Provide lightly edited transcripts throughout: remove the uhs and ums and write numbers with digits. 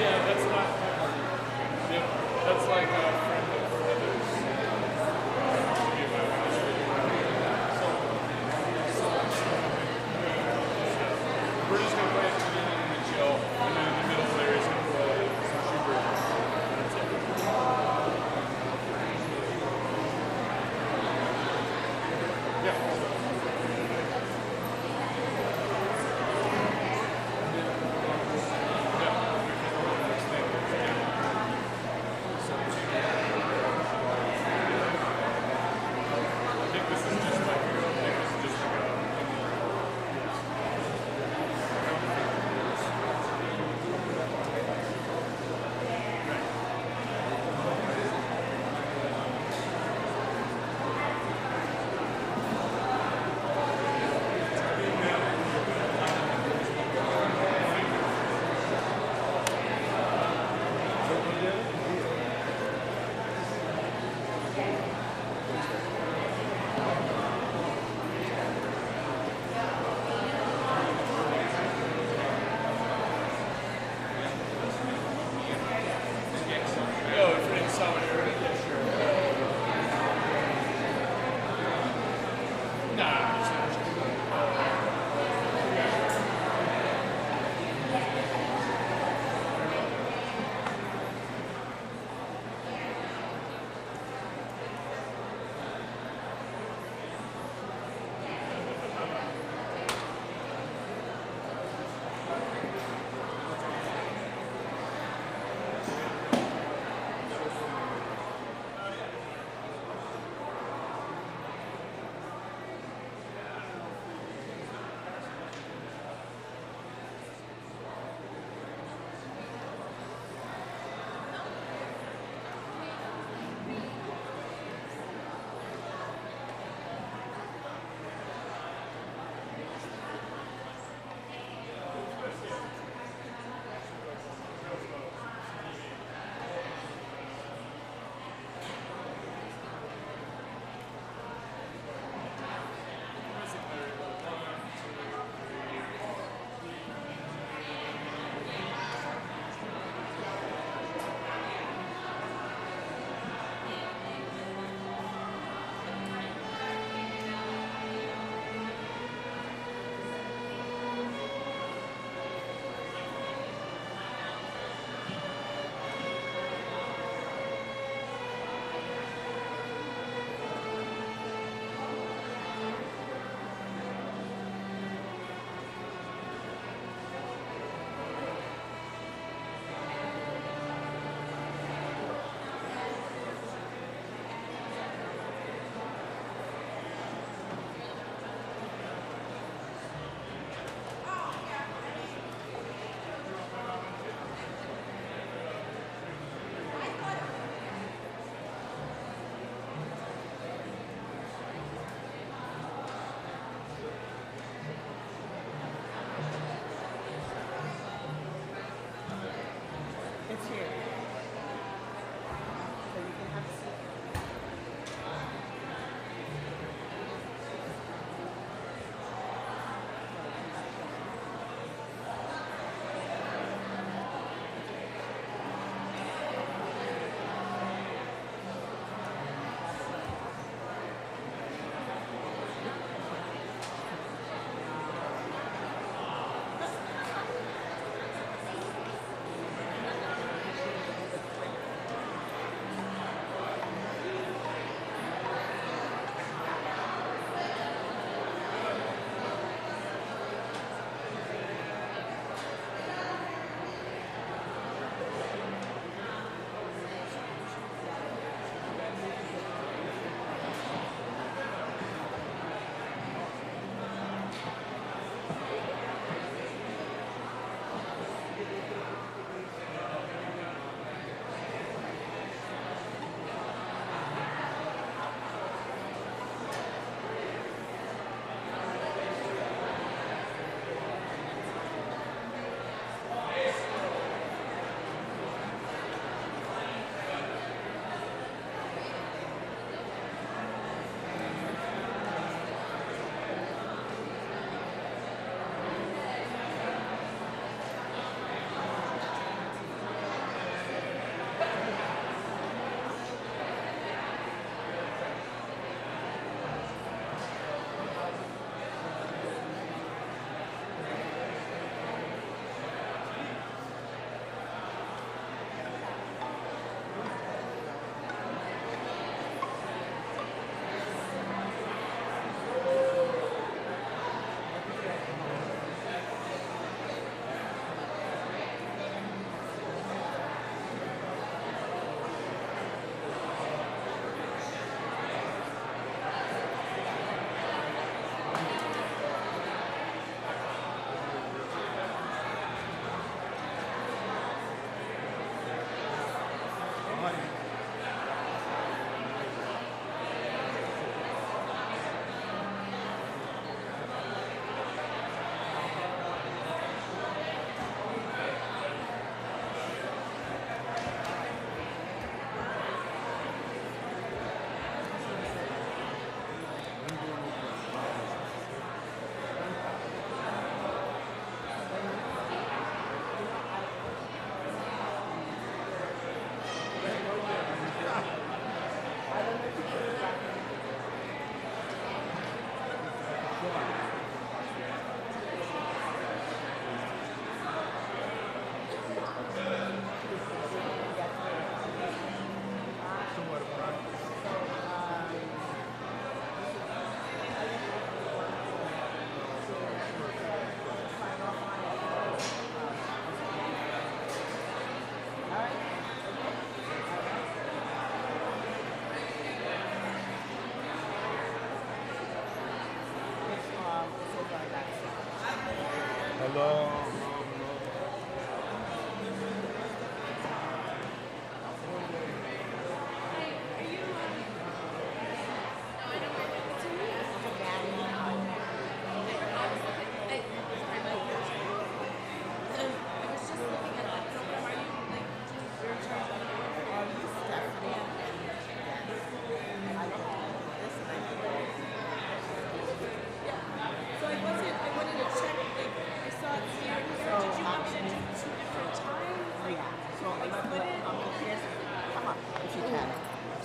Yeah, that's not. Yep, that's like a friend of Heather's. We're just gonna play at the beginning and then chill, and then in the middle there is gonna play some Schubert. That's it. Yeah. Hello.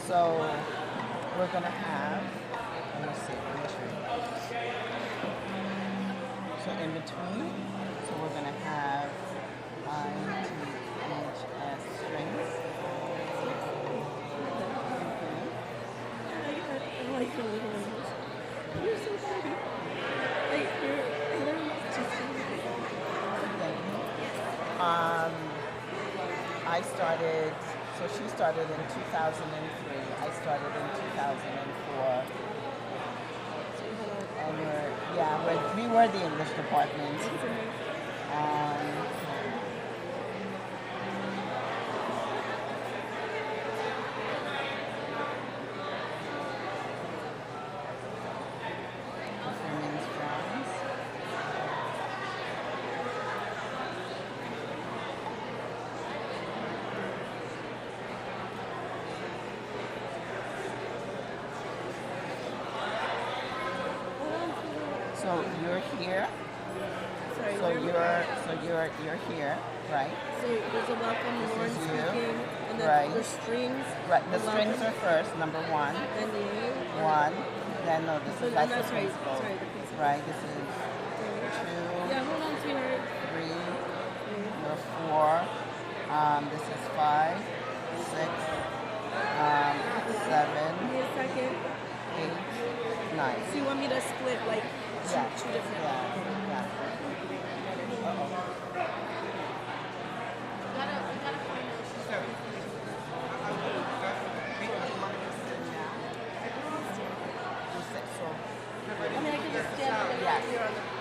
So we're gonna have, let me see, let me show you. So in between, so we're gonna have ITHS strings. I like your little ones. You're so pretty. Like, you're just I started, so she started in 2003. I started in 2004. And we were the English department. So you're here. Sorry, So you're here, right? So there's a welcome, This Lauren is you, speaking, and then right. the strings. Right. The strings are first, number one. Then the A. One. Then no, this So is then that's the sorry, principal. sorry, the principal. Right. This is two, Yeah, hold on, sweetheart. three, you're four. This is 5, 6, 7, Give me a second. 8, 9. So you want me to split like Yeah. two different? Yeah. I mean, I can just stand over Yes. here on the.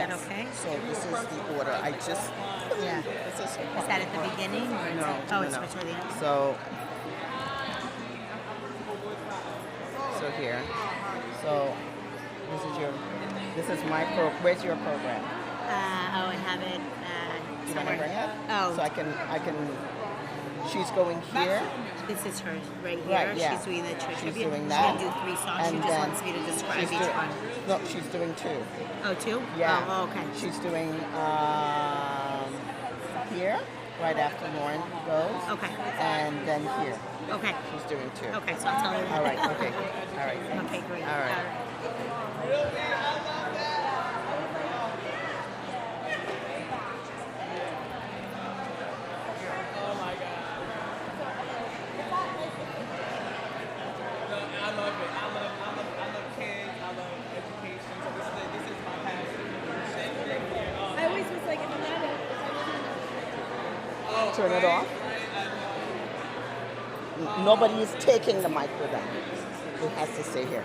that okay? So this is the order. I just Yeah. this is Is that at the beginning or is no, it? no, Oh, it's no. toward the end. So here. So this is my where's your program? Oh, and have it You want to bring it? Oh. So I can she's going here. This is her right here. Right, yeah. She's doing the church She's tribute. doing She's that. gonna do 3 songs. She And just then wants me to describe she's each doing- one. No, she's doing 2. Oh, 2? Yeah. Oh, okay. She's doing here, right after Lauren goes. Okay. And then here. Okay. She's doing 2. Okay, so I'll tell her. All right, okay. All right. thanks. Okay, great. All right. I love it. I love kids. I love education. So this is my passion. I always was like, if I'm not Turn it off. Nobody is taking the mic with them. It has to stay here.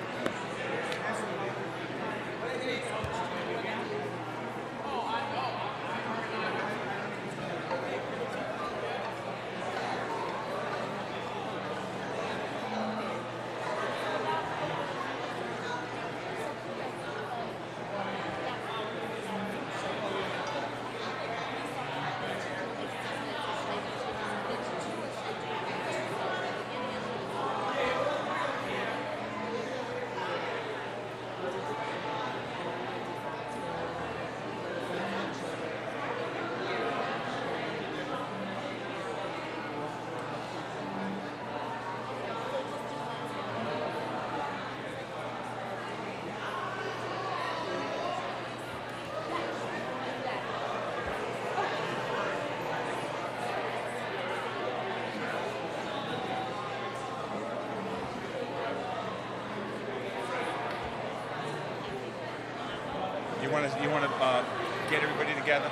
You want to get everybody together?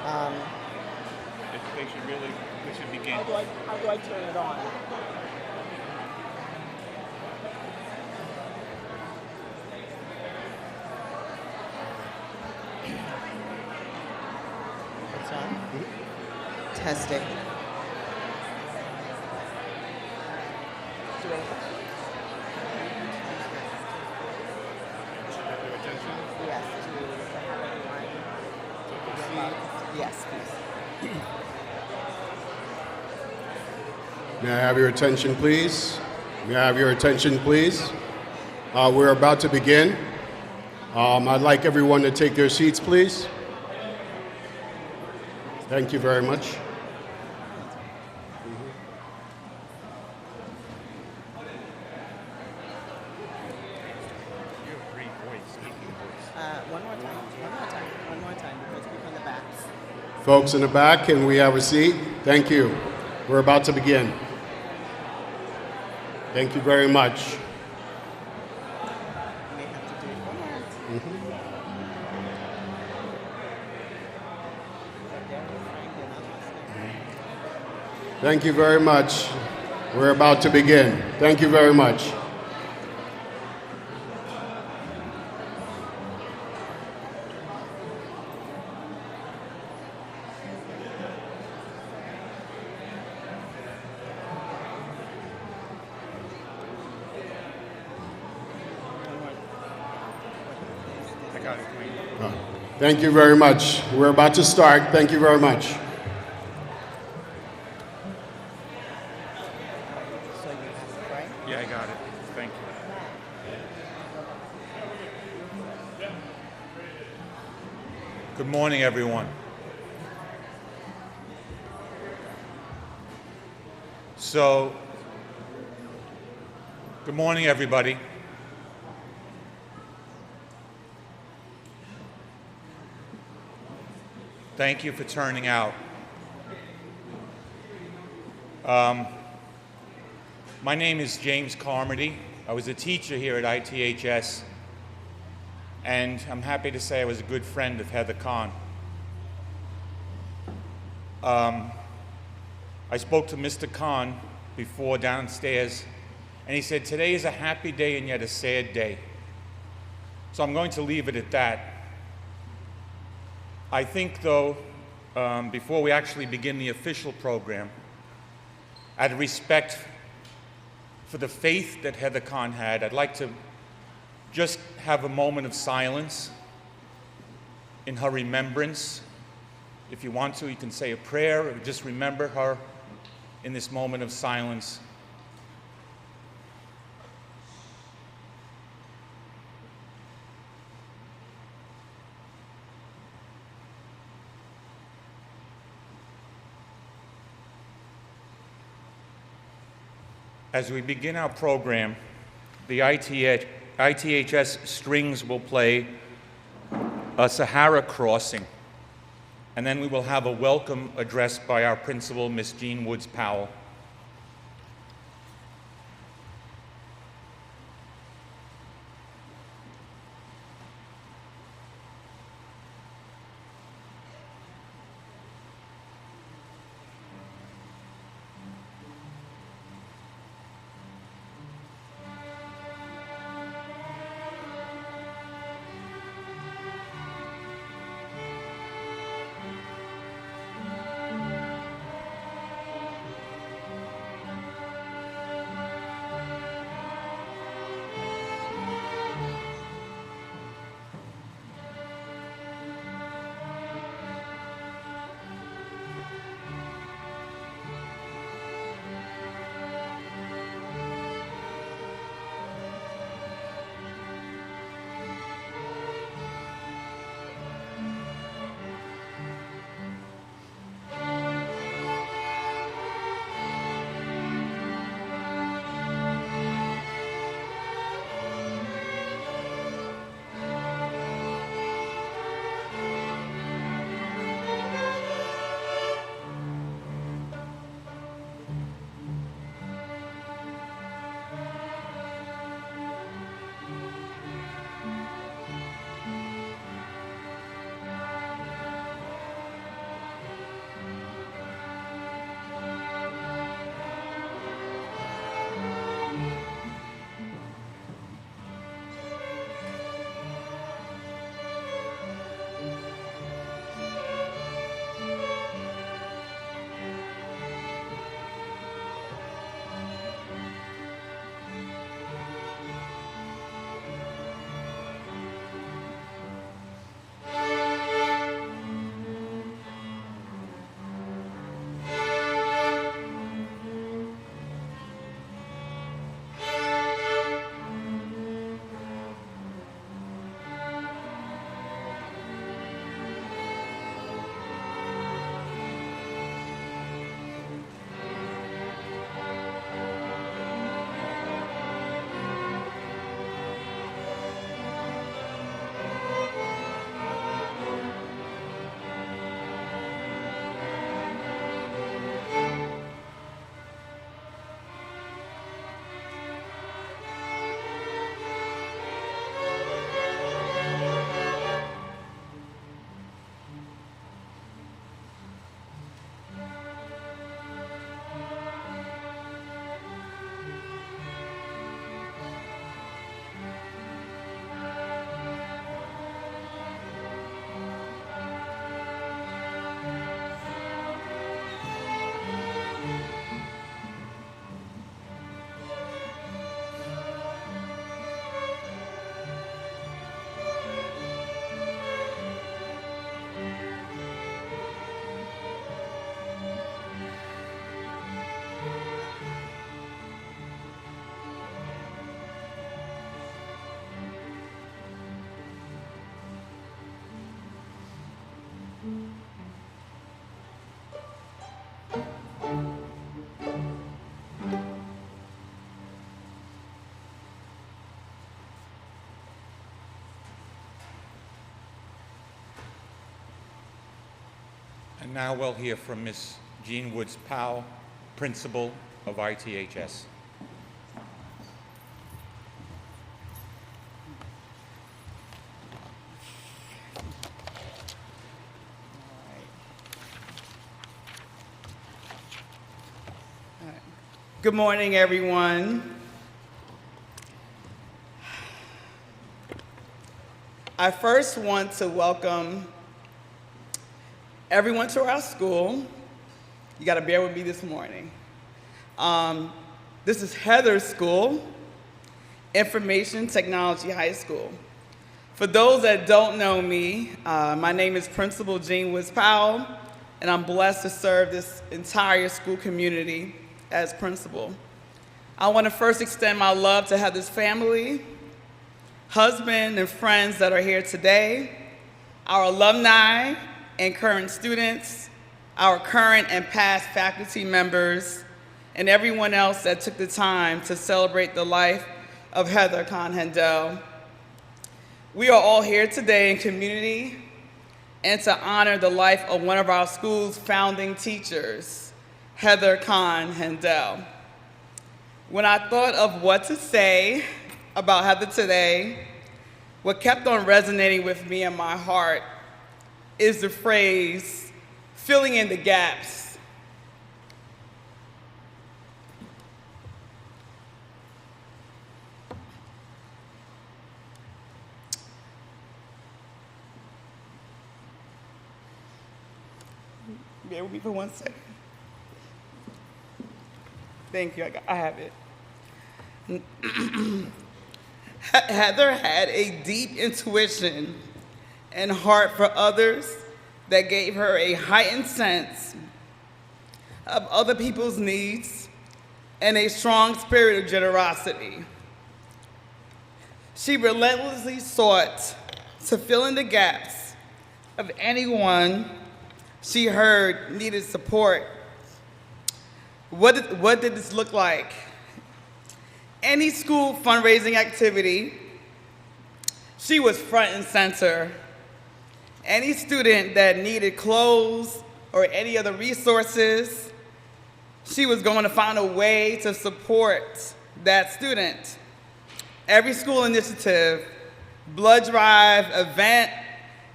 Um, They should begin. how do I turn it on? It's on. Testing. Yes. Yes, please. May I have your attention, please? May I have your attention, please? We're about to begin. I'd like everyone to take their seats, please. Thank you very much. One more time, because people in the back. Folks in the back, can we have a seat? Thank you. We're about to begin. Thank you very much. You may have to do it one more. Thank you very much. We're about to begin. Thank you very much. I got it, Queen. Thank you very much. We're about to start. Thank you very much. So you have it, right? Yeah, I got it. Thank you. Good morning, everyone. So, good morning, everybody. Thank you for turning out. My name is James Carmody. I was a teacher here at ITHS, and I'm happy to say I was a good friend of Heather Conn. I spoke to Mr. Conn before downstairs, and he said, today is a happy day and yet a sad day. So I'm going to leave it at that. I think, though, before we actually begin the official program, out of respect for the faith that Heather Conn had, I'd like to just have a moment of silence in her remembrance. If you want to, you can say a prayer or just remember her in this moment of silence. As we begin our program, the ITHS strings will play a Sahara Crossing, and then we will have a welcome address by our principal, Miss Jean Woods Powell. And now we'll hear from Ms. Jean Woods Powell, Principal of ITHS. Good morning, everyone. I first want to welcome everyone to our school. You got to bear with me this morning. This is Heather's school, Information Technology High School. For those that don't know me, my name is Principal Jean Woods-Powell, and I'm blessed to serve this entire school community as principal. I want to first extend my love to Heather's family, husband, and friends that are here today, our alumni and current students, our current and past faculty members, and everyone else that took the time to celebrate the life of Heather Conn. We are all here today in community and to honor the life of one of our school's founding teachers, Heather Conn. When I thought of what to say about Heather today, what kept on resonating with me in my heart is the phrase, filling in the gaps. Bear with me for 1 second. Thank you, I have it. Heather had a deep intuition and heart for others that gave her a heightened sense of other people's needs and a strong spirit of generosity. She relentlessly sought to fill in the gaps of anyone she heard needed support. What did this look like? Any school fundraising activity, she was front and center. Any student that needed clothes or any other resources, she was going to find a way to support that student. Every school initiative, blood drive, event,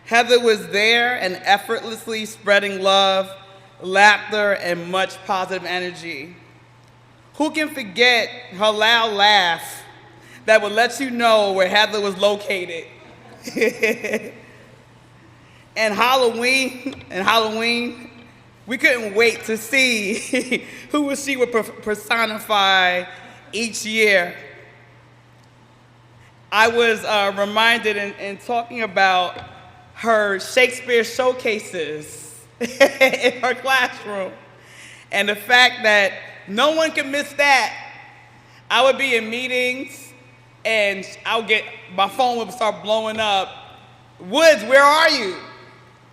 Heather was there and effortlessly spreading love, laughter, and much positive energy. Who can forget her loud laugh that would let you know where Heather was located? And Halloween, we couldn't wait to see who she would personify each year. I was reminded in talking about her Shakespeare showcases in her classroom, and the fact that no one could miss that. I would be in meetings, and my phone would start blowing up. Woods, where are you?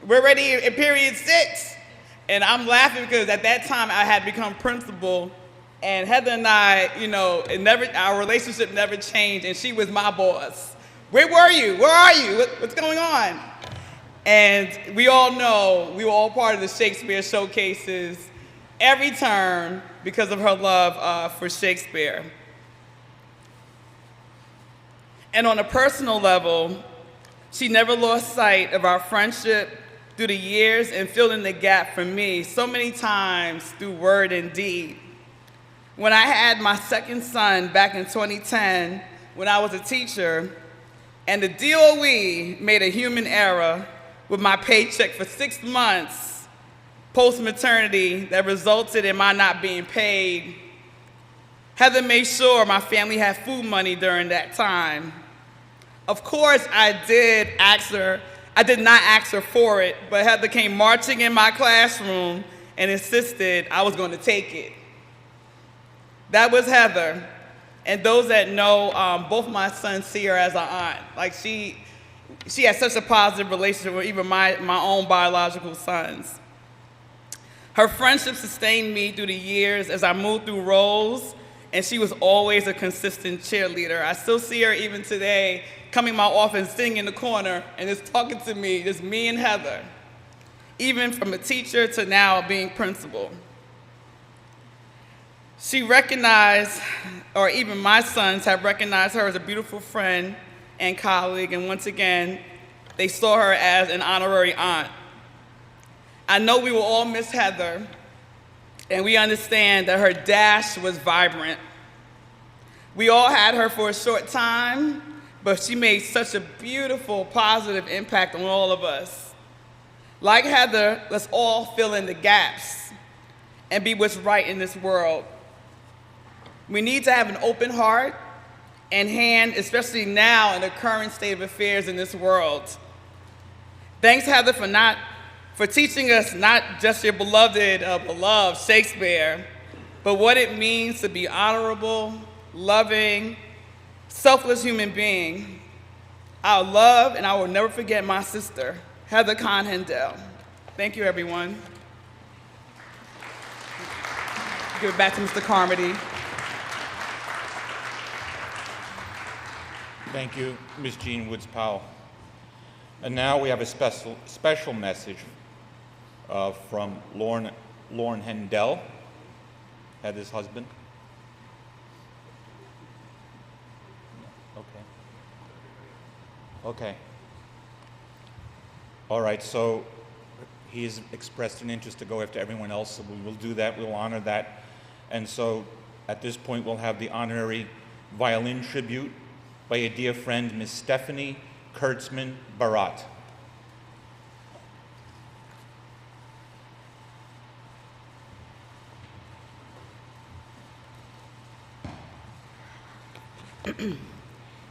We're ready in period 6. And I'm laughing because at that time I had become principal, and Heather and I, our relationship never changed, and she was my boss. Where were you? Where are you? What's going on? And we all know we were all part of the Shakespeare showcases every term because of her love for Shakespeare. And on a personal level, she never lost sight of our friendship through the years and filled in the gap for me so many times through word and deed. When I had my second son back in 2010, when I was a teacher, and the DOE made a human error with my paycheck for 6 months post-maternity that resulted in my not being paid, Heather made sure my family had food money during that time. Of course, I did not ask her for it, but Heather came marching in my classroom and insisted I was going to take it. That was Heather. And those that know, both my sons see her as an aunt. Like she has such a positive relationship with even my own biological sons. Her friendship sustained me through the years as I moved through roles, and she was always a consistent cheerleader. I still see her even today, coming to my office, sitting in the corner, and just talking to me, just me and Heather, even from a teacher to now being principal. She recognized, or even my sons have recognized her as a beautiful friend and colleague, and once again, they saw her as an honorary aunt. I know we will all miss Heather, and we understand that her dash was vibrant. We all had her for a short time, but she made such a beautiful, positive impact on all of us. Like Heather, let's all fill in the gaps and be what's right in this world. We need to have an open heart and hand, especially now in the current state of affairs in this world. Thanks, Heather, for teaching us not just your beloved Shakespeare, but what it means to be honorable, loving, selfless human being. I'll love and I will never forget my sister, Heather Conn. Thank you, everyone. Give it back to Mr. Carmody. Thank you, Ms. Jean Woods-Powell. And now we have a special message from Lauren Hendel, Heather's husband. Okay. All right, so he's expressed an interest to go after everyone else, so we will do that, we'll honor that. And so at this point, we'll have the honorary violin tribute by a dear friend, Miss Stephanie Kurtzman Barat.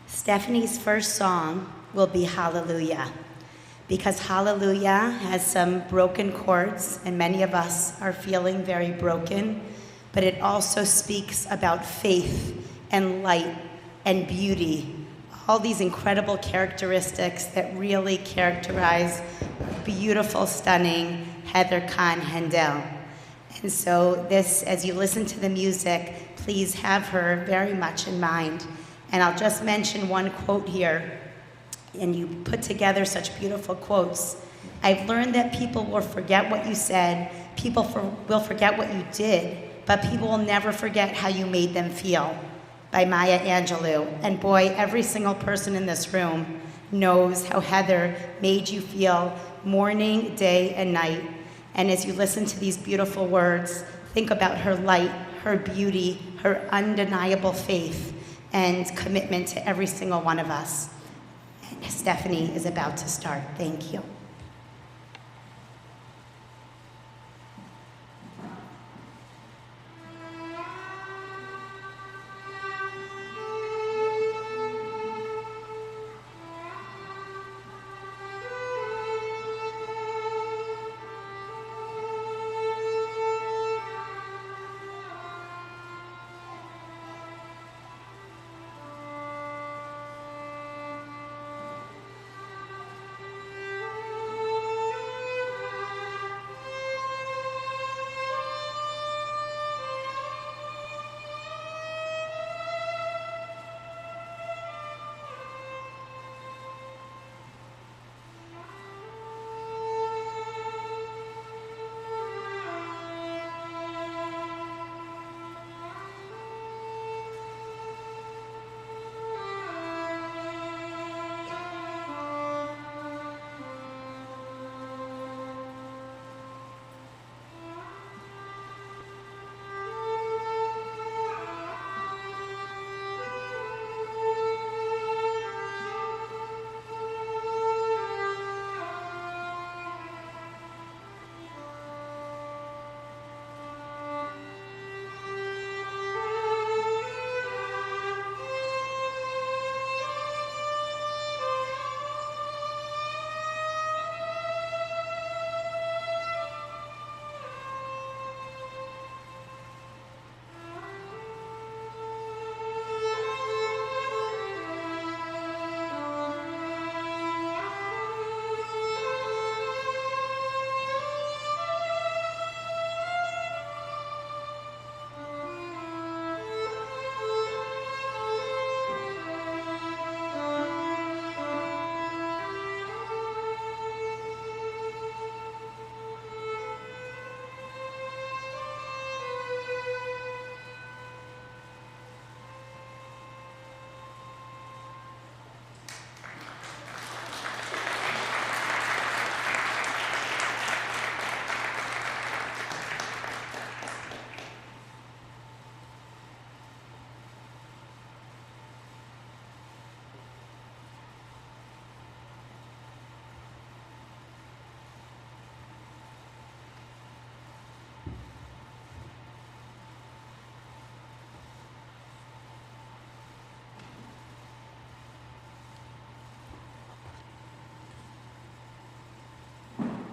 Stephanie's first song will be Hallelujah, because Hallelujah has some broken chords, and many of us are feeling very broken, but it also speaks about faith and light and beauty, all these incredible characteristics that really characterize beautiful, stunning Heather Conn. And so this, as you listen to the music, please have her very much in mind. And I'll just mention one quote here, and you put together such beautiful quotes. I've learned that people will forget what you said, will forget what you did, but people will never forget how you made them feel, by Maya Angelou. And boy, every single person in this room knows how Heather made you feel morning, day, and night. And as you listen to these beautiful words, think about her light, her beauty, her undeniable faith, and commitment to every single one of us. And Stephanie is about to start. Thank you.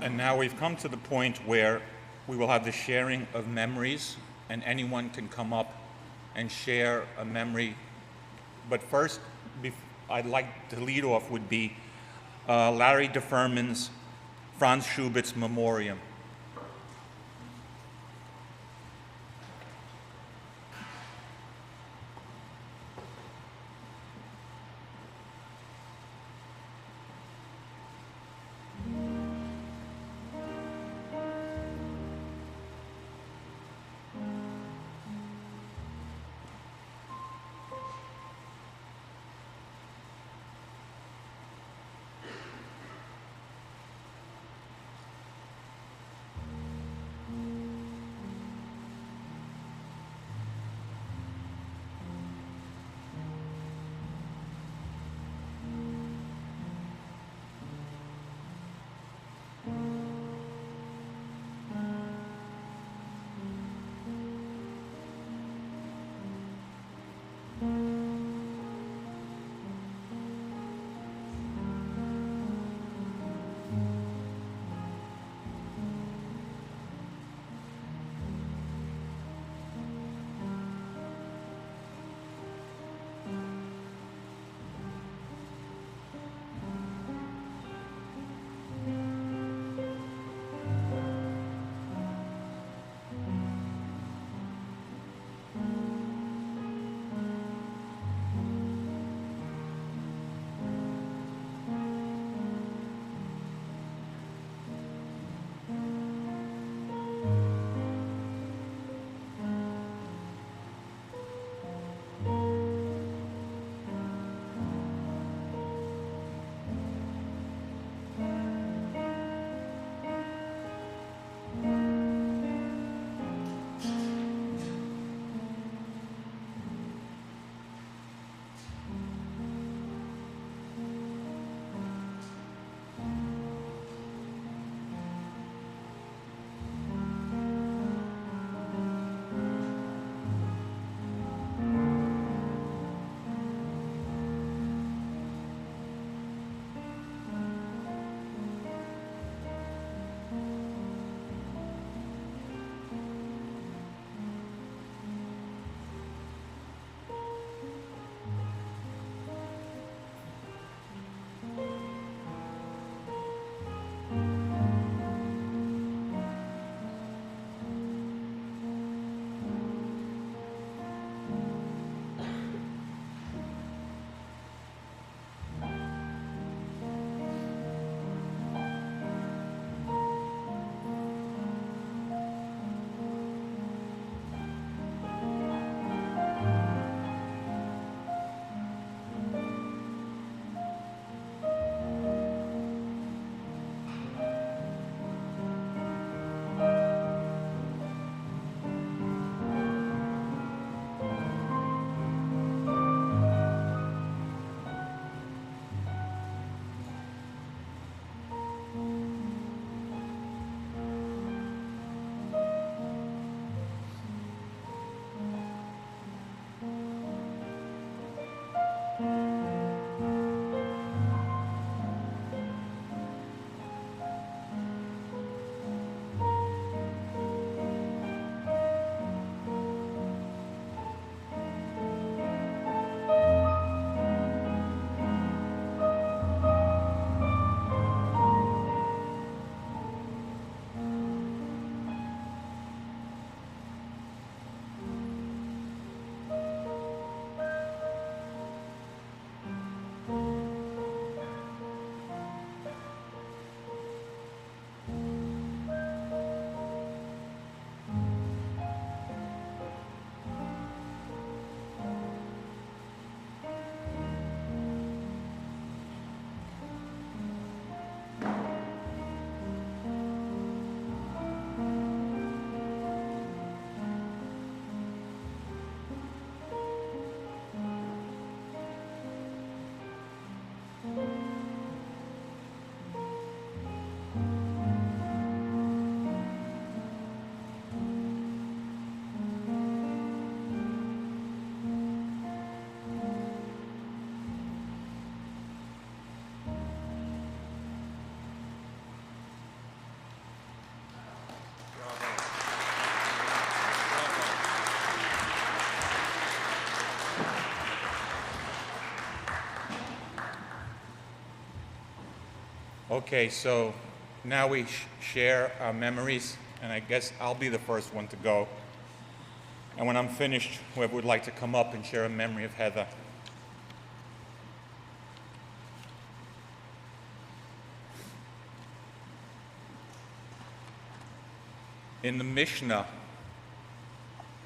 And now we've come to the point where we will have the sharing of memories, and anyone can come up and share a memory. But first, I'd like to lead off would be Larry DeFerman's Franz Schubert's Memoriam. Okay, so now we share our memories, and I guess I'll be the first one to go. And when I'm finished, whoever would like to come up and share a memory of Heather. In the Mishnah,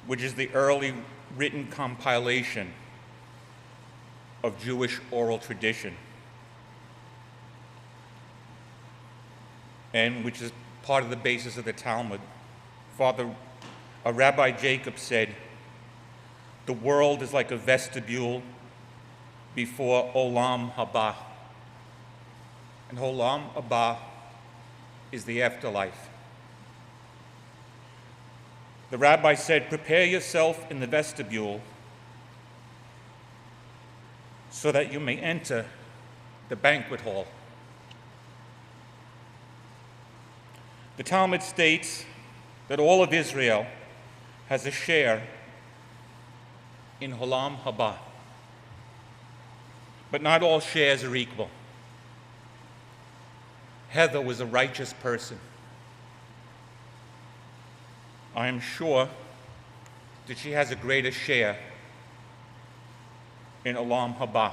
which is the early written compilation of Jewish oral tradition, and which is part of the basis of the Talmud, Rabbi Jacob said, "The world is like a vestibule before Olam Haba." And Olam Haba is the afterlife. The rabbi said, "Prepare yourself in the vestibule so that you may enter the banquet hall." The Talmud states that all of Israel has a share in Olam Haba, but not all shares are equal. Heather was a righteous person. I am sure that she has a greater share in Olam Haba.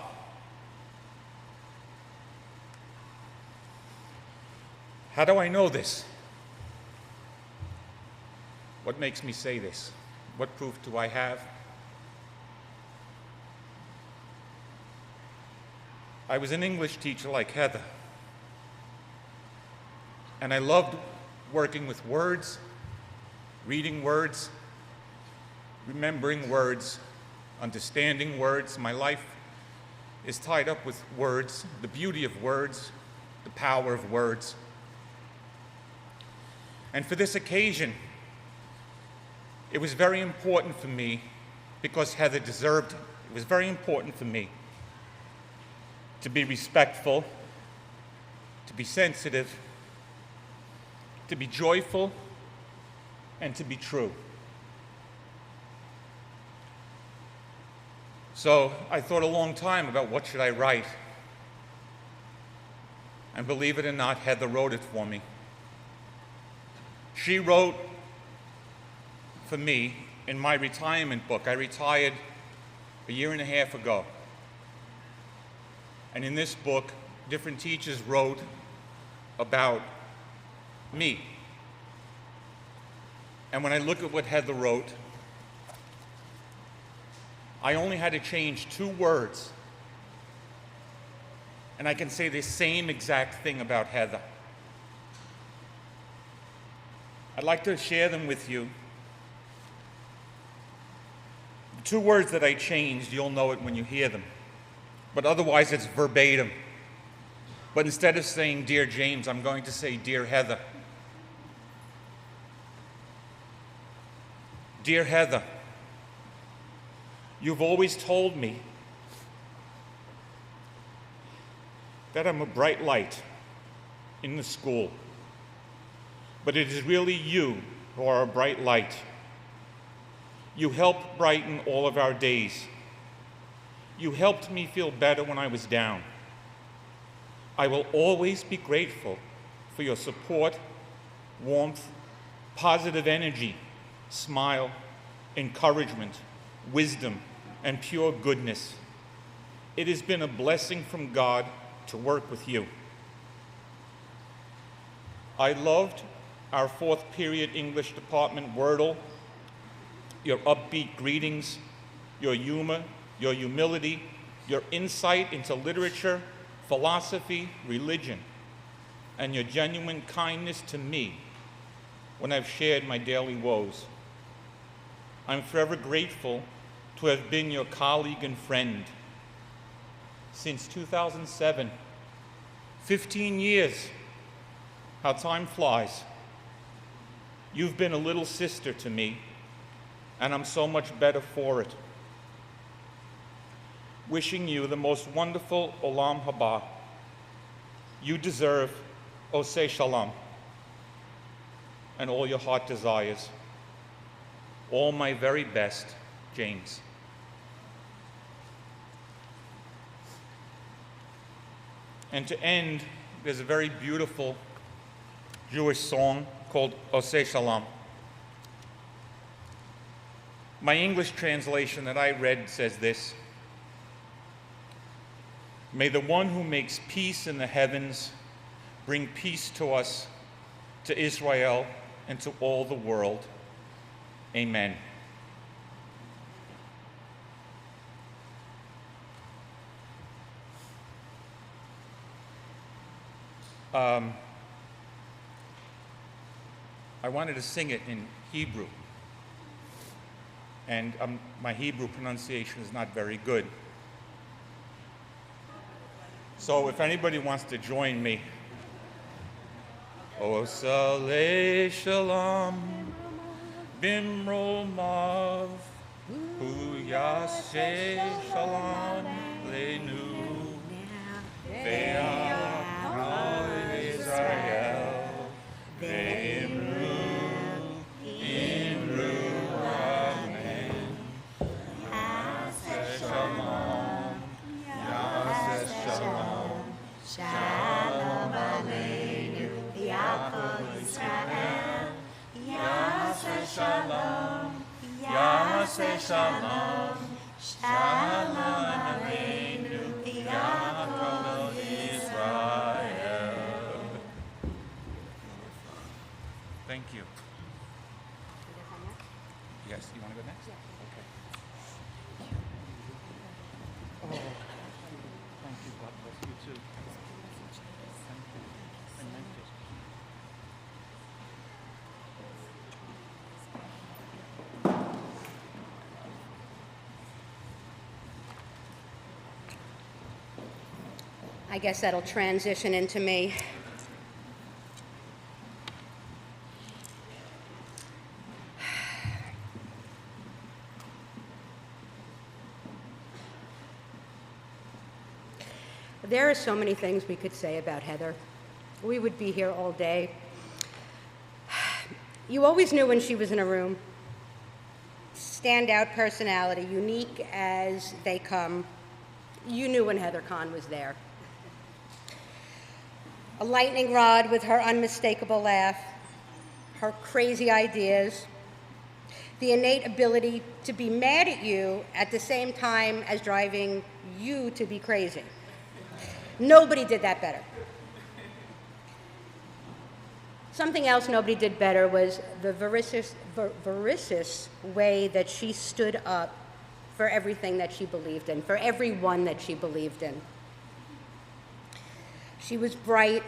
How do I know this? What makes me say this? What proof do I have? I was an English teacher like Heather, and I loved working with words, reading words, remembering words, understanding words. My life is tied up with words, the beauty of words, the power of words. And for this occasion, it was very important for me, because Heather deserved it. It was very important for me to be respectful, to be sensitive, to be joyful, and to be true. So I thought a long time about what should I write. And believe it or not, Heather wrote it for me. She wrote for me in my retirement book. I retired a year and a half ago. And in this book, different teachers wrote about me. And when I look at what Heather wrote, I only had to change 2 words, and I can say the same exact thing about Heather. I'd like to share them with you. The 2 words that I changed, you'll know it when you hear them, but otherwise it's verbatim. But instead of saying "Dear James," I'm going to say "Dear Heather." Dear Heather, you've always told me that I'm a bright light in the school, but it is really you who are a bright light. You help brighten all of our days. You helped me feel better when I was down. I will always be grateful for your support, warmth, positive energy, smile, encouragement, wisdom, and pure goodness. It has been a blessing from God to work with you. I loved our 4th period English department Wordle, your upbeat greetings, your humor, your humility, your insight into literature, philosophy, religion, and your genuine kindness to me when I've shared my daily woes. I'm forever grateful to have been your colleague and friend. Since 2007, 15 years, how time flies. You've been a little sister to me, and I'm so much better for it. Wishing you the most wonderful Olam Haba. You deserve Oseh Shalom and all your heart desires. All my very best, James. And to end there's a very beautiful Jewish song called Oseh Shalom. My English translation that I read says this: "May the one who makes peace in the heavens bring peace to us, to Israel, and to all the world. Amen." I wanted to sing it in Hebrew, and my Hebrew pronunciation is not very good. So if anybody wants to join me, Oseh Shalom Bimromav Hu Yaseh Shalom Lenu Ve'al Israel Ve'imru Amen Yaseh Shalom Yaseh Shalom Shalom Aleinu V'Yakol Yisrael Yaseh Shalom Yaseh Shalom Shalom Aleinu V'Yakol Yisrael. Thank you. Yes, you want to go next? Okay. Oh, thank you. God bless you too. Thank you. Amen. I guess that'll transition into me. There are so many things we could say about Heather. We would be here all day. You always knew when she was in a room. Standout personality, unique as they come. You knew when Heather Conn was there. A lightning rod with her unmistakable laugh, her crazy ideas, the innate ability to be mad at you at the same time as driving you to be crazy. Nobody did that better. Something else nobody did better was the voracious way that she stood up for everything that she believed in, for everyone that she believed in. She was bright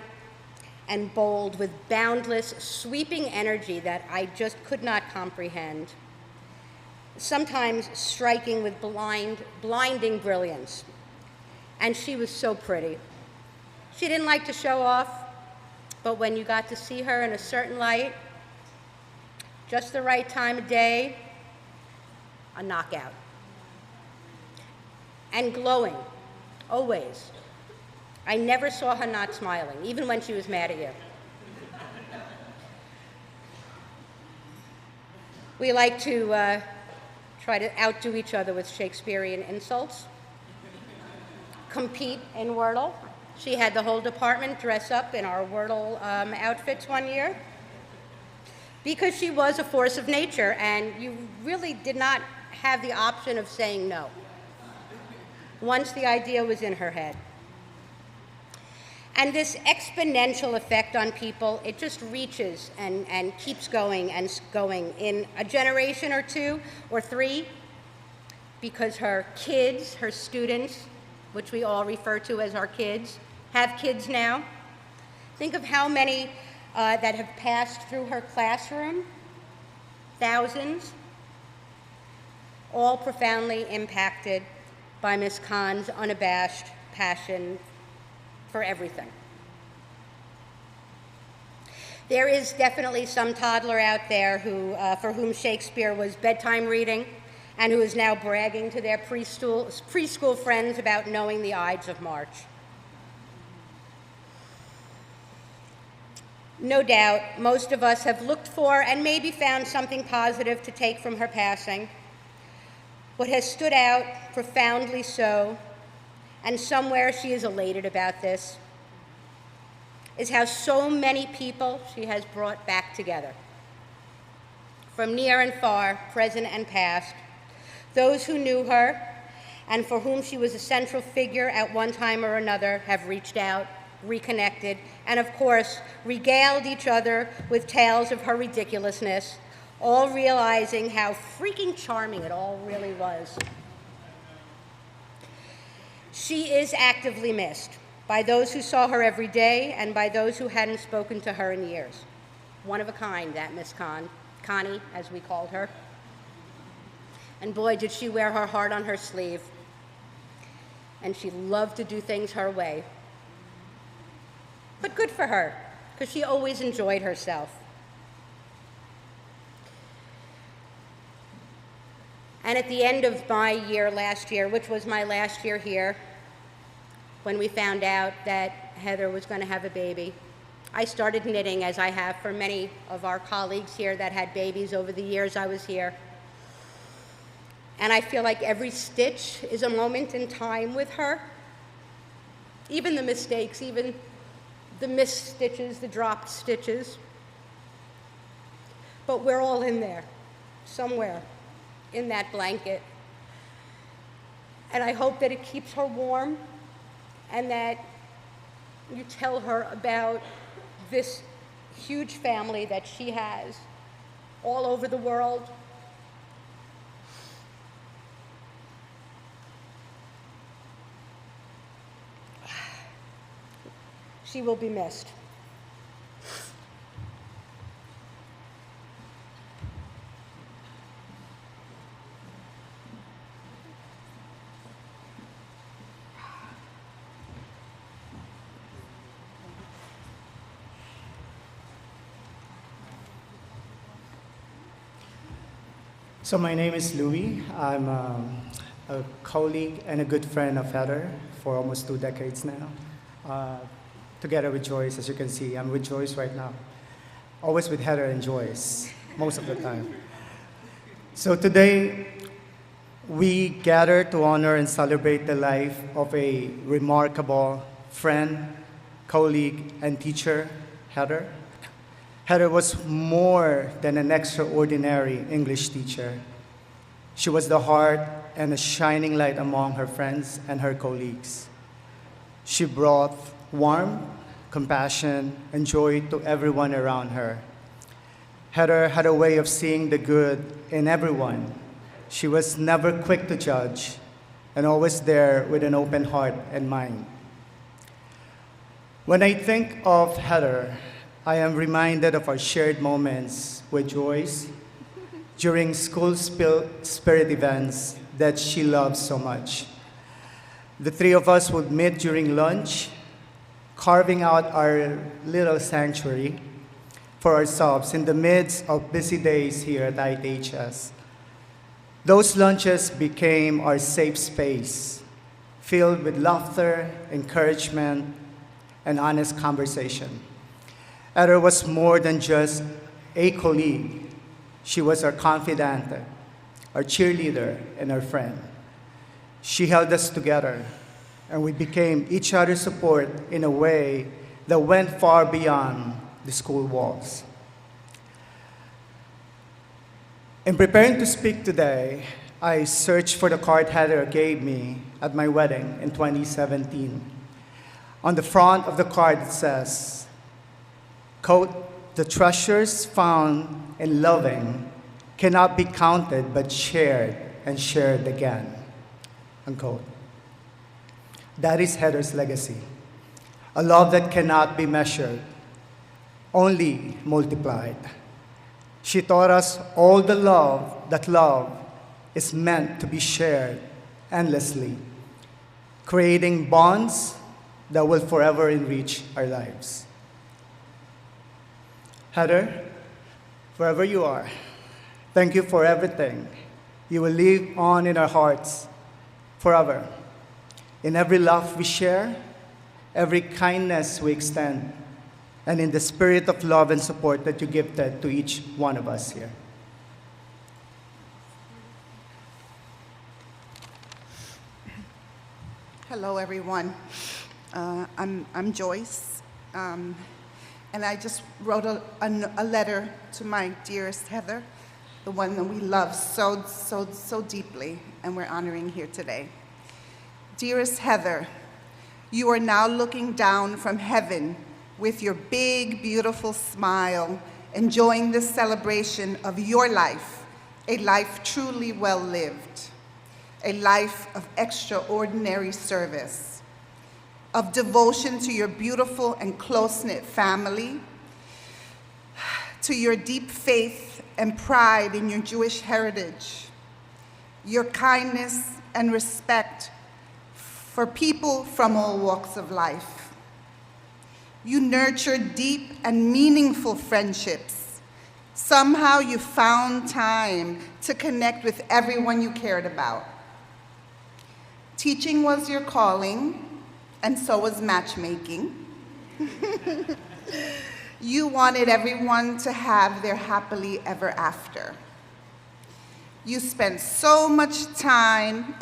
and bold with boundless, sweeping energy that I just could not comprehend, sometimes striking with blinding brilliance. And she was so pretty. She didn't like to show off, but when you got to see her in a certain light, just the right time of day, a knockout. And glowing, always. I never saw her not smiling, even when she was mad at you. We like to try to outdo each other with Shakespearean insults. Compete in Wordle. She had the whole department dress up in our Wordle outfits one year because she was a force of nature and you really did not have the option of saying no once the idea was in her head. And this exponential effect on people, it just reaches and keeps going and going in a generation or two or three because her kids, her students, which we all refer to as our kids, have kids now. Think of how many that have passed through her classroom, thousands, all profoundly impacted by Miss Conn's unabashed passion for everything. There is definitely some toddler out there who, for whom Shakespeare was bedtime reading and who is now bragging to their preschool friends about knowing the Ides of March. No doubt, most of us have looked for and maybe found something positive to take from her passing. What has stood out, profoundly so, and somewhere she is elated about this. is how so many people she has brought back together. From near and far, present and past, those who knew her and for whom she was a central figure at one time or another have reached out, reconnected, and of course, regaled each other with tales of her ridiculousness, all realizing how freaking charming it all really was. She is actively missed by those who saw her every day and by those who hadn't spoken to her in years. One of a kind, that Miss Connie, as we called her. And boy, did she wear her heart on her sleeve. And she loved to do things her way. But good for her, because she always enjoyed herself. And at the end of my year last year, which was my last year here, when we found out that Heather was going to have a baby, I started knitting, as I have for many of our colleagues here that had babies over the years I was here. And I feel like every stitch is a moment in time with her. Even the mistakes, even the missed stitches, the dropped stitches. But we're all in there, somewhere, in that blanket. And I hope that it keeps her warm and that you tell her about this huge family that she has all over the world. She will be missed. So my name is Louis. I'm a colleague and a good friend of Heather for almost 2 decades now. Together with Joyce, as you can see, I'm with Joyce right now. Always with Heather and Joyce, most of the time. So today, we gather to honor and celebrate the life of a remarkable friend, colleague, and teacher, Heather. Heather was more than an extraordinary English teacher. She was the heart and a shining light among her friends and her colleagues. She brought warmth, compassion, and joy to everyone around her. Heather had a way of seeing the good in everyone. She was never quick to judge and always there with an open heart and mind. When I think of Heather, I am reminded of our shared moments with Joyce during school spirit events that she loved so much. The three of us would meet during lunch, carving out our little sanctuary for ourselves in the midst of busy days here at ITHS. Those lunches became our safe space, filled with laughter, encouragement, and honest conversation. Heather was more than just a colleague. She was our confidant, our cheerleader, and our friend. She held us together, and we became each other's support in a way that went far beyond the school walls. In preparing to speak today, I searched for the card Heather gave me at my wedding in 2017. On the front of the card it says, quote, "The treasures found in loving cannot be counted but shared and shared again," unquote. That is Heather's legacy, a love that cannot be measured, only multiplied. She taught us all the love is meant to be shared endlessly, creating bonds that will forever enrich our lives. Heather, wherever you are, thank you for everything. You will live on in our hearts forever. In every laugh we share, every kindness we extend, and in the spirit of love and support that you gifted to each one of us here. Hello, everyone. I'm Joyce, And I just wrote a letter to my dearest Heather, the one that we love so deeply, and we're honoring here today. Dearest Heather, you are now looking down from heaven with your big, beautiful smile, enjoying this celebration of your life, a life truly well lived, a life of extraordinary service, of devotion to your beautiful and close-knit family, to your deep faith and pride in your Jewish heritage, your kindness and respect for people from all walks of life. You nurtured deep and meaningful friendships. Somehow you found time to connect with everyone you cared about. Teaching was your calling, and so was matchmaking. You wanted everyone to have their happily ever after. You spent so much time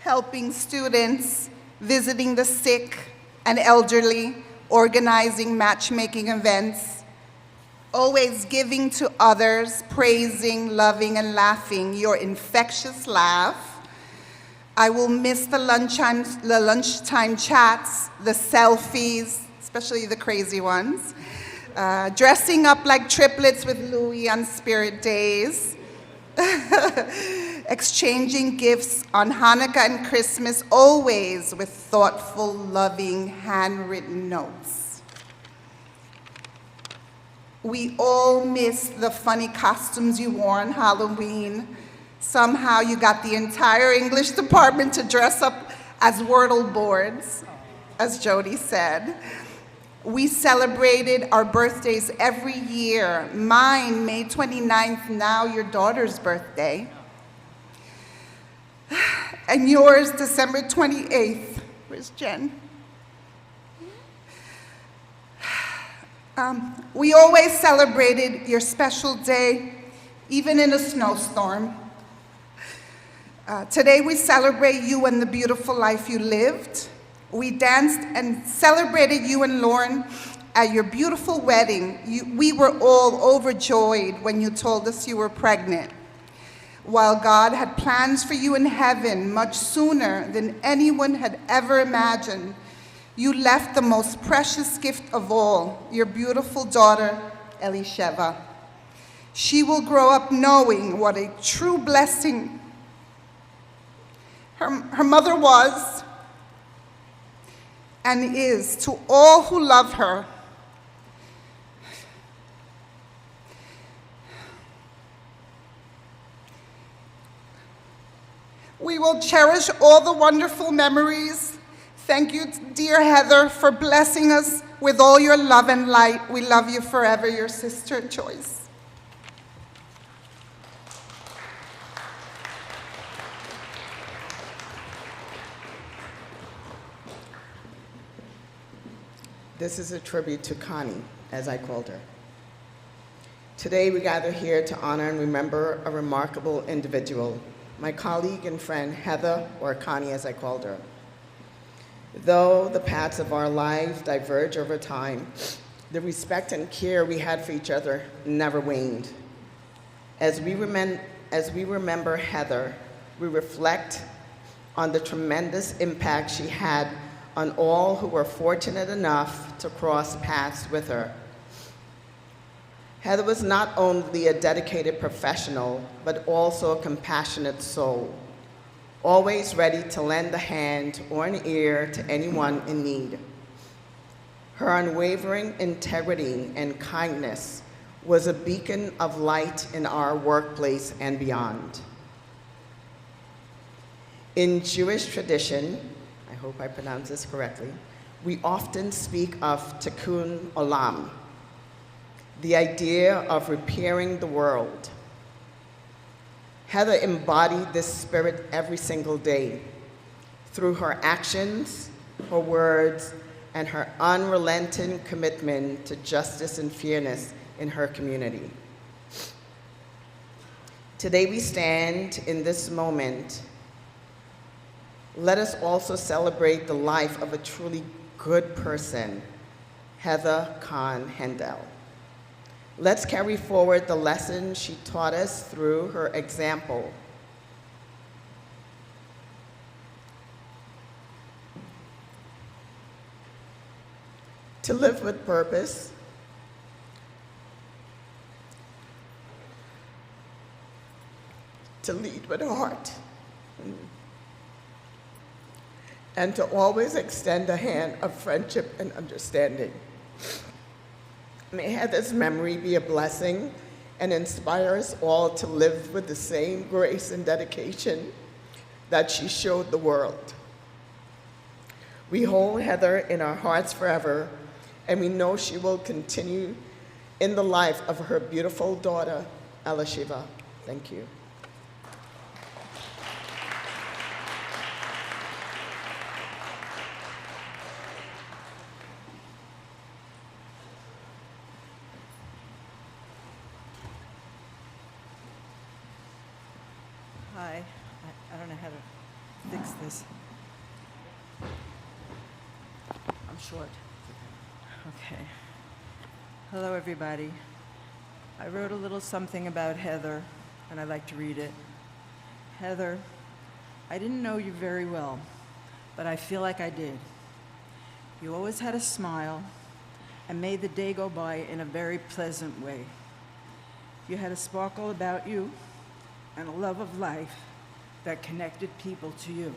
helping students, visiting the sick and elderly, organizing matchmaking events, always giving to others, praising, loving, and laughing, your infectious laugh. I will miss the lunchtime chats, the selfies, especially the crazy ones, dressing up like triplets with Louis on spirit days, exchanging gifts on Hanukkah and Christmas, always with thoughtful, loving, handwritten notes. We all miss the funny costumes you wore on Halloween. Somehow you got the entire English department to dress up as Wordle boards, as Jody said. We celebrated our birthdays every year. Mine, May 29th, now your daughter's birthday. And yours, December 28th. Where's Jen? We always celebrated your special day, even in a snowstorm. Today we celebrate you and the beautiful life you lived. We danced and celebrated you and Lauren at your beautiful wedding. We were all overjoyed when you told us you were pregnant. While God had plans for you in heaven much sooner than anyone had ever imagined, you left the most precious gift of all, your beautiful daughter, Elisheva. She will grow up knowing what a true blessing her mother was and is to all who love her. We will cherish all the wonderful memories. Thank you, dear Heather, for blessing us with all your love and light. We love you forever, your sister Joyce. This is a tribute to Connie, as I called her. Today we gather here to honor and remember a remarkable individual, my colleague and friend, Heather, or Connie as I called her. Though the paths of our lives diverge over time, the respect and care we had for each other never waned. As we remember Heather, we reflect on the tremendous impact she had on all who were fortunate enough to cross paths with her. Heather was not only a dedicated professional, but also a compassionate soul, always ready to lend a hand or an ear to anyone in need. Her unwavering integrity and kindness was a beacon of light in our workplace and beyond. In Jewish tradition, I hope I pronounce this correctly, we often speak of tikkun olam, the idea of repairing the world. Heather embodied this spirit every single day through her actions, her words, and her unrelenting commitment to justice and fairness in her community. Today we stand in this moment. Let us also celebrate the life of a truly good person, Heather Conn Hendel. Let's carry forward the lesson she taught us through her example. To live with purpose, to lead with heart, and to always extend a hand of friendship and understanding. May Heather's memory be a blessing and inspire us all to live with the same grace and dedication that she showed the world. We hold Heather in our hearts forever, and we know she will continue in the life of her beautiful daughter, Elishiva. Thank you. Hi, I don't know how to fix this. I'm short. Okay. Hello, everybody. I wrote a little something about Heather, and I'd like to read it. Heather, I didn't know you very well, but I feel like I did. You always had a smile and made the day go by in a very pleasant way. You had a sparkle about you and a love of life that connected people to you.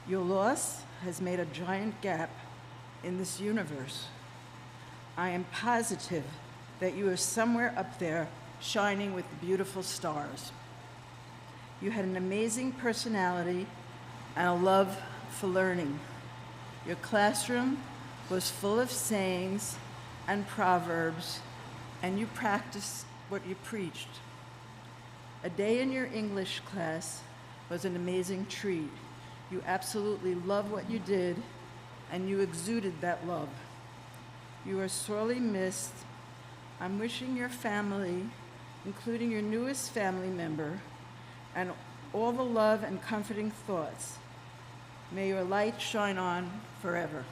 Your loss has made a giant gap in this universe. I am positive that you are somewhere up there shining with beautiful stars. You had an amazing personality and a love for learning. Your classroom was full of sayings and proverbs, and you practiced what you preached. A day in your English class was an amazing treat. You absolutely loved what you did, and you exuded that love. You are sorely missed. I'm wishing your family, including your newest family member, and all the love and comforting thoughts. May your light shine on forever.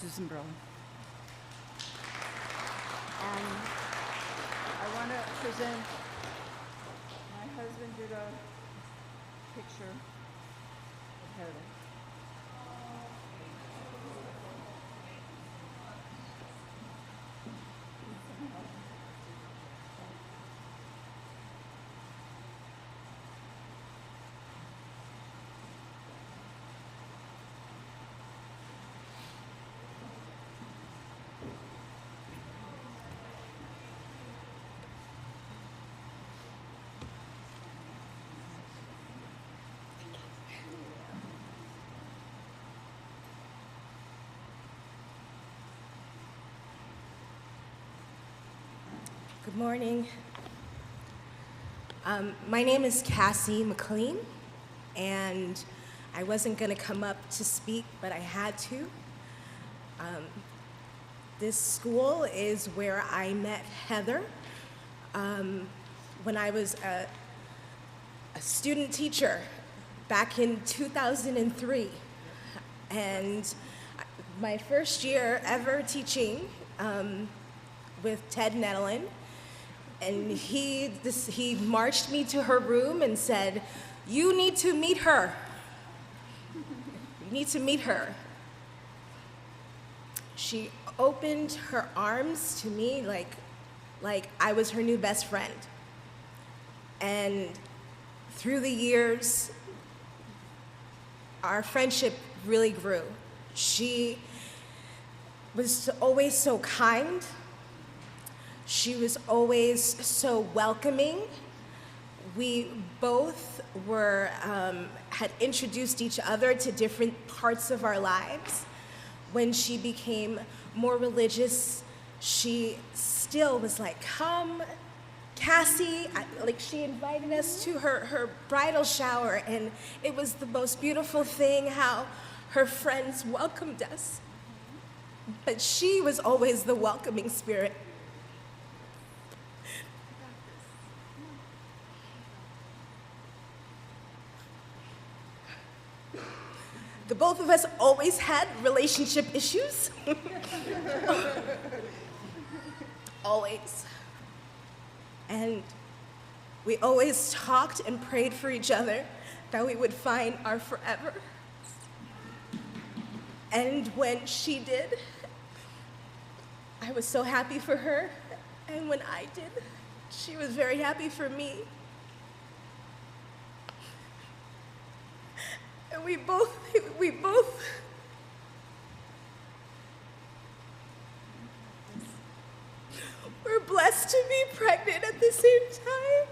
Susan Berlin. I want to present, my husband did a picture of Heather. Good morning. My name is Cassie McLean, and I wasn't going to come up to speak, but I had to. This school is where I met Heather when I was a student teacher back in 2003. And my first year ever teaching with Ted Nedelin. And he marched me to her room and said, "You need to meet her. You need to meet her." She opened her arms to me like I was her new best friend. And through the years, our friendship really grew. She was always so kind. She was always so welcoming. We both had introduced each other to different parts of our lives. When she became more religious, she still was like, "Come, Cassie." She invited us to her bridal shower, and it was the most beautiful thing how her friends welcomed us. But she was always the welcoming spirit. the both of us always had relationship issues. Always. And we always talked and prayed for each other that we would find our forever. And when she did, I was so happy for her. And when I did, she was very happy for me. And we both were blessed to be pregnant at the same time.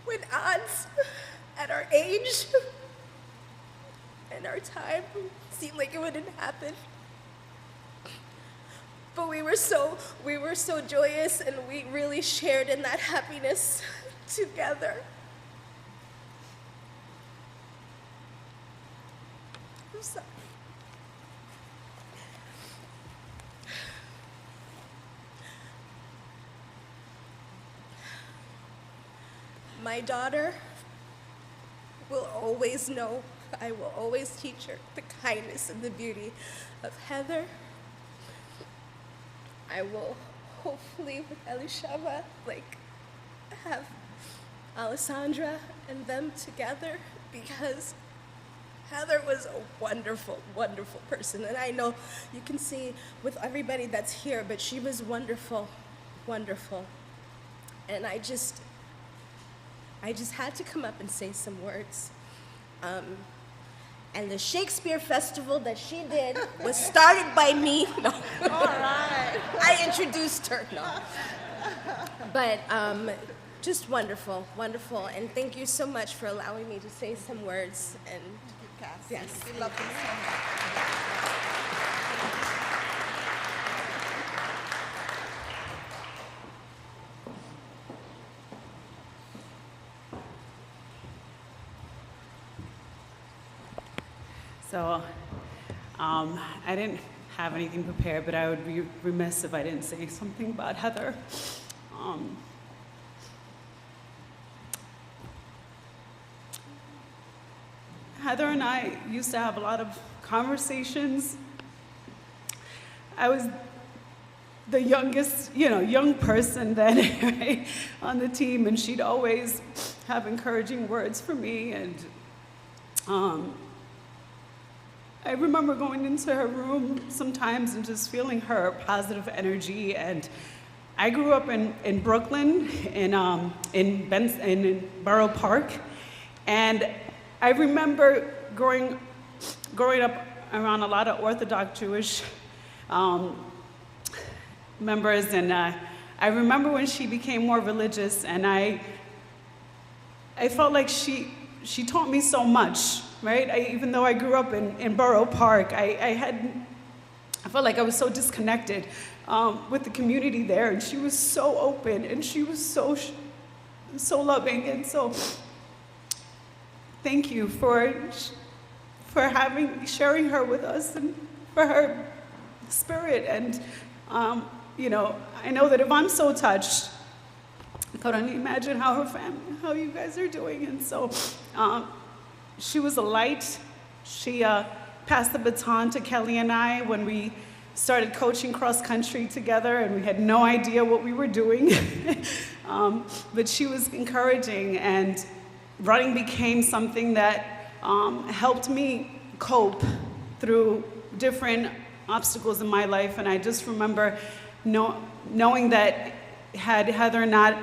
When odds at our age and our time seemed like it wouldn't happen. But we were so joyous, and we really shared in that happiness together. I'm sorry. My daughter will always know, I will always teach her the kindness and the beauty of Heather. I will hopefully with Elishama, have Alessandra and them together, because Heather was a wonderful, wonderful person. And I know you can see with everybody that's here, but she was wonderful, wonderful. And I just had to come up and say some words. And the Shakespeare Festival that she did was started by me. No. All right. I introduced her. No. But just wonderful, wonderful. And thank you so much for allowing me to say some words. And Cass. yes, We love you so much. So I didn't have anything prepared, but I would be remiss if I didn't say something about Heather. Heather and I used to have a lot of conversations. I was the youngest, young person then, right, on the team, and she'd always have encouraging words for me. And I remember going into her room sometimes and just feeling her positive energy. And I grew up in Brooklyn, in Borough Park, and I remember growing up around a lot of Orthodox Jewish members, and I remember when she became more religious, and I felt like she taught me so much, right? Even though I grew up in Borough Park, I felt like I was so disconnected with the community there, and she was so open, and she was so loving, and so thank you for sharing her with us, and for her spirit. And I know that if I'm so touched, I could only imagine how her family, how you guys are doing. And so she was a light. She passed the baton to Kelly and I when we started coaching cross country together, and we had no idea what we were doing. But she was encouraging, and running became something that helped me cope through different obstacles in my life. And I just remember knowing that had Heather not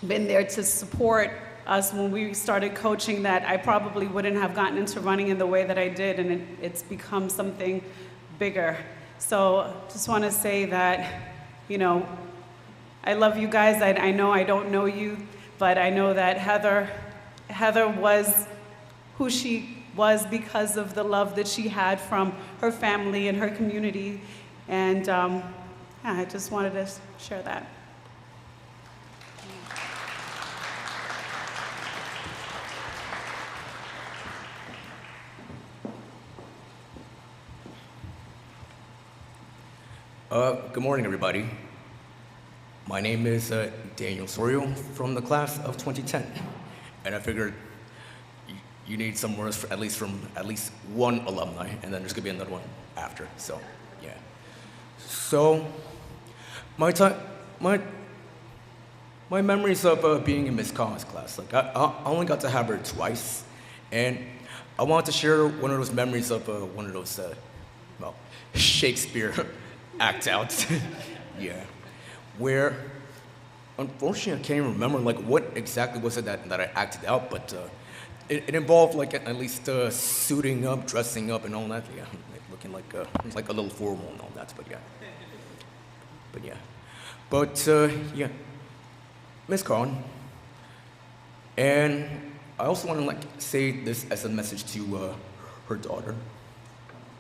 been there to support us when we started coaching, that I probably wouldn't have gotten into running in the way that I did, and it's become something bigger. So just want to say that, I love you guys. I know I don't know you, but I know that Heather was who she was because of the love that she had from her family and her community. And I just wanted to share that. Good morning, everybody. My name is Daniel Sorio from the class of 2010. And I figured you need some words from at least one alumni, and then there's gonna be another one after. So, yeah. So, my memories of being in Miss Conn's class, like I only got to have her twice, and I wanted to share one of those memories of one of those, Shakespeare act outs, yeah, where unfortunately I can't even remember like what exactly was it that I acted out, but it involved like at least suiting up, dressing up, and all that, yeah, looking like a little formal and all that, but yeah, Miss Conn, and I also want to like say this as a message to her daughter,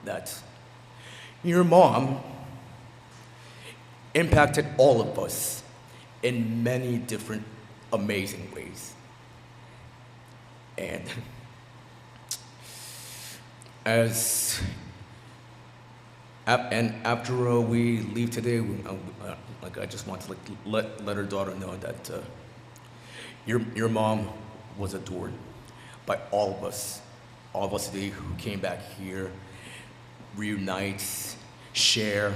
that your mom impacted all of us in many different amazing ways. And after we leave today, I just want to let her daughter know that your mom was adored by all of us today who came back here, reunite, share,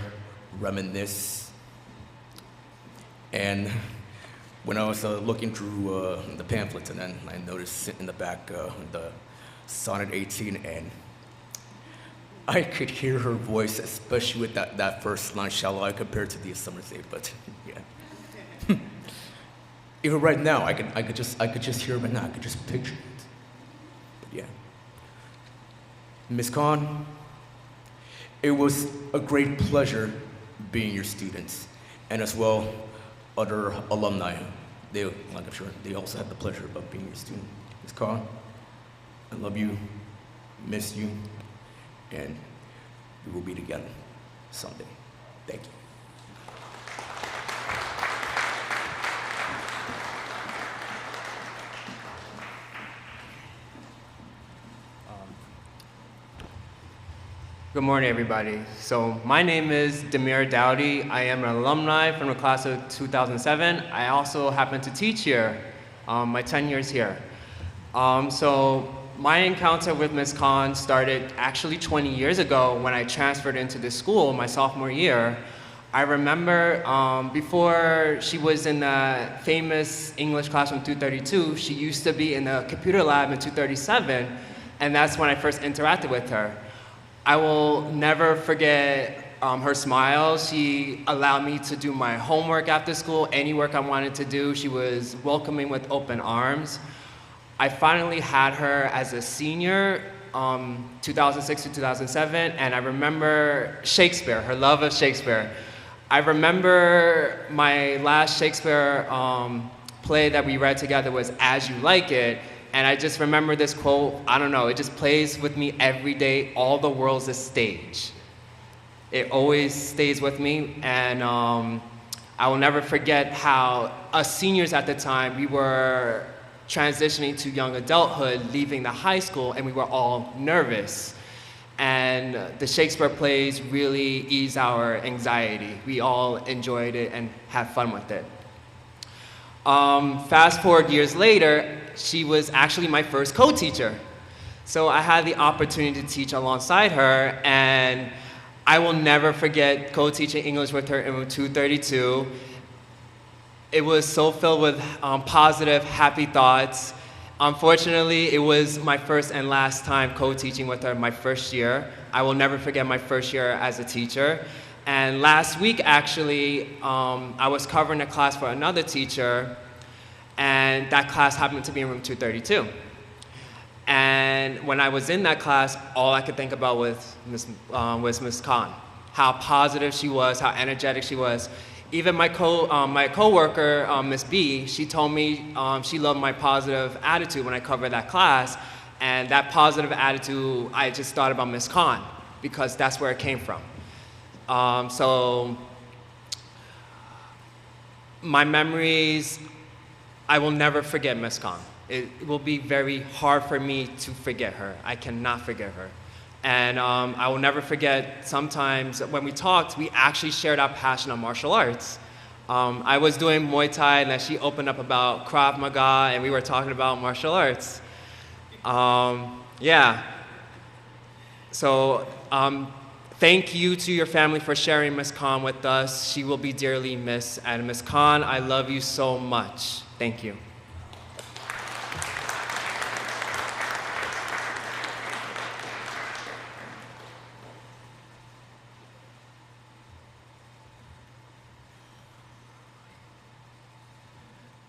reminisce. And when I was looking through the pamphlets, and then I noticed in the back the Sonnet 18, and I could hear her voice, especially with that first line, "Shall I compare to thee a summer's day?" But yeah, even right now, I could just hear it right now. I could just picture it. But yeah, Miss Conn, it was a great pleasure being your students, and as well other alumni. Like I'm sure they also had the pleasure of being your student. Miss Conn, I love you, miss you, and we will be together someday. Thank you. Good morning, everybody. So my name is Demir Dowdy. I am an alumni from the class of 2007. I also happen to teach here, my 10 years here. So my encounter with Ms. Conn started actually 20 years ago when I transferred into this school my sophomore year. I remember before she was in the famous English classroom 232, she used to be in the computer lab in 237, and that's when I first interacted with her. I will never forget her smile. She allowed me to do my homework after school, any work I wanted to do. She was welcoming with open arms. I finally had her as a senior, 2006 to 2007, and I remember Shakespeare, her love of Shakespeare. I remember my last Shakespeare play that we read together was As You Like It, and I just remember this quote, I don't know, it just plays with me every day, all the world's a stage. It always stays with me, and I will never forget how us seniors at the time, we were transitioning to young adulthood, leaving the high school, and we were all nervous. And the Shakespeare plays really eased our anxiety. We all enjoyed it and had fun with it. Fast forward years later, she was actually my first co-teacher. So I had the opportunity to teach alongside her, and I will never forget co-teaching English with her in room 232. It was so filled with positive, happy thoughts. Unfortunately, it was my first and last time co-teaching with her my first year. I will never forget my first year as a teacher. And last week, actually, I was covering a class for another teacher, and that class happened to be in room 232. And when I was in that class, all I could think about was Ms. Conn, how positive she was, how energetic she was. Even my coworker, Miss B, she told me she loved my positive attitude when I covered that class, and that positive attitude, I just thought about Miss Conn, because that's where it came from. So my memories, I will never forget Miss Conn. It will be very hard for me to forget her. I cannot forget her. And I will never forget, sometimes when we talked, we actually shared our passion on martial arts. I was doing Muay Thai, and then she opened up about Krav Maga, and we were talking about martial arts. Yeah. So, thank you to your family for sharing Miss Conn with us. She will be dearly missed. And Miss Conn, I love you so much. Thank you.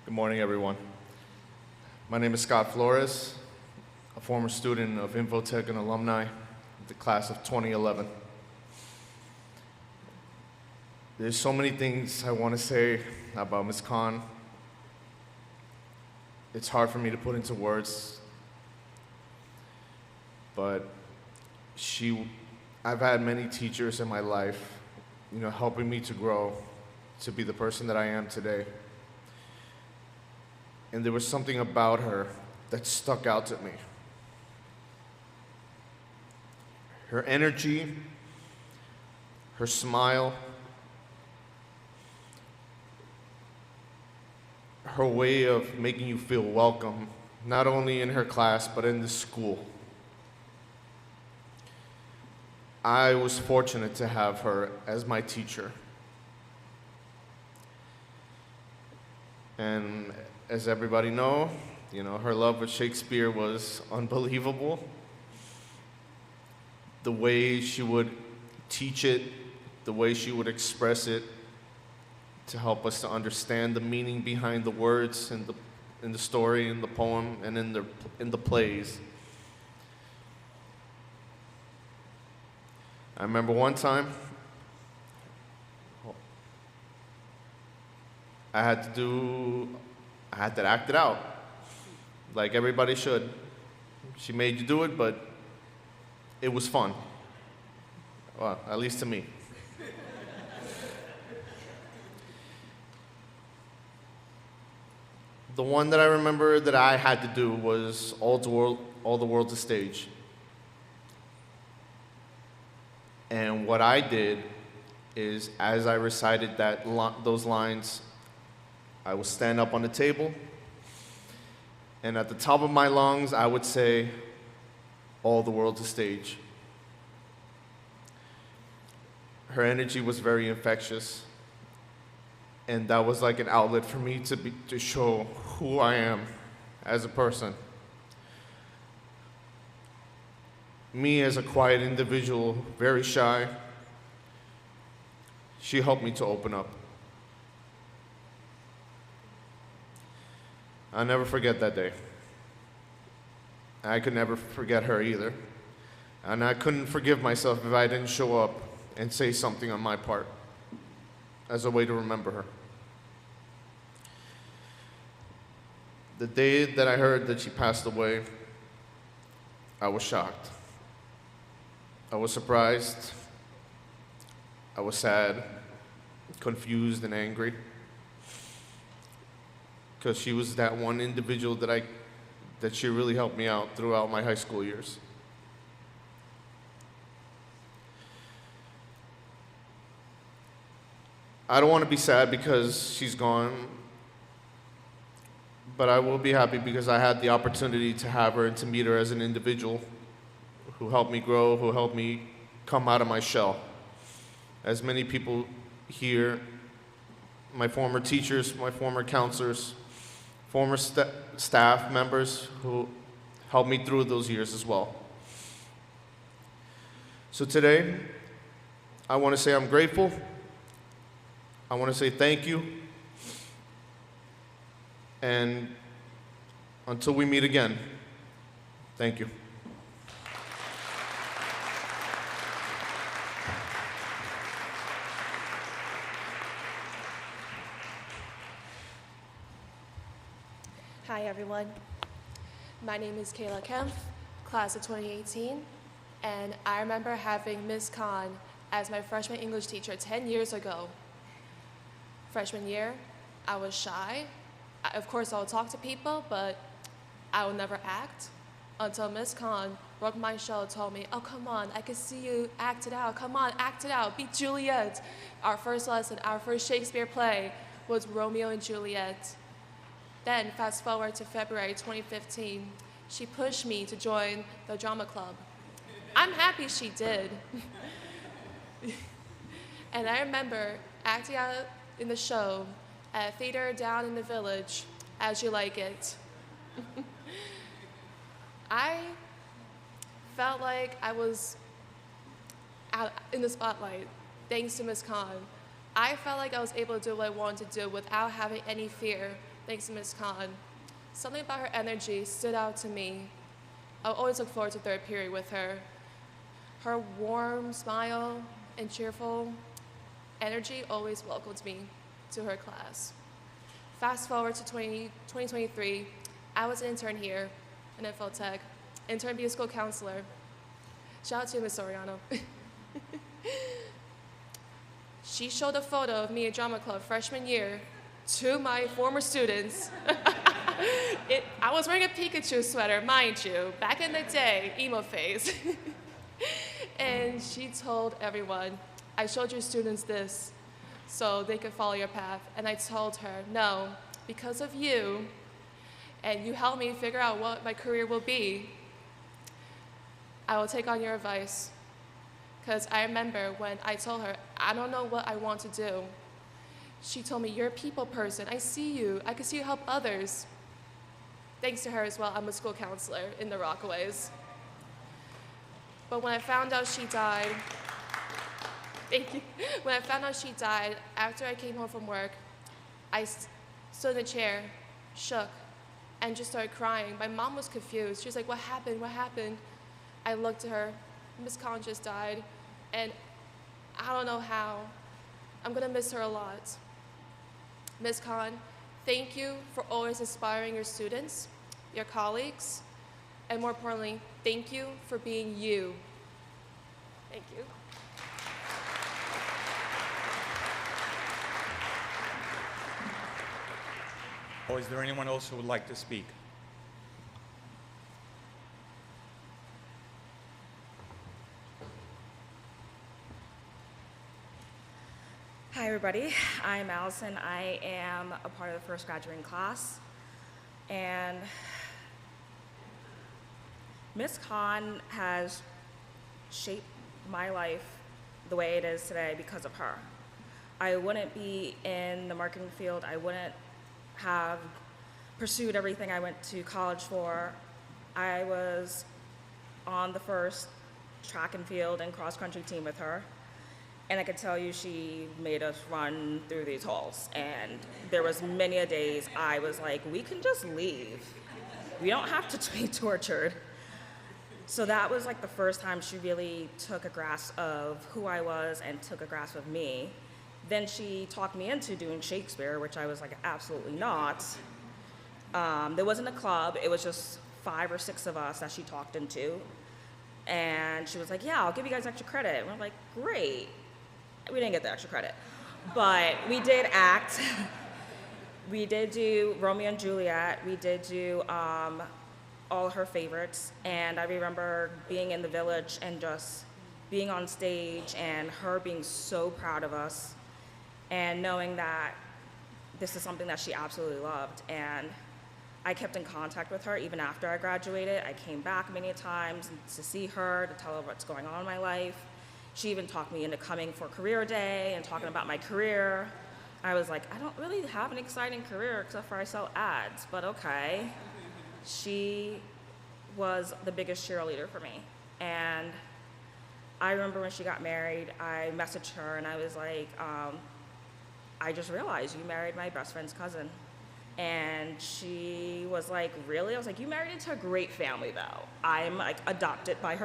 Good morning, everyone. My name is Scott Flores, a former student of Infotech and alumni of the class of 2011. There's so many things I want to say about Ms. Conn. It's hard for me to put into words, but I've had many teachers in my life, helping me to grow, to be the person that I am today. And there was something about her that stuck out to me. Her energy, her smile, her way of making you feel welcome, not only in her class, but in the school. I was fortunate to have her as my teacher. And as everybody know, her love with Shakespeare was unbelievable. The way she would teach it, the way she would express it, to help us to understand the meaning behind the words in the story, in the poem, and in the plays. I remember one time, I had to act it out, like everybody should. She made you do it, but it was fun. Well, at least to me. The one that I remember that I had to do was All the World's a Stage. And what I did is, as I recited those lines, I would stand up on the table, and at the top of my lungs, I would say, "All the world's a stage." Her energy was very infectious, and that was like an outlet for me to show who I am as a person. Me as a quiet individual, very shy, she helped me to open up. I'll never forget that day. I could never forget her either. And I couldn't forgive myself if I didn't show up and say something on my part as a way to remember her. The day that I heard that she passed away, I was shocked. I was surprised. I was sad, confused, and angry. Because she was that one individual that she really helped me out throughout my high school years. I don't want to be sad because she's gone, but I will be happy because I had the opportunity to have her and to meet her as an individual who helped me grow, who helped me come out of my shell. As many people here, my former teachers, my former counselors, former staff members who helped me through those years as well. So today, I want to say I'm grateful. I want to say thank you. And until we meet again, thank you. Hi, everyone. My name is Kayla Kempf, class of 2018, and I remember having Ms. Conn as my freshman English teacher 10 years ago. Freshman year, I was shy. Of course, I would talk to people, but I would never act until Ms. Conn broke my shell and told me, "Oh, come on, I can see you act it out. Come on, act it out. Be Juliet." Our first lesson, our first Shakespeare play was Romeo and Juliet. Then, fast forward to February 2015, she pushed me to join the drama club. I'm happy she did. And I remember acting out in the show at a theater down in the village, As You Like It. I felt like I was out in the spotlight, thanks to Ms. Conn. I felt like I was able to do what I wanted to do without having any fear, thanks to Ms. Conn. Something about her energy stood out to me. I always look forward to third period with her. Her warm smile and cheerful energy always welcomed me to her class. Fast forward to 2023, I was an intern here in Info Tech, intern musical counselor. Shout out to Ms. Soriano. She showed a photo of me at drama club freshman year to my former students. I was wearing a Pikachu sweater, mind you, back in the day, emo phase. And she told everyone, I showed your students this so they could follow your path. And I told her, no, because of you, and you helped me figure out what my career will be, I will take on your advice. Because I remember when I told her, I don't know what I want to do. She told me, you're a people person. I see you. I can see you help others. Thanks to her as well, I'm a school counselor in the Rockaways. But when I found out she died, thank you. When I found out she died, after I came home from work, I stood in the chair, shook, and just started crying. My mom was confused. She was like, what happened? What happened? I looked at her. Miss Conn just died, and I don't know how. I'm gonna miss her a lot. Miss Conn, thank you for always inspiring your students, your colleagues, and more importantly, thank you for being you. Thank you. Or is there anyone else who would like to speak? Hi, everybody. I'm Allison. I am a part of the first graduating class. And Ms. Conn has shaped my life the way it is today because of her. I wouldn't be in the marketing field. I wouldn't have pursued everything I went to college for. I was on the first track and field and cross-country team with her. And I could tell you she made us run through these halls. And there was many a days I was like, we can just leave. We don't have to be tortured. So that was like the first time she really took a grasp of who I was and took a grasp of me. Then she talked me into doing Shakespeare, which I was like, absolutely not. There wasn't a club, it was just 5 or 6 of us that she talked into. And she was like, yeah, I'll give you guys extra credit. And we're like, great. We didn't get the extra credit, but we did act. We did do Romeo and Juliet. We did do all her favorites. And I remember being in the village and just being on stage and her being so proud of us and knowing that this is something that she absolutely loved. And I kept in contact with her even after I graduated. I came back many times to see her, to tell her what's going on in my life. She even talked me into coming for career day and talking about my career. I was like, I don't really have an exciting career except for I sell ads, but okay. She was the biggest cheerleader for me. And I remember when she got married, I messaged her and I was like, I just realized you married my best friend's cousin. And she was like, really? I was like, you married into a great family though. I'm like adopted by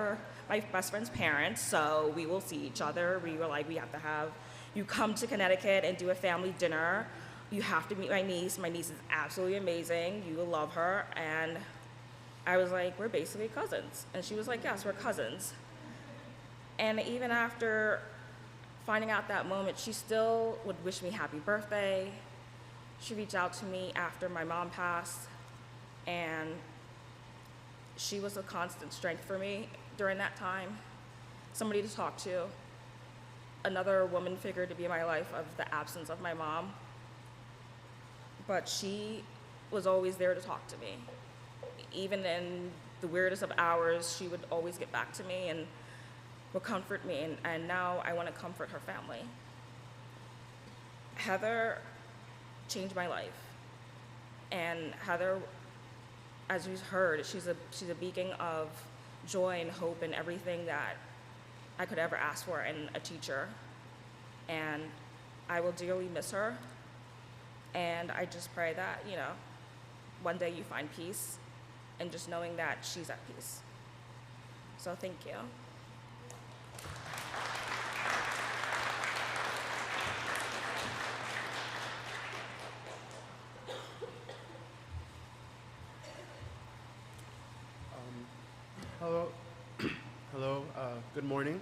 my best friend's parents, so we will see each other. We were like, we have to have you come to Connecticut and do a family dinner. You have to meet my niece. My niece is absolutely amazing. You will love her. And I was like, we're basically cousins. And she was like, yes, we're cousins. And even after finding out that moment, she still would wish me happy birthday. She reached out to me after my mom passed, and she was a constant strength for me during that time. Somebody to talk to, another woman figure to be in my life of the absence of my mom. But she was always there to talk to me. even in the weirdest of hours, she would always get back to me and would comfort me, and now I want to comfort her family. Heather changed my life. And Heather, as you heard, she's a beacon of joy and hope and everything that I could ever ask for in a teacher. And I will dearly miss her. And I just pray that, one day you find peace and just knowing that she's at peace. So thank you. Hello, good morning.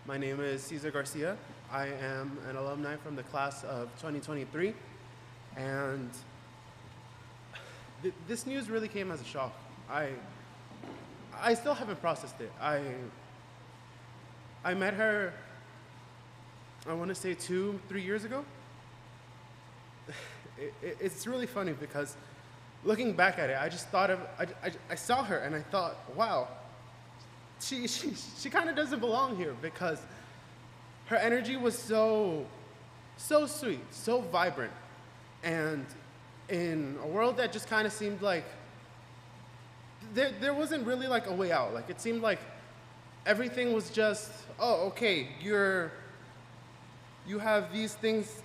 My name is Cesar Garcia. I am an alumni from the class of 2023, and this news really came as a shock. I still haven't processed it. I met her, I want to say 2-3 years ago. It's really funny because looking back at it, I just thought of, I saw her and I thought, wow, she kind of doesn't belong here, because her energy was so sweet, so vibrant. And in a world that just kind of seemed like there wasn't really like a way out. Like, it seemed like everything was just, oh, okay, you have these things.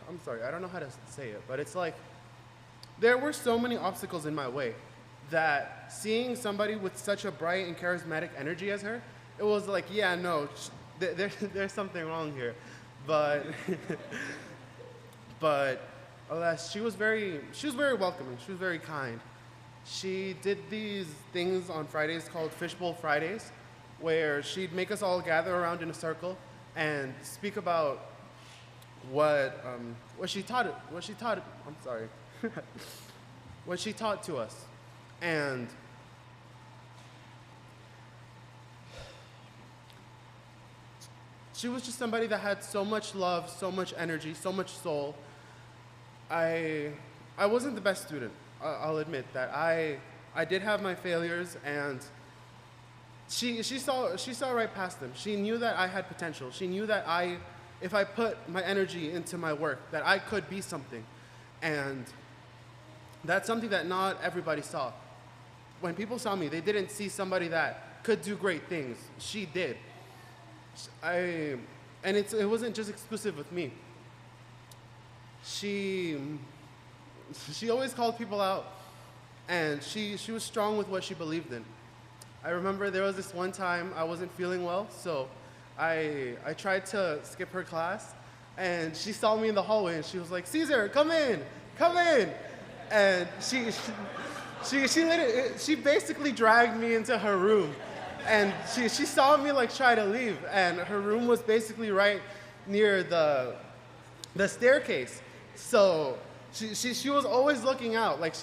I'm sorry, I don't know how to say it, but it's like there were so many obstacles in my way that seeing somebody with such a bright and charismatic energy as her, it was like, yeah, no, there's something wrong here. But but alas, she was very welcoming. She was very kind. She did these things on Fridays called Fishbowl Fridays, where she'd make us all gather around in a circle and speak about what she taught. I'm sorry. What she taught to us. And she was just somebody that had so much love, so much energy, so much soul. I wasn't the best student. I'll admit that. I did have my failures, and she saw right past them. She knew that I had potential. She knew that if I put my energy into my work, that I could be something. And that's something that not everybody saw. When people saw me, they didn't see somebody that could do great things. She did. And it wasn't just exclusive with me. She always called people out, and she was strong with what she believed in. I remember there was this one time I wasn't feeling well, so I tried to skip her class, and she saw me in the hallway, and she was like, "Caesar, come in. And she basically dragged me into her room, and she saw me like try to leave, and her room was basically right near the staircase. So she was always looking out. Like,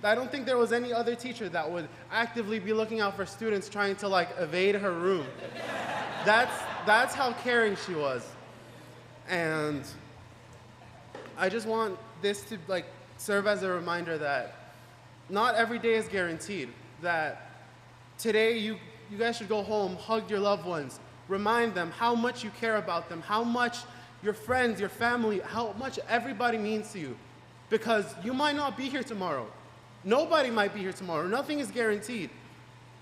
I don't think there was any other teacher that would actively be looking out for students trying to like evade her room. That's how caring she was. And I just want this to like serve as a reminder that not every day is guaranteed. That today you guys should go home, hug your loved ones, remind them how much you care about them, how much your friends, your family, how much everybody means to you. Because you might not be here tomorrow. Nobody might be here tomorrow. Nothing is guaranteed.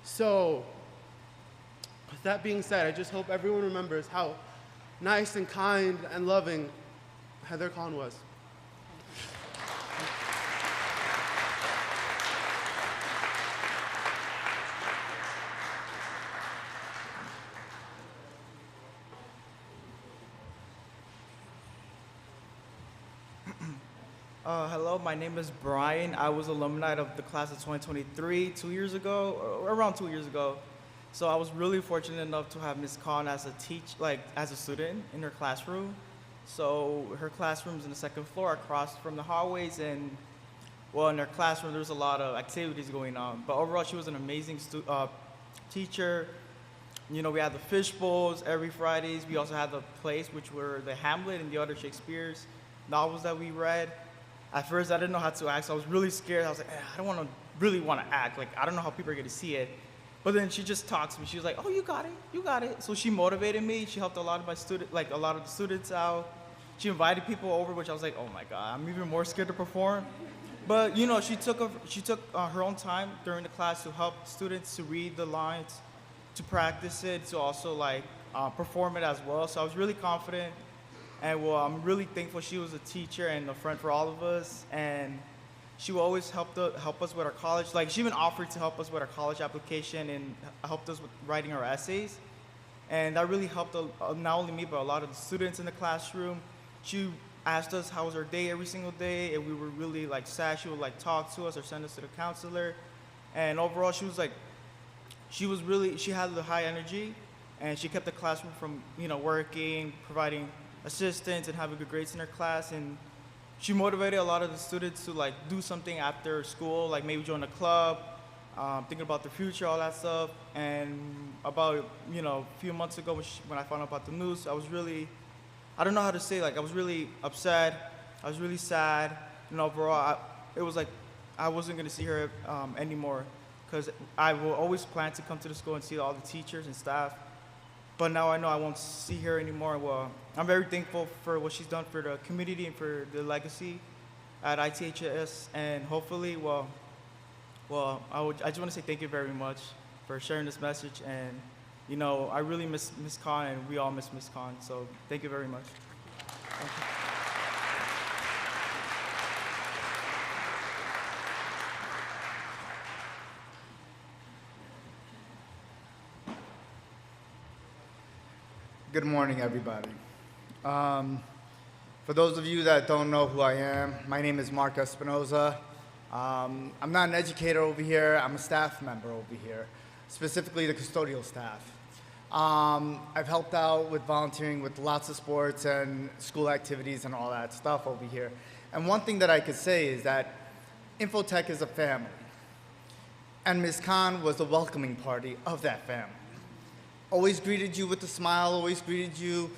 So, with that being said, I just hope everyone remembers how nice and kind and loving Heather Conn was. Hello, my name is Brian. I was alumni of the class of 2023 2 years ago, or around 2 years ago. So I was really fortunate enough to have Ms. Conn as a student in her classroom. So her classroom's in the second floor across from the hallways, and well, in her classroom there was a lot of activities going on. But overall, she was an amazing teacher. You know, we had the fish bowls every Fridays. We also had the plays, which were the Hamlet and the other Shakespeare's novels that we read. At first, I didn't know how to act, so I was really scared. I was like, I don't want to really want to act. Like, I don't know how people are going to see it. But then she just talked to me. She was like, oh, you got it. You got it. So she motivated me. She helped a lot of a lot of the students out. She invited people over, which I was like, oh my God, I'm even more scared to perform. But you know, she took her own time during the class to help students to read the lines, to practice it, to also like perform it as well. So I was really confident, and well, I'm really thankful she was a teacher and a friend for all of us. And she will always help us with our college. Like, she even offered to help us with our college application and helped us with writing our essays. And that really helped not only me, but a lot of the students in the classroom. She asked us how was our day every single day, and we were really like sad. She would like talk to us or send us to the counselor. And overall, she had the high energy, and she kept the classroom from, you know, working, providing assistance, and having good grades in her class. And she motivated a lot of the students to like do something after school, like maybe join a club, thinking about their future, all that stuff. And about, you know, a few months ago when I found out about the news, I was really, I don't know how to say, like, I was really upset. I was really sad. And overall, it was like I wasn't going to see her anymore, because I will always plan to come to the school and see all the teachers and staff. But now I know I won't see her anymore. Well, I'm very thankful for what she's done for the community and for the legacy at ITHS. And hopefully, I just want to say thank you very much for sharing this message. And, you know, I really miss Miss Conn, and we all miss Miss Conn. So thank you very much. Thank you. Good morning, everybody. For those of you that don't know who I am, my name is Mark Espinoza. I'm not an educator over here. I'm a staff member over here, specifically the custodial staff. I've helped out with volunteering with lots of sports and school activities and all that stuff over here. And one thing that I could say is that Infotech is a family. And Ms. Conn was the welcoming party of that family. Always greeted you with a smile, always greeted you,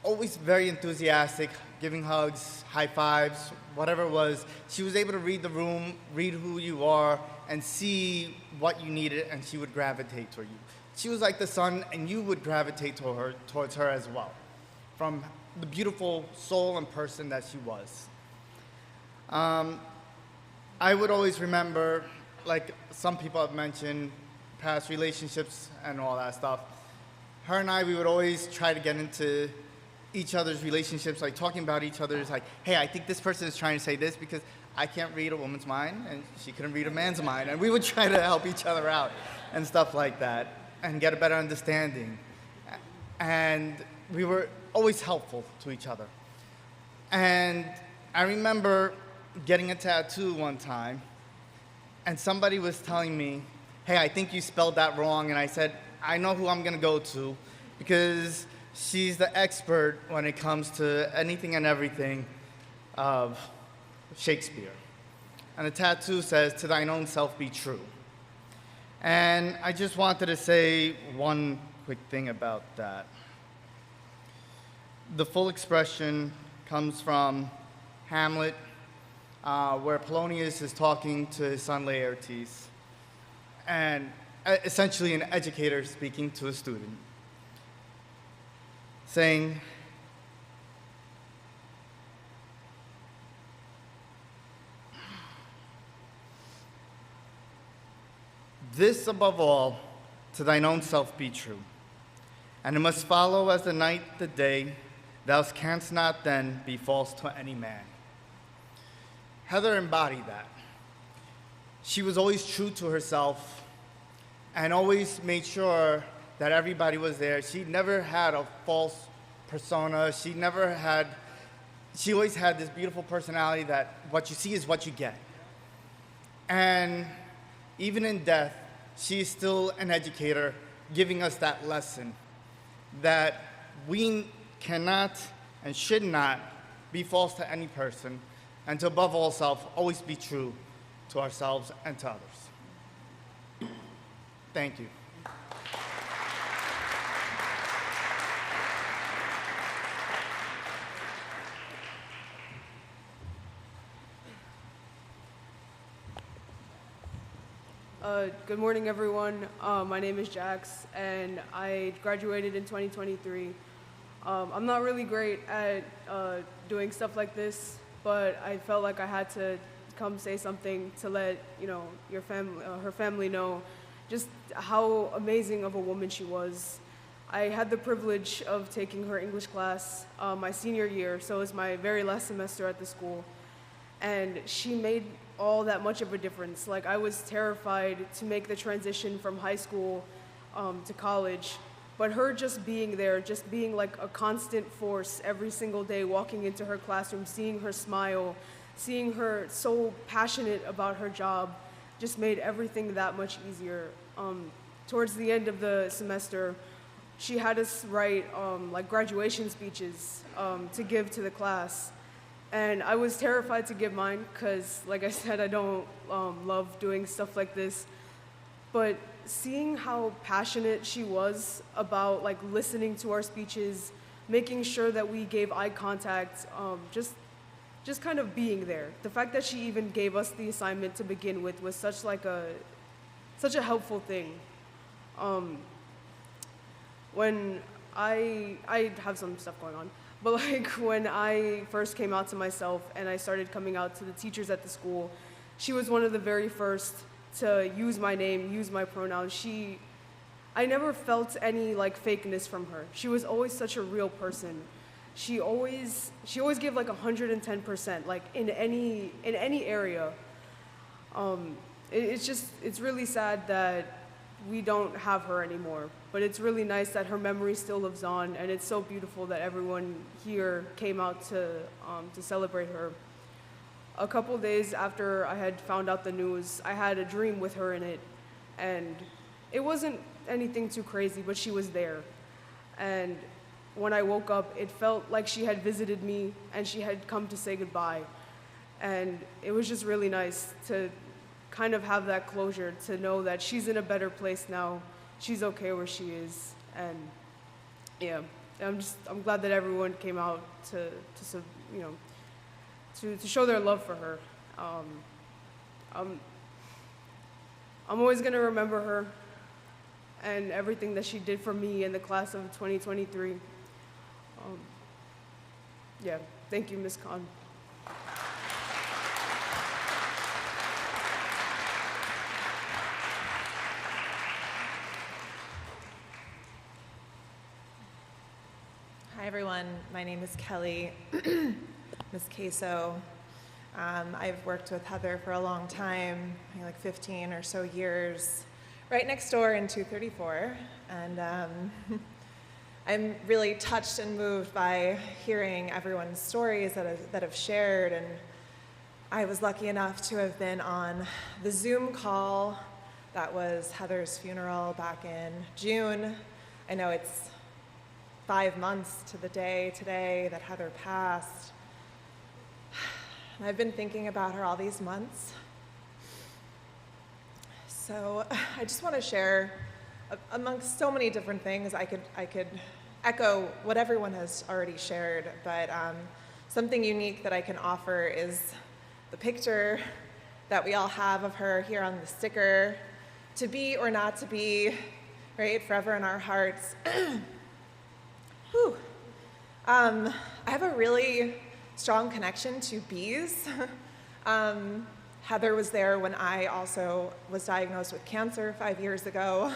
always very enthusiastic, giving hugs, high fives, whatever it was. She was able to read the room, read who you are, and see what you needed, and she would gravitate toward you. She was like the sun, and you would gravitate towards her as well, from the beautiful soul and person that she was. I would always remember, like some people have mentioned, past relationships and all that stuff. Her and I, we would always try to get into each other's relationships, like talking about each other's, like, hey, I think this person is trying to say this because I can't read a woman's mind and she couldn't read a man's mind. And we would try to help each other out and stuff like that and get a better understanding. And we were always helpful to each other. And I remember getting a tattoo one time, and somebody was telling me, hey, I think you spelled that wrong. And I said, I know who I'm going to go to, because she's the expert when it comes to anything and everything of Shakespeare. And the tattoo says, to thine own self be true. And I just wanted to say one quick thing about that. The full expression comes from Hamlet, where Polonius is talking to his son Laertes, and essentially an educator speaking to a student, saying, this above all, to thine own self be true, and it must follow as the night the day, thou canst not then be false to any man. Heather embodied that. She was always true to herself and always made sure that everybody was there. She never had a false persona. She always had this beautiful personality that what you see is what you get. And even in death, she's still an educator, giving us that lesson that we cannot and should not be false to any person, and to above all self, always be true to ourselves and to others. Thank you. Good morning, everyone. My name is Jax, and I graduated in 2023. I'm not really great at doing stuff like this, but I felt like I had to come say something to let your family, her family know just how amazing of a woman she was. I had the privilege of taking her English class my senior year, so it was my very last semester at the school, and she made all that much of a difference. Like, I was terrified to make the transition from high school to college, but her just being there, just being like a constant force every single day, walking into her classroom, seeing her smile, seeing her so passionate about her job, just made everything that much easier. Towards the end of the semester, she had us write like graduation speeches to give to the class. And I was terrified to give mine because, like I said, I don't love doing stuff like this. But seeing how passionate she was about like listening to our speeches, making sure that we gave eye contact, just kind of being there. The fact that she even gave us the assignment to begin with was such a helpful thing. When I have some stuff going on. But like when I first came out to myself and I started coming out to the teachers at the school, she was one of the very first to use my name, use my pronouns. I never felt any like fakeness from her. She was always such a real person. She always gave like 110%, like in any area. It's really sad that we don't have her anymore, but it's really nice that her memory still lives on, and it's so beautiful that everyone here came out to celebrate her. A couple days after I had found out the news, I had a dream with her in it, and it wasn't anything too crazy, but she was there. And when I woke up, it felt like she had visited me and she had come to say goodbye. And it was just really nice to kind of have that closure, to know that she's in a better place now. She's okay where she is. And yeah, I'm glad that everyone came out to show their love for her. I'm always gonna remember her and everything that she did for me in the class of 2023. Yeah, thank you, Ms. Conn. Hi everyone, my name is Kelly, Ms. Queso. I've worked with Heather for a long time, like 15 or so years, right next door in 234, and I'm really touched and moved by hearing everyone's stories that have shared, and I was lucky enough to have been on the Zoom call that was Heather's funeral back in June. I know it's 5 months to the day today that Heather passed. And I've been thinking about her all these months. So I just want to share, amongst so many different things, I could echo what everyone has already shared, but something unique that I can offer is the picture that we all have of her here on the sticker, to be or not to be, right, forever in our hearts. Whew. I have a really strong connection to bees. Heather was there when I also was diagnosed with cancer 5 years ago.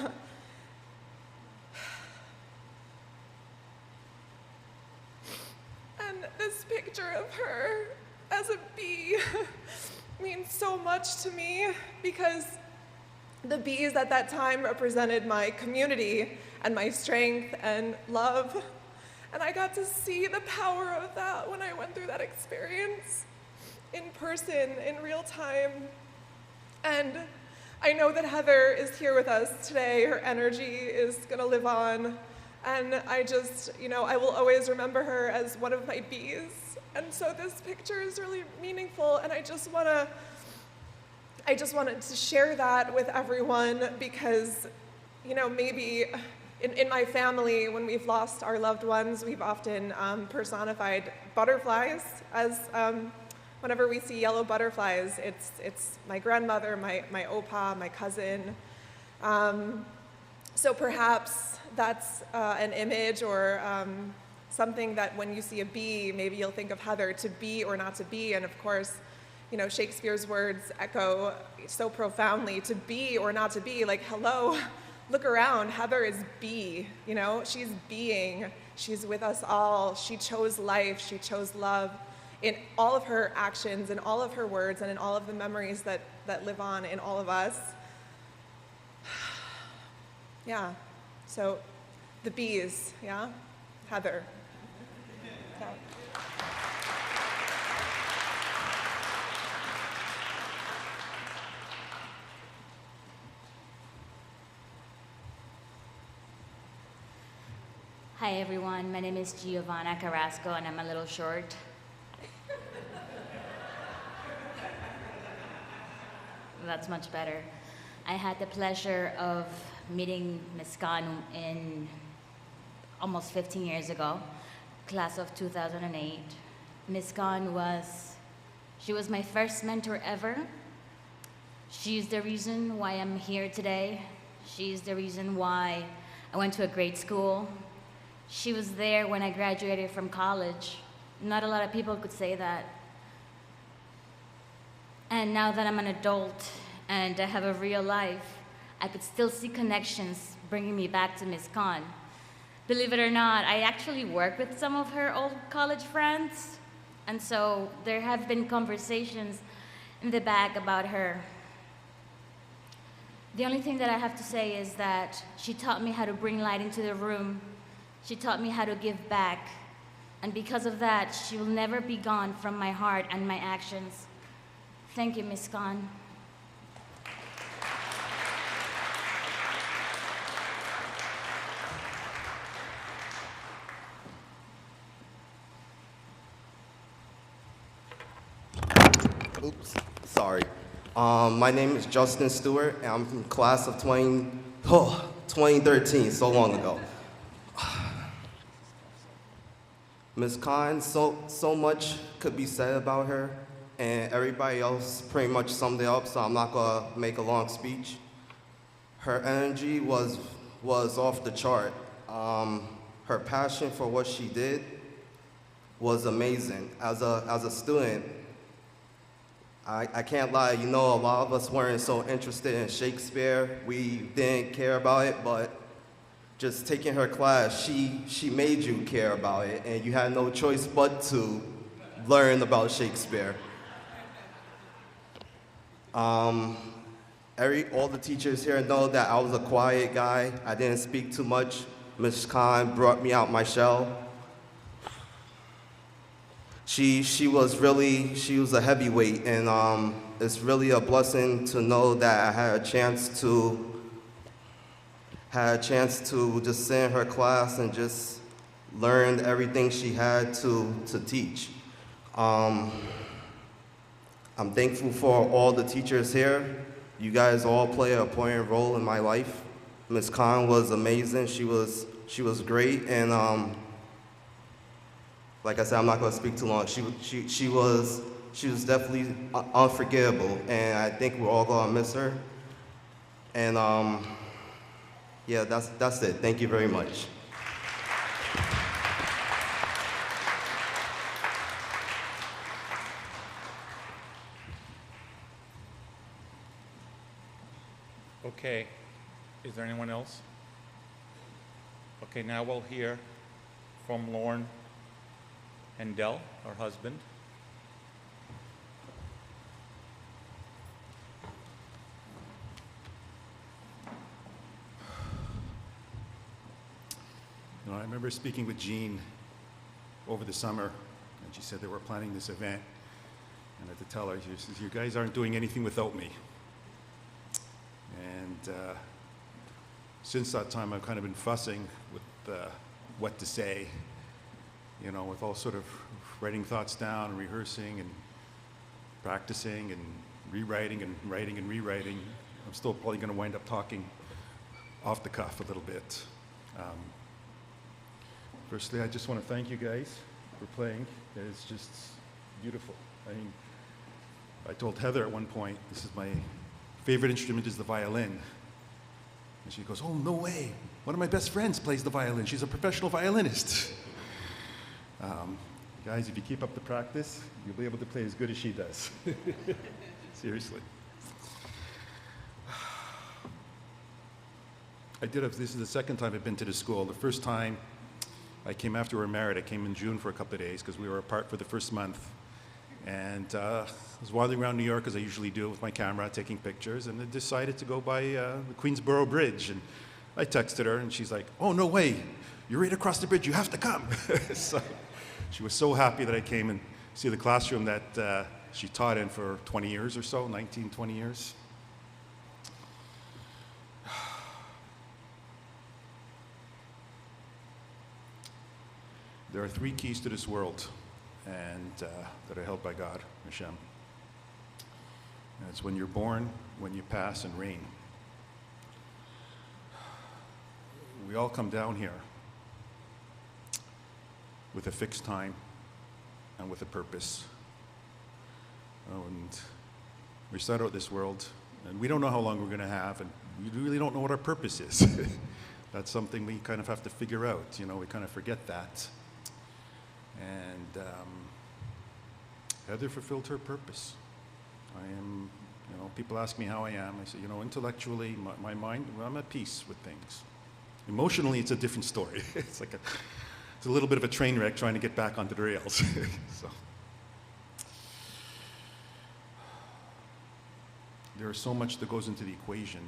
And this picture of her as a bee means so much to me, because the bees at that time represented my community and my strength and love. And I got to see the power of that when I went through that experience in person, in real time. And I know that Heather is here with us today. Her energy is gonna live on. And I just, I will always remember her as one of my bees. And so this picture is really meaningful, and I just wanted to share that with everyone, because, maybe in my family, when we've lost our loved ones, we've often personified butterflies as whenever we see yellow butterflies, it's my grandmother, my opa, my cousin. So perhaps that's an image or something that when you see a bee, maybe you'll think of Heather, to be or not to be. And of course, you know, Shakespeare's words echo so profoundly, to be or not to be. Like, hello, look around, Heather is be, you know, she's being, she's with us all. She chose life, she chose love in all of her actions, in all of her words, and in all of the memories that live on in all of us. Yeah, so the bees, yeah, Heather. Yeah. Hi everyone, my name is Giovanna Carrasco and I'm a little short. That's much better. I had the pleasure of meeting Ms. Conn in almost 15 years ago, class of 2008. Ms. Conn was my first mentor ever. She's the reason why I'm here today. She's the reason why I went to a great school. She was there when I graduated from college. Not a lot of people could say that. And now that I'm an adult and I have a real life, I could still see connections bringing me back to Ms. Conn. Believe it or not, I actually work with some of her old college friends. And so there have been conversations in the back about her. The only thing that I have to say is that she taught me how to bring light into the room. She taught me how to give back. And because of that, she will never be gone from my heart and my actions. Thank you, Ms. Conn. Oops, sorry. My name is Justin Stewart, and I'm from class of 2013, so long ago. Ms. Conn, so much could be said about her, and everybody else pretty much summed it up, so I'm not gonna make a long speech. Her energy was off the chart. Her passion for what she did was amazing. As a student, I can't lie, you know, a lot of us weren't so interested in Shakespeare. We didn't care about it, but just taking her class, she made you care about it, and you had no choice but to learn about Shakespeare. All the teachers here know that I was a quiet guy. I didn't speak too much. Ms. Conn brought me out my shell. She was a heavyweight, and it's really a blessing to know that I had a chance to just sit in her class and just learn everything she had to teach. I'm thankful for all the teachers here. You guys all play an important role in my life. Ms. Conn was amazing. She was great, and like I said, I'm not going to speak too long. She was definitely unforgettable, and I think we're all going to miss her. And yeah, that's it. Thank you very much. Okay, is there anyone else? Okay, now we'll hear from Lauren Hendel, her husband. You know, I remember speaking with Jean over the summer, and she said they were planning this event. And I had to tell her, she says, "You guys aren't doing anything without me." And since that time, I've kind of been fussing with what to say, you know, with all sort of writing thoughts down and rehearsing and practicing and rewriting and writing and rewriting. I'm still probably going to wind up talking off the cuff a little bit. Firstly, I just want to thank you guys for playing. It's just beautiful. I mean, I told Heather at one point, this is my favorite instrument is the violin. And she goes, oh, no way. One of my best friends plays the violin. She's a professional violinist. Guys, if you keep up the practice, you'll be able to play as good as she does. Seriously. This is the second time I've been to the school. The first time I came after we were married. I came in June for a couple of days because we were apart for the first month. And I was wandering around New York, as I usually do, with my camera, taking pictures, and I decided to go by the Queensboro Bridge. And I texted her, and she's like, oh, no way. You're right across the bridge. You have to come. So she was so happy that I came and see the classroom that she taught in for 20 years or so, 19, 20 years. There are 3 keys to this world, and that are held by God, Hashem. And it's when you're born, when you pass, and reign. We all come down here with a fixed time and with a purpose. And we start out this world, and we don't know how long we're going to have, and we really don't know what our purpose is. That's something we kind of have to figure out. We kind of forget that. And Heather fulfilled her purpose. I am, people ask me how I am. I say, intellectually, my mind, well, I'm at peace with things. Emotionally, it's a different story. It's a little bit of a train wreck trying to get back onto the rails. So. There is so much that goes into the equation,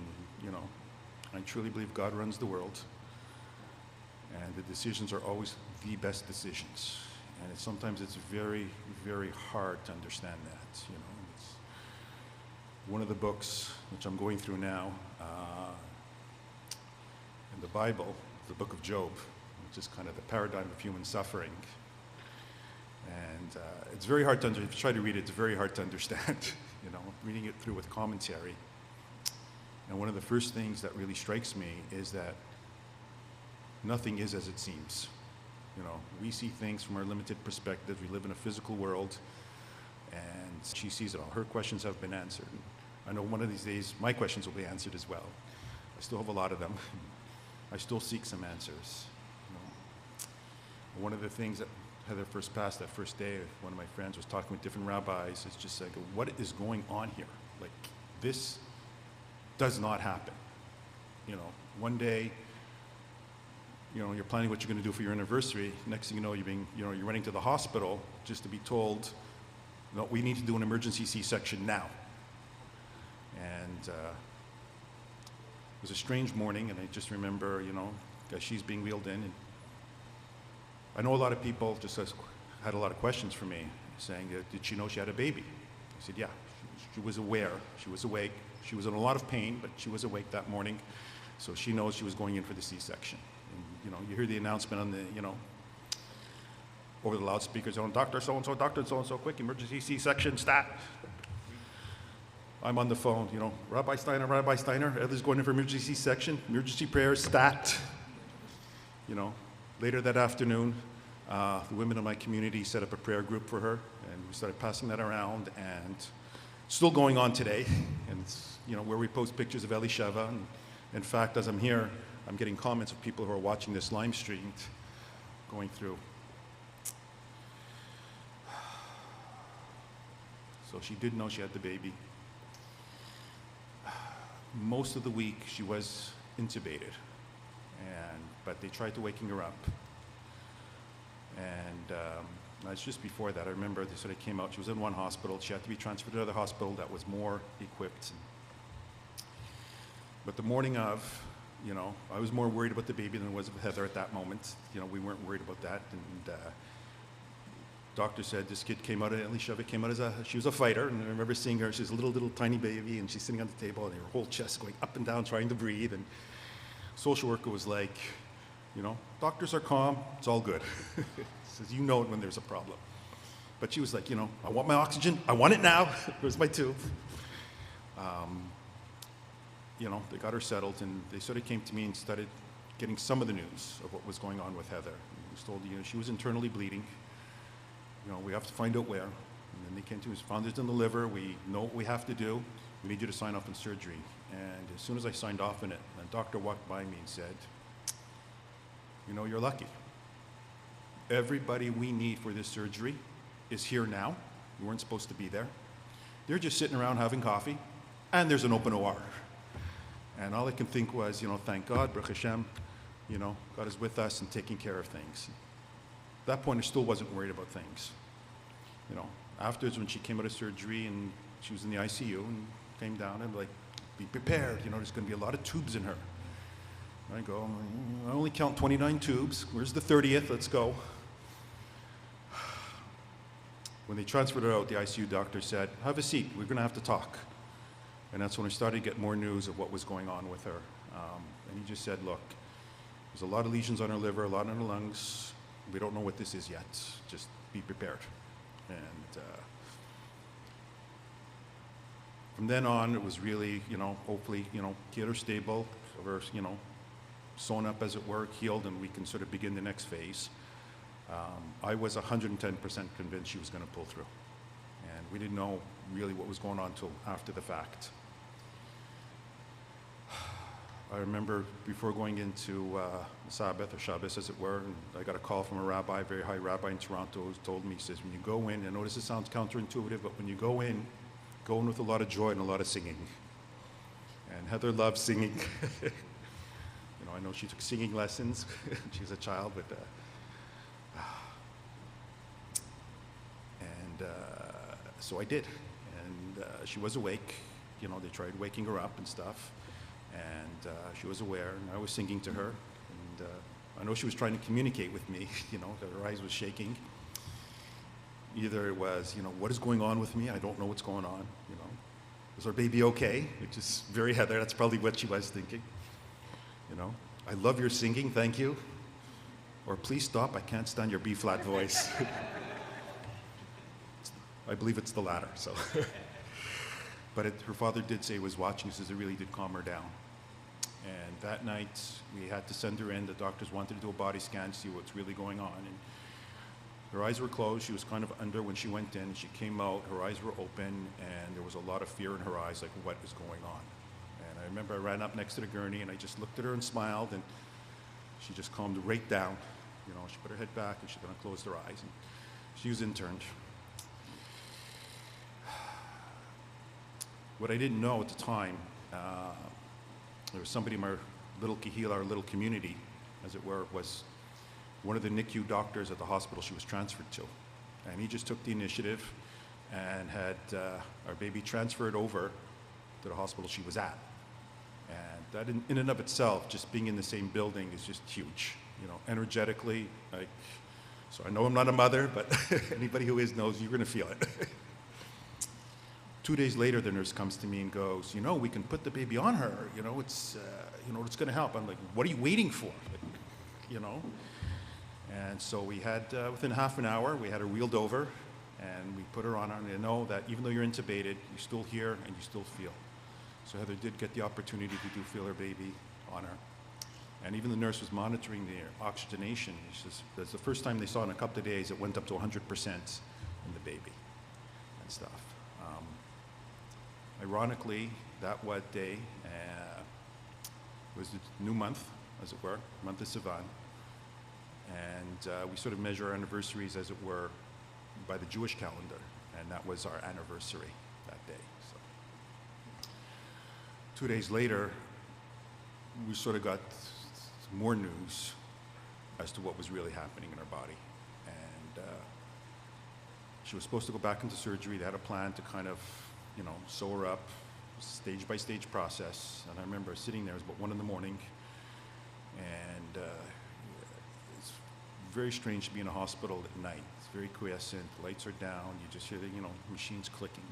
I truly believe God runs the world, and the decisions are always the best decisions. And sometimes it's very, very hard to understand that. It's one of the books which I'm going through now in the Bible, the book of Job, which is kind of the paradigm of human suffering. And it's very hard to if you try to read it, it's very hard to understand. Reading it through with commentary. And one of the first things that really strikes me is that nothing is as it seems. We see things from our limited perspective. We live in a physical world, and she sees it all. Her questions have been answered. I know one of these days my questions will be answered as well. I still have a lot of them. I still seek some answers. One of the things that Heather first passed that first day, one of my friends was talking with different rabbis. It's just like, what is going on here? Like, this does not happen. One day, you're planning what you're going to do for your anniversary. Next thing you know, you're running to the hospital just to be told, no, we need to do an emergency C-section now. And it was a strange morning, and I just remember, as she's being wheeled in. And I know a lot of people just had a lot of questions for me, saying, did she know she had a baby? I said, yeah, she was aware, she was awake. She was in a lot of pain, but she was awake that morning, so she knows she was going in for the C-section. And, you hear the announcement on the, over the loudspeakers, Dr. So-and-so, Dr. So-and-so, quick, emergency C-section, stat. I'm on the phone, Rabbi Steiner, Heather's going in for emergency C-section, emergency prayers, stat. Later that afternoon, the women in my community set up a prayer group for her, and we started passing that around, and still going on today. And it's, where we post pictures of Elisheva. And in fact, as I'm here, I'm getting comments of people who are watching this live stream going through. So she did know she had the baby. Most of the week, she was intubated. But they tried to waking her up. And that's just before that. I remember they sort of came out. She was in one hospital. She had to be transferred to another hospital that was more equipped. But the morning of, I was more worried about the baby than I was with Heather at that moment. We weren't worried about that. And doctor said this kid came out, Elisheva came out she was a fighter. And I remember seeing her. She's a little tiny baby, and she's sitting on the table, and her whole chest going up and down, trying to breathe. And social worker was like, doctors are calm, it's all good. Says, it when there's a problem. But she was like, I want my oxygen, I want it now. Where's my tube? They got her settled, and they sort of came to me and started getting some of the news of what was going on with Heather. I was told, she was internally bleeding. We have to find out where. And then they came to me, found it in the liver. We know what we have to do. We need you to sign off on surgery. And as soon as I signed off on it, a doctor walked by me and said, you know, you're lucky. Everybody we need for this surgery is here now. You weren't supposed to be there. They're just sitting around having coffee, and there's an open OR. And all I can think was, you know, thank God, Baruch Hashem, you know, God is with us and taking care of things. At that point, I still wasn't worried about things. You know, afterwards, when she came out of surgery and she was in the ICU and came down, and like, be prepared, you know, there's going to be a lot of tubes in her. And I go, I only count 29 tubes. Where's the 30th? Let's go. When they transferred her out, the ICU doctor said, have a seat, we're going to have to talk. And that's when I started to get more news of what was going on with her. And he just said, look, there's a lot of lesions on her liver, a lot on her lungs. We don't know what this is yet. Just be prepared. And from then on, it was really, you know, hopefully, you know, get her stable, or, you know, sewn up as it were, healed, and we can sort of begin the next phase. I was 110% convinced she was going to pull through. And we didn't know really what was going on until after the fact. I remember before going into Sabbath, or Shabbos as it were, and I got a call from a rabbi, a very high rabbi in Toronto, who told me, he says, when you go in, I know this sounds counterintuitive, but when you go in with a lot of joy and a lot of singing. And Heather loves singing. You know, I know she took singing lessons when she was a child, but so I did. And she was awake. You know, they tried waking her up and stuff. And she was aware, and I was singing to her. And I know she was trying to communicate with me, you know, her eyes was shaking. Either it was, you know, what is going on with me? I don't know what's going on, you know. Is our baby okay? Which is very Heather, that's probably what she was thinking. You know, I love your singing, thank you. Or please stop, I can't stand your B-flat voice. I believe it's the latter, so. But her father did say he was watching, he says it really did calm her down. And that night, we had to send her in. The doctors wanted to do a body scan to see what's really going on. And her eyes were closed. She was kind of under when she went in. She came out, her eyes were open, and there was a lot of fear in her eyes, like what is going on? And I remember I ran up next to the gurney, and I just looked at her and smiled, and she just calmed right down. You know, she put her head back, and she kind of closed her eyes. And she was interned. What I didn't know at the time, there was somebody in my little kahila, our little community, as it were, was one of the NICU doctors at the hospital she was transferred to. And he just took the initiative and had our baby transferred over to the hospital she was at. And that in and of itself, just being in the same building is just huge. You know, energetically, like, so I know I'm not a mother, but anybody who is knows you're gonna feel it. 2 days later, the nurse comes to me and goes, you know, we can put the baby on her, you know, it's going to help. I'm like, what are you waiting for? Like, you know? And so we had, within half an hour, we had her wheeled over, and we put her on her, and I know that even though you're intubated, you still hear and you still feel. So Heather did get the opportunity to do feel her baby on her. And even the nurse was monitoring the oxygenation. She says, that's the first time they saw in a couple of days, it went up to 100% in the baby and stuff. Ironically, that day was the new month, as it were, month of Sivan. And we sort of measure our anniversaries, as it were, by the Jewish calendar. And that was our anniversary that day. So 2 days later, we sort of got more news as to what was really happening in her body. And she was supposed to go back into surgery. They had a plan to kind of, you know, sew her up, stage by stage process. And I remember sitting there, it was about 1 a.m, and it's very strange to be in a hospital at night. It's very quiescent, lights are down, you just hear the, you know, machines clicking.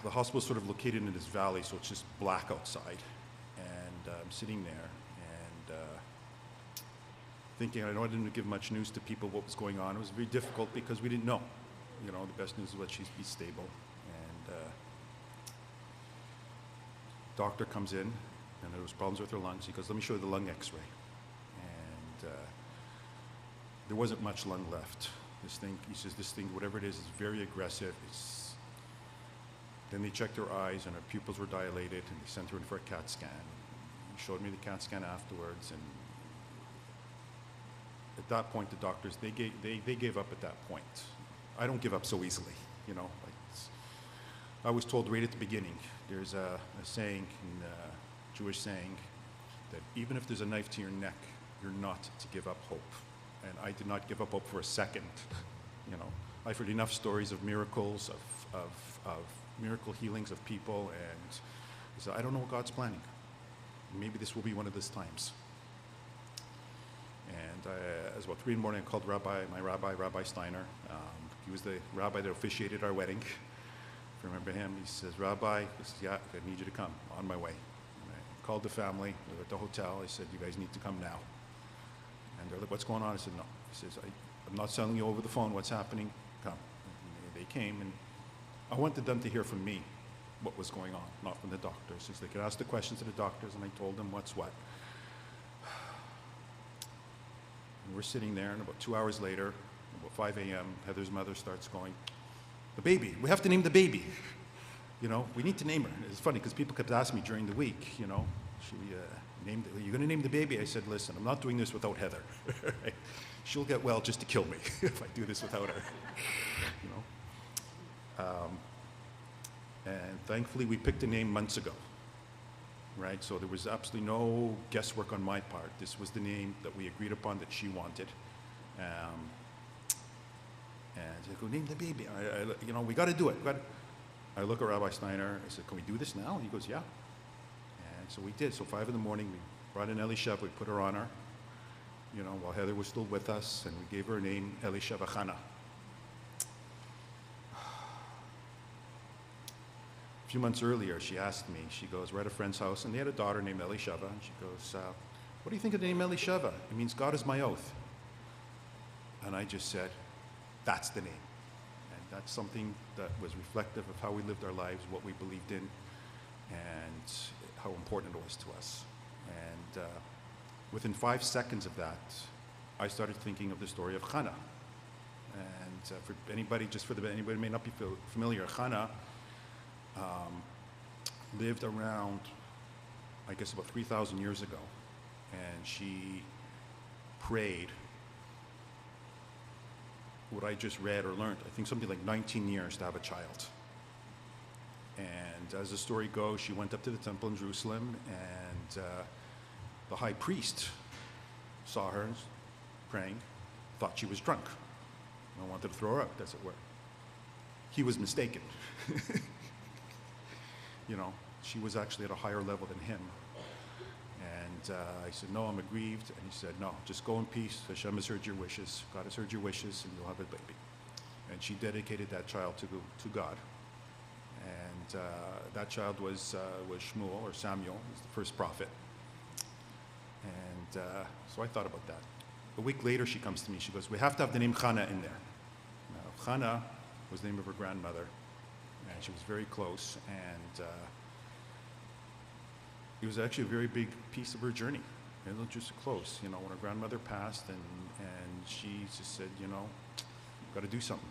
The hospital's sort of located in this valley, so it's just black outside. And I'm sitting there and thinking, I know I didn't give much news to people what was going on. It was very difficult because we didn't know. You know, the best news was she'd be stable. And doctor comes in, and there was problems with her lungs. He goes, let me show you the lung x-ray. And there wasn't much lung left. This thing, he says, this thing, whatever it is very aggressive. Then they checked her eyes, and her pupils were dilated, and they sent her in for a CAT scan. He showed me the CAT scan afterwards, and at that point, the doctors, they gave up at that point. I don't give up so easily, you know. I was told right at the beginning, there's a saying, Jewish saying, that even if there's a knife to your neck, you're not to give up hope. And I did not give up hope for a second. You know, I've heard enough stories of miracles, of miracle healings of people, and so I don't know what God's planning. Maybe this will be one of those times. And it was about 3 in the morning, I called my rabbi, Rabbi Steiner. He was the rabbi that officiated our wedding. If you remember him, he says, Rabbi, he says, yeah, I need you to come, on my way. And I called the family, we were at the hotel, I said, you guys need to come now. And they're like, what's going on? I said, no. He says, I'm not telling you over the phone what's happening, come. And they came, and I wanted them to hear from me what was going on, not from the doctors. So they could ask the questions to the doctors, and I told them what's what. And we're sitting there, and about 2 hours later, about 5 a.m., Heather's mother starts going, the baby, we have to name the baby. You know, we need to name her. And it's funny, because people kept asking me during the week, you know, should we name are you going to name the baby? I said, listen, I'm not doing this without Heather. She'll get well just to kill me if I do this without her. You know. And thankfully, we picked a name months ago. Right? So there was absolutely no guesswork on my part. This was the name that we agreed upon that she wanted. And I go, name the baby. You know, we got to do it. I look at Rabbi Steiner. I said, can we do this now? And he goes, yeah. And so we did. So 5 in the morning, we brought in Elisheva. We put her on her, you know, while Heather was still with us, and we gave her a name, Elisheva Chana. A few months earlier, she asked me, she goes, we're at a friend's house, and they had a daughter named Elisheva, and she goes, what do you think of the name Elisheva? It means God is my oath. And I just said, that's the name. And that's something that was reflective of how we lived our lives, what we believed in, and how important it was to us. And within 5 seconds of that, I started thinking of the story of Chana. And for anybody, anybody may not be familiar, Chana lived around, I guess, about 3,000 years ago. And she prayed what I just read or learned, I think something like 19 years to have a child. And as the story goes, she went up to the temple in Jerusalem, and the high priest saw her praying, thought she was drunk, and wanted to throw her out, as it were. He was mistaken. You know, she was actually at a higher level than him. And I said, no, I'm aggrieved. And he said, no, just go in peace. Hashem has heard your wishes. God has heard your wishes, and you'll have a baby. And she dedicated that child to God. And that child was Shmuel, or Samuel, was the first prophet. And so I thought about that. A week later, she comes to me. She goes, we have to have the name Chana in there. Now, Chana was the name of her grandmother, and she was very close. And it was actually a very big piece of her journey. And not just close, you know, when her grandmother passed, and she just said, you know, got to do something.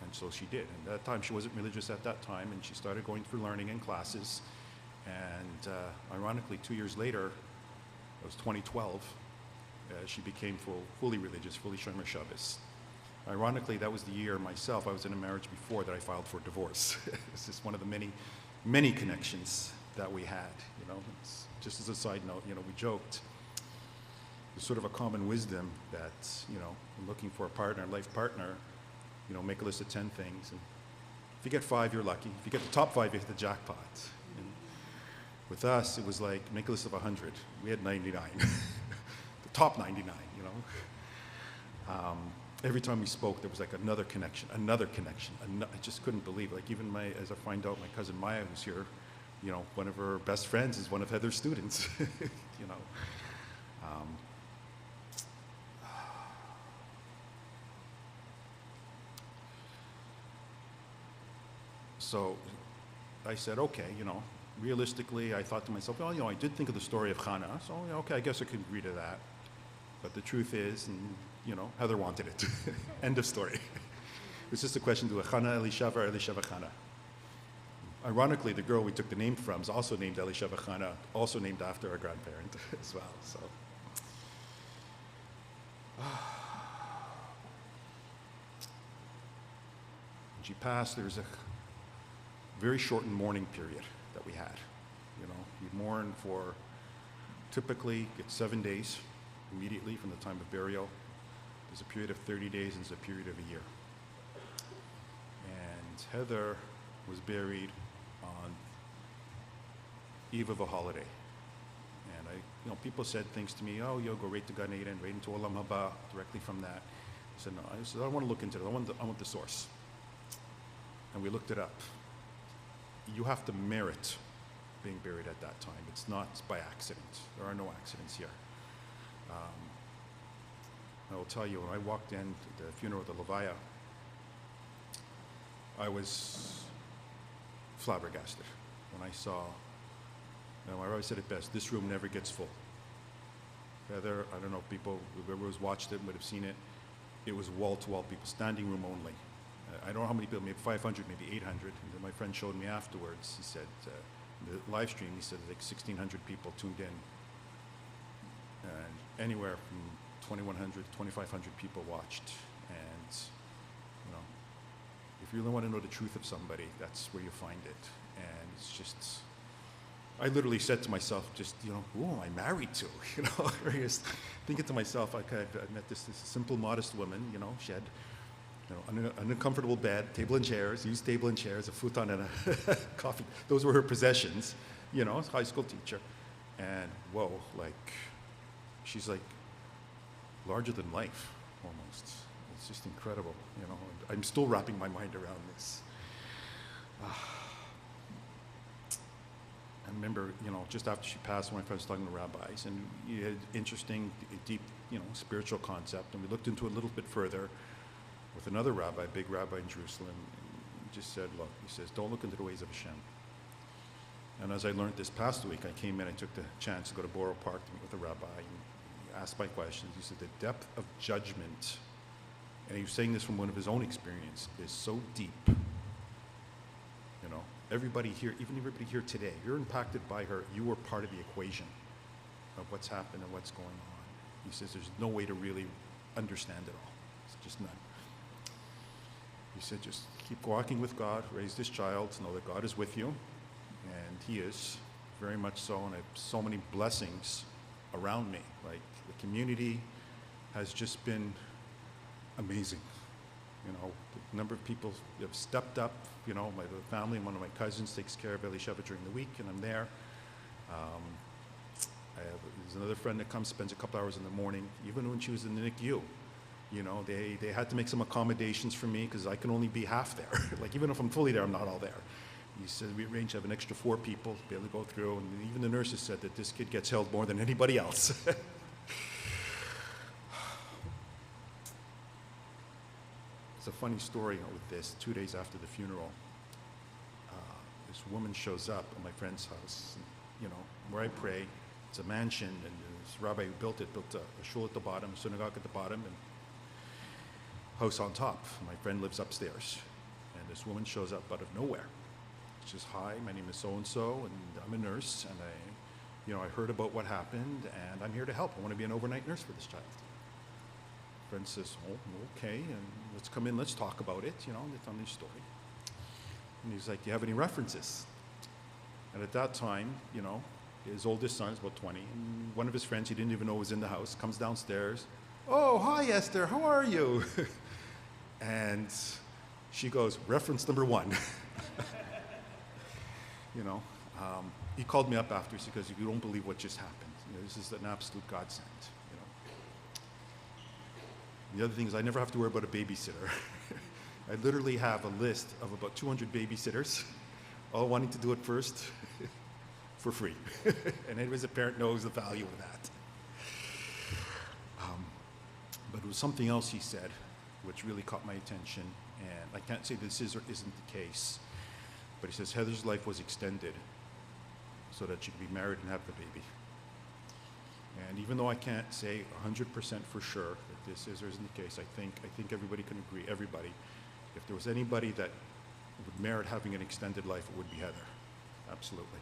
And so she did. And at that time, she wasn't religious at that time, and she started going for learning in classes. And ironically, 2 years later, it was 2012, she became fully religious, fully Shomer Shabbos. Ironically, that was the year myself, I was in a marriage before that I filed for divorce. It's just one of the many, many connections that we had, you know. It's, just as a side note, you know, we joked, there's sort of a common wisdom that, you know, looking for a partner, a life partner, you know, make a list of 10 things. And if you get 5, you're lucky. If you get the top 5, you hit the jackpot. And with us, it was like, make a list of 100. We had 99. The top 99, you know. Every time we spoke, there was like another connection. I just couldn't believe it. Like even as I find out, my cousin Maya, who's here, you know, one of her best friends is one of Heather's students, you know. So I said, okay, you know, realistically, I thought to myself, well, you know, I did think of the story of Chana, so, you know, okay, I guess I could agree to that. But the truth is, and Heather wanted it. End of story. It's just a question to Chana Elishava or Elishava Chana. Ironically, the girl we took the name from is also named Elishava Chana, also named after our grandparent as well. So, when she passed, there was a very shortened mourning period that we had. You mourn for typically it's 7 days immediately from the time of burial. There's a period of 30 days and there's a period of a year. And Heather was buried on eve of a holiday. And people said things to me, go right to Gan Eden, right into Olam Haba, directly from that. I said, no, I want to look into it. I want the source. And we looked it up. You have to merit being buried at that time. It's not by accident. There are no accidents here. I will tell you, when I walked in to the funeral of the Levaya, I was flabbergasted when I saw, I always said it best, this room never gets full. Heather, I don't know if people, whoever has watched it would have seen it, it was wall-to-wall people, standing room only. I don't know how many people, maybe 500, maybe 800. And then my friend showed me afterwards, he said, the live stream, he said like 1,600 people tuned in. And anywhere from 2,100 to 2,500 people watched. And, if you really want to know the truth of somebody, that's where you find it. And it's just, I literally said to myself, who am I married to? Just thinking to myself, I met this simple, modest woman, she had an uncomfortable bed, table and chairs, used table and chairs, a futon and a coffee. Those were her possessions, high school teacher. And whoa, she's larger than life, almost. It's just incredible, I'm still wrapping my mind around this. I remember, just after she passed, my friend was talking to rabbis, and he had interesting, deep, spiritual concept, and we looked into it a little bit further with another rabbi, big rabbi in Jerusalem. He just said, look, he says, don't look into the ways of Hashem. And as I learned this past week, I came in, I took the chance to go to Borough Park to meet with a rabbi, and he asked my questions. He said, the depth of judgment, and he was saying this from one of his own experience, is so deep. Everybody here, even everybody here today, you're impacted by her. You were part of the equation of what's happened and what's going on. He says there's no way to really understand it all. It's just none. He said just keep walking with God, raise this child, know that God is with you, and He is, very much so, and I have so many blessings around me. Like the community has just been amazing. The number of people have stepped up. My family, one of my cousins takes care of Elisheva during the week, and I'm there. There's another friend that comes, spends a couple hours in the morning. Even when she was in the NICU, they had to make some accommodations for me because I can only be half there. Even if I'm fully there, I'm not all there. He said we arranged to have an extra 4 people to be able to go through, and even the nurses said that this kid gets held more than anybody else. It's a funny story with this. 2 days after the funeral, this woman shows up at my friend's house, where I pray. It's a mansion, and this rabbi who built it built a shul at the bottom, a synagogue at the bottom, and house on top. My friend lives upstairs, and this woman shows up out of nowhere. She says, "Hi, my name is so-and-so, and I'm a nurse, and I heard about what happened, and I'm here to help. I want to be an overnight nurse for this child." Friend says, "Oh, okay, and let's come in, let's talk about it, they tell me the story." And he's like, "Do you have any references?" And at that time, his oldest son is about 20, and one of his friends he didn't even know was in the house, comes downstairs. "Oh, hi, Esther, how are you?" And she goes, "Reference number 1. He called me up afterwards because you don't believe what just happened. This is an absolute godsend. The other thing is I never have to worry about a babysitter. I literally have a list of about 200 babysitters, all wanting to do it first for free. And anyways, a parent knows the value of that. But it was something else he said which really caught my attention, and I can't say this is or isn't the case, but he says Heather's life was extended so that she could be married and have the baby. And even though I can't say 100% for sure that this is or isn't the case, I think everybody can agree, everybody, if there was anybody that would merit having an extended life, it would be Heather. Absolutely.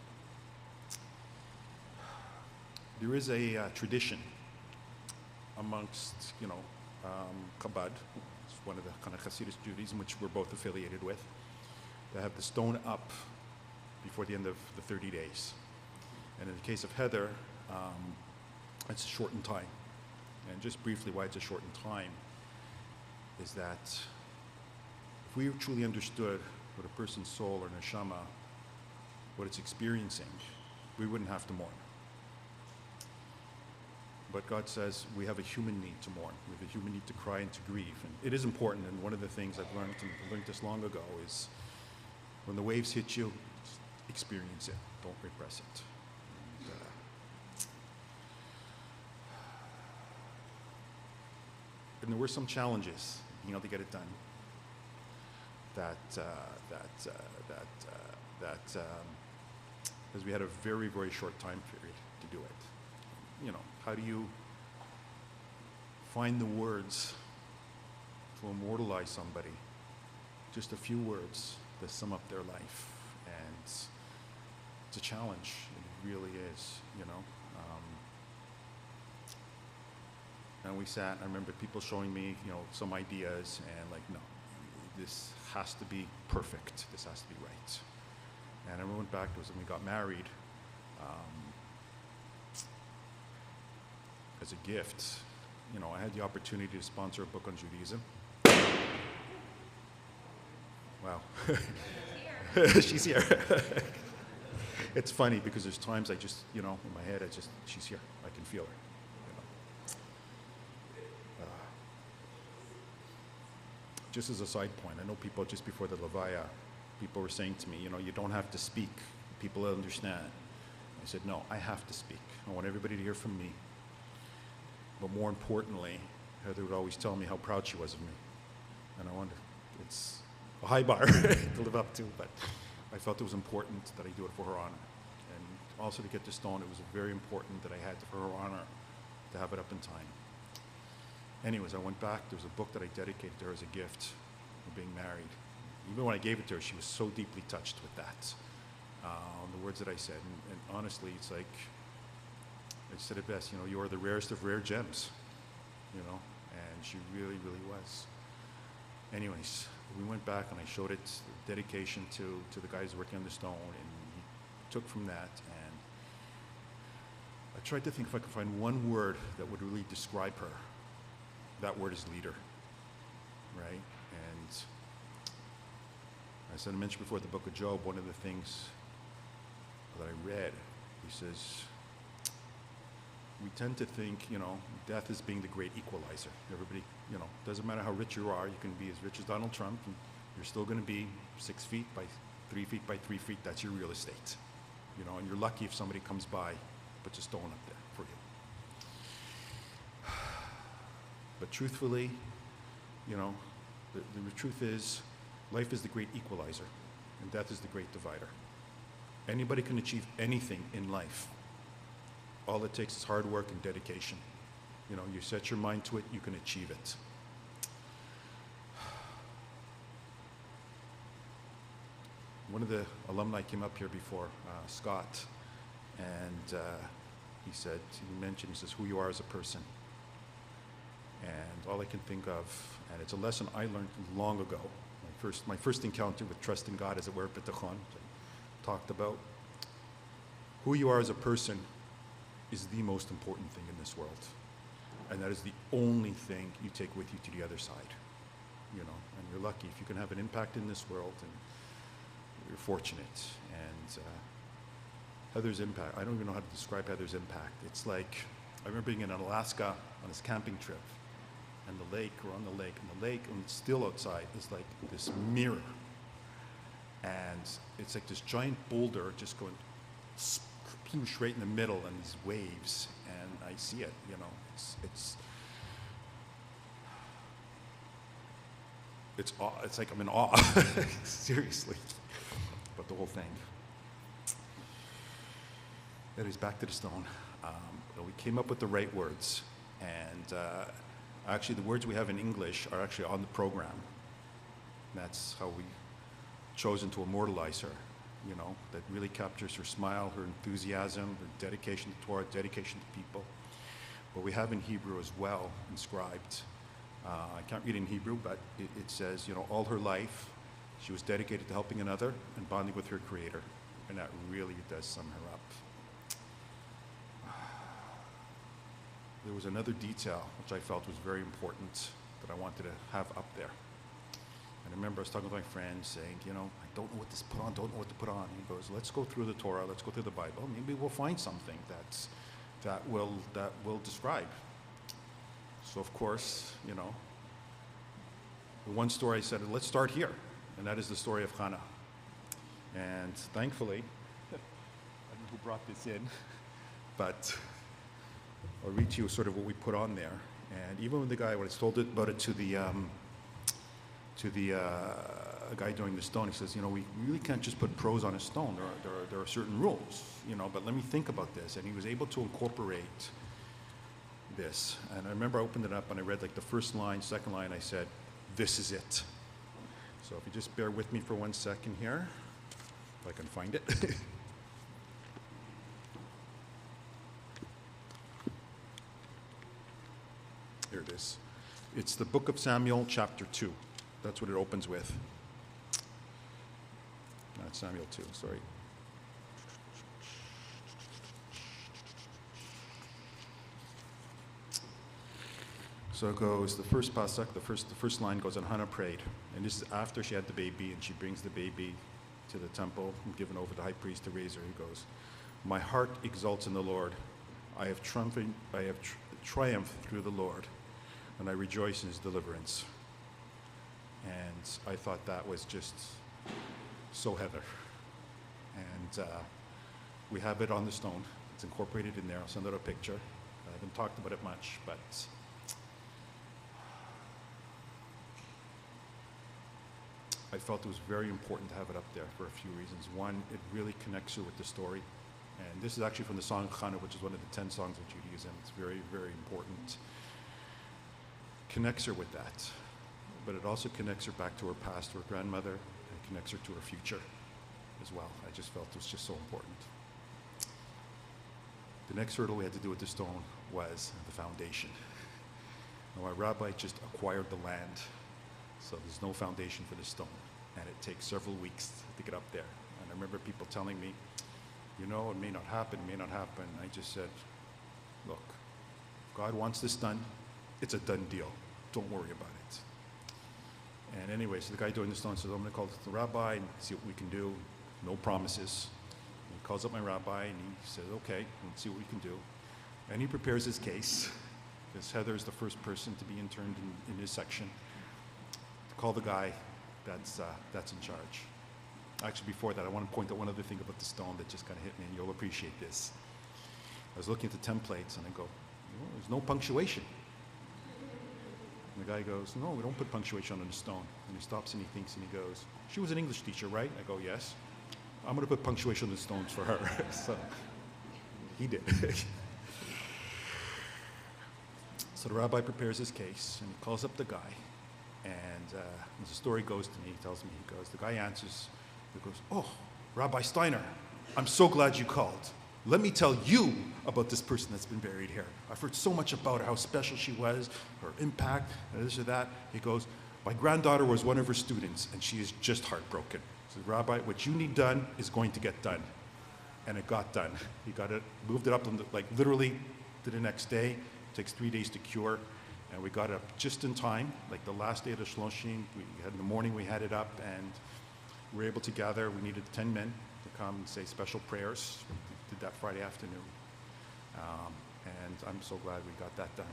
There is a tradition amongst, Chabad, it's one of the kind of Hasidus Judaism, which we're both affiliated with, to have the stone up before the end of the 30 days. And in the case of Heather, it's a shortened time. And just briefly why it's a shortened time is that if we truly understood what a person's soul or neshama, what it's experiencing, we wouldn't have to mourn. But God says we have a human need to mourn. We have a human need to cry and to grieve. And it is important, and one of the things I've learned, and I learned this long ago, is when the waves hit you, experience it. Don't repress it. And there were some challenges being able to get it done. Because we had a very, very short time period to do it. How do you find the words to immortalize somebody? Just a few words that sum up their life. And it's a challenge. It really is, And we sat, and I remember people showing me, some ideas, and no, this has to be perfect. This has to be right. And I went back to when we got married. As a gift, I had the opportunity to sponsor a book on Judaism. Wow. She's here. It's funny because there's times I just, in my head, she's here. I can feel her. Just as a side point, I know people just before the Levaya, people were saying to me, you don't have to speak. People understand. I said, no, I have to speak. I want everybody to hear from me. But more importantly, Heather would always tell me how proud she was of me. And I wonder, it's a high bar to live up to, but I felt it was important that I do it for her honor. And also to get the stone, it was very important that I had for her honor to have it up in time. Anyways, I went back. There was a book that I dedicated to her as a gift for being married. Even when I gave it to her, she was so deeply touched with that. The words that I said. And honestly, it's like, I said it best, you are the rarest of rare gems, and she really, really was. Anyways, we went back and I showed it, dedication to the guys working on the stone, and he took from that, and I tried to think if I could find one word that would really describe her. That word is leader, right? And as I mentioned before, the book of Job, one of the things that I read, he says, we tend to think, death as being the great equalizer. Everybody, doesn't matter how rich you are, you can be as rich as Donald Trump, and you're still going to be 6 feet by 3 feet by 3 feet. That's your real estate, and you're lucky if somebody comes by, puts a stone up there for you. But truthfully, the truth is, life is the great equalizer, and death is the great divider. Anybody can achieve anything in life. All it takes is hard work and dedication. You set your mind to it, you can achieve it. One of the alumni came up here before, Scott, and he mentioned, who you are as a person. And all I can think of, and it's a lesson I learned long ago, my first encounter with trusting God, as it were, Bitachon, talked about who you are as a person is the most important thing in this world. And that is the only thing you take with you to the other side. And you're lucky if you can have an impact in this world, and you're fortunate. And Heather's impact, I don't even know how to describe Heather's impact. It's like, I remember being in Alaska on this camping trip, and we're on the lake, and the lake, when it's still outside, is like this mirror. And it's like this giant boulder just going sploosh right in the middle, and these waves, and I see it, it's like I'm in awe, seriously, but the whole thing. Anyways, back to the stone. We came up with the right words, and actually the words we have in English are actually on the program. That's how we chosen to immortalize her, you know, that really captures her smile, her enthusiasm, her dedication to Torah, dedication to people. But we have in Hebrew as well, inscribed. I can't read in Hebrew, but it says, you know, all her life, she was dedicated to helping another and bonding with her Creator. And that really does sum her up. There was another detail which I felt was very important that I wanted to have up there. And I remember I was talking to my friend saying, you know, I don't know what to put on, don't know what to put on. He goes, let's go through the Torah, let's go through the Bible. Maybe we'll find something that will describe. So of course, you know, the one story I said, let's start here. And that is the story of Hannah. And thankfully, I don't know who brought this in, but I'll read to you sort of what we put on there. And even when when I told about it to the guy doing the stone, he says, you know, we really can't just put prose on a stone. There are certain rules, you know, but let me think about this. And he was able to incorporate this. And I remember I opened it up and I read like the first line, second line, I said, this is it. So if you just bear with me for 1 second here, if I can find it. Here it is. It's the book of Samuel, chapter 2. That's what it opens with. Not Samuel 2, sorry. So it goes, the first pasuk, the first line goes, and Hannah prayed. And this is after she had the baby, and she brings the baby to the temple and given over to the high priest to raise her. He goes, my heart exults in the Lord. I have triumphed through the Lord, and I rejoice in his deliverance. And I thought that was just so Heather. And we have it on the stone. It's incorporated in there. I'll send out a picture. I haven't talked about it much, but I felt it was very important to have it up there for a few reasons. One, it really connects her with the story. And this is actually from the song Chana, which is one of the 10 songs of Judaism. It's very, very important. Connects her with that. But it also connects her back to her past, to her grandmother, and connects her to her future as well. I just felt it was just so important. The next hurdle we had to do with the stone was the foundation. Now, our rabbi just acquired the land, so there's no foundation for the stone, and it takes several weeks to get up there. And I remember people telling me, you know, it may not happen, it may not happen. I just said, look, if God wants this done, it's a done deal. Don't worry about it. And anyway, so the guy doing the stone says, I'm going to call the rabbi and see what we can do. No promises. And he calls up my rabbi and he says, okay, let's see what we can do. And he prepares his case, because Heather is the first person to be interned in his section. Call the guy that's in charge. Actually, before that, I want to point out one other thing about the stone that just kind of hit me, and you'll appreciate this. I was looking at the templates, and I go, there's no punctuation. And the guy goes, no, we don't put punctuation on the stone. And he stops and he thinks, and he goes, she was an English teacher, right? I go, yes. I'm going to put punctuation on the stones for her. So he did. So the rabbi prepares his case, and he calls up the guy. And as the story goes to me, he tells me, he goes, the guy answers, he goes, oh, Rabbi Steiner, I'm so glad you called. Let me tell you about this person that's been buried here. I've heard so much about her, how special she was, her impact, and this or that. He goes, my granddaughter was one of her students, and she is just heartbroken. He says, Rabbi, what you need done is going to get done. And it got done. He got it, moved it up, like literally to the next day. It takes 3 days to cure. And we got it up just in time, like the last day of the Shloshim. In the morning we had it up, and we were able to gather. We needed 10 men to come and say special prayers. We did that Friday afternoon. And I'm so glad we got that done.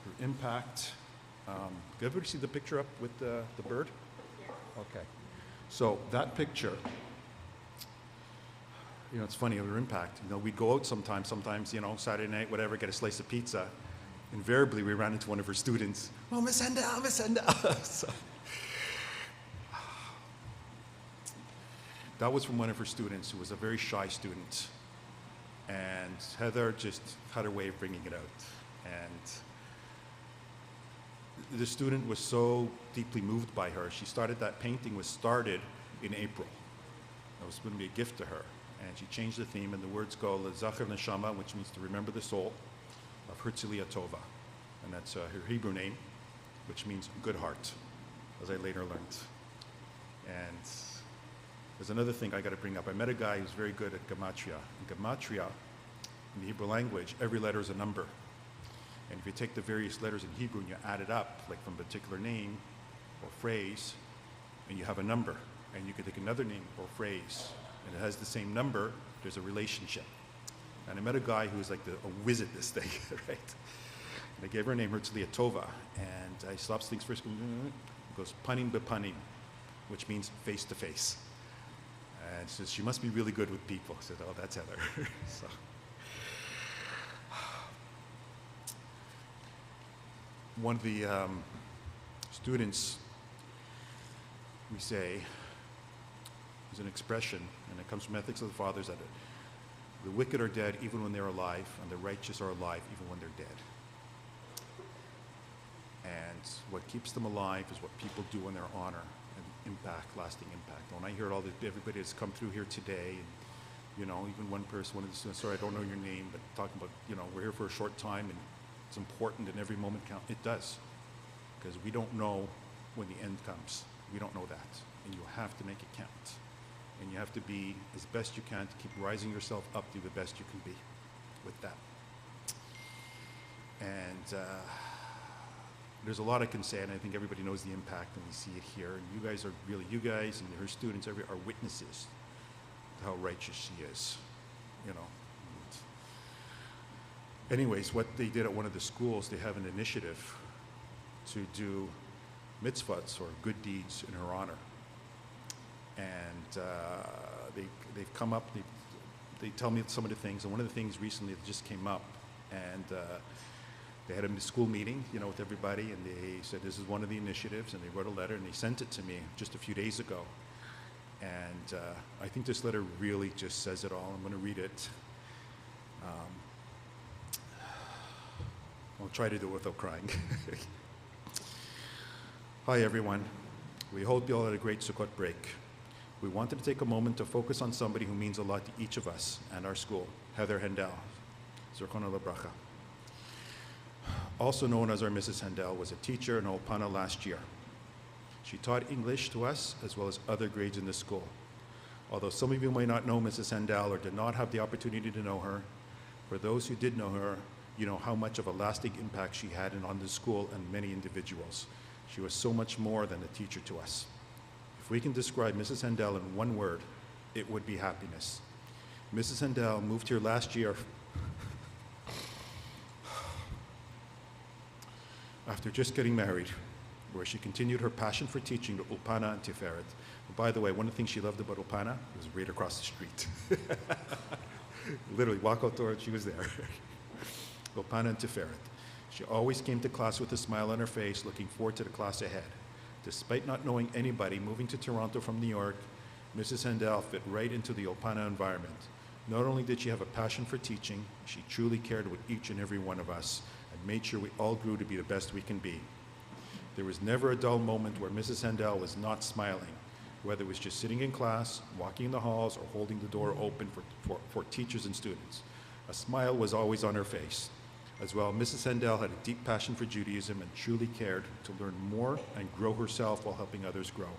Her impact. Did everybody see the picture up with the bird? Okay. So that picture, you know, it's funny, her impact. You know, we'd go out sometimes, you know, Saturday night, whatever, get a slice of pizza. Invariably, we ran into one of her students. Oh, Miss Enda, Miss Enda. So, that was from one of her students who was a very shy student. And Heather just had her way of bringing it out. And the student was so deeply moved by her. She started, that painting was started in April. It was going to be a gift to her. And she changed the theme, and the words go, L'Zachar Neshama, which means to remember the soul, of Herzliya Tova. And that's her Hebrew name, which means good heart, as I later learned. And there's another thing I got to bring up. I met a guy who's very good at gematria. In gematria, in the Hebrew language, every letter is a number. And if you take the various letters in Hebrew and you add it up, like from a particular name or phrase, and you have a number, and you could take another name or phrase, and it has the same number, there's a relationship. And I met a guy who was like a whiz at this thing, right? And I gave her a name, Herzliya Tova, and I stopped things first. It goes panim bepanim, which means face to face. And she says, she must be really good with people. I said, oh, that's Heather. So. One of the students, we say, is an expression, and it comes from Ethics of the Fathers, that the wicked are dead even when they're alive, and the righteous are alive even when they're dead. And what keeps them alive is what people do in their honor and impact, lasting impact. When I hear all the, everybody that's come through here today, and you know, even one person, one of the students, sorry, I don't know your name, but talking about, you know, we're here for a short time and it's important and every moment counts. It does, because we don't know when the end comes. We don't know that, and you have to make it count. And you have to be as best you can to keep rising yourself up to the best you can be with that. And there's a lot I can say, and I think everybody knows the impact, and we see it here. And you guys are really, you guys and her students are witnesses to how righteous she is, you know. And anyways, what they did at one of the schools, they have an initiative to do mitzvahs, or good deeds, in her honor. And they've come up, they tell me some of the things, and one of the things recently that just came up, and they had a school meeting, you know, with everybody, and they said this is one of the initiatives, and they wrote a letter, and they sent it to me just a few days ago. And I think this letter really just says it all. I'm going to read it. I'll try to do it without crying. Hi, everyone. We hope you all had a great Sukkot break. We wanted to take a moment to focus on somebody who means a lot to each of us and our school, Heather Hendel. Zerchona Labracha. Also known as our Mrs. Hendel, was a teacher in Olpana last year. She taught English to us as well as other grades in the school. Although some of you may not know Mrs. Hendel or did not have the opportunity to know her, for those who did know her, you know how much of a lasting impact she had on the school and many individuals. She was so much more than a teacher to us. If we can describe Mrs. Hendel in one word, it would be happiness. Mrs. Hendel moved here last year after just getting married, where she continued her passion for teaching to Ulpana and Tiferet. And by the way, one of the things she loved about Ulpana was right across the street. Literally, walk out door, she was there. Ulpana and Tiferet. She always came to class with a smile on her face, looking forward to the class ahead. Despite not knowing anybody, moving to Toronto from New York, Mrs. Hendel fit right into the Ulpana environment. Not only did she have a passion for teaching, she truly cared with each and every one of us and made sure we all grew to be the best we can be. There was never a dull moment where Mrs. Hendel was not smiling, whether it was just sitting in class, walking in the halls, or holding the door open for teachers and students. A smile was always on her face. As well, Mrs. Hendel had a deep passion for Judaism and truly cared to learn more and grow herself while helping others grow.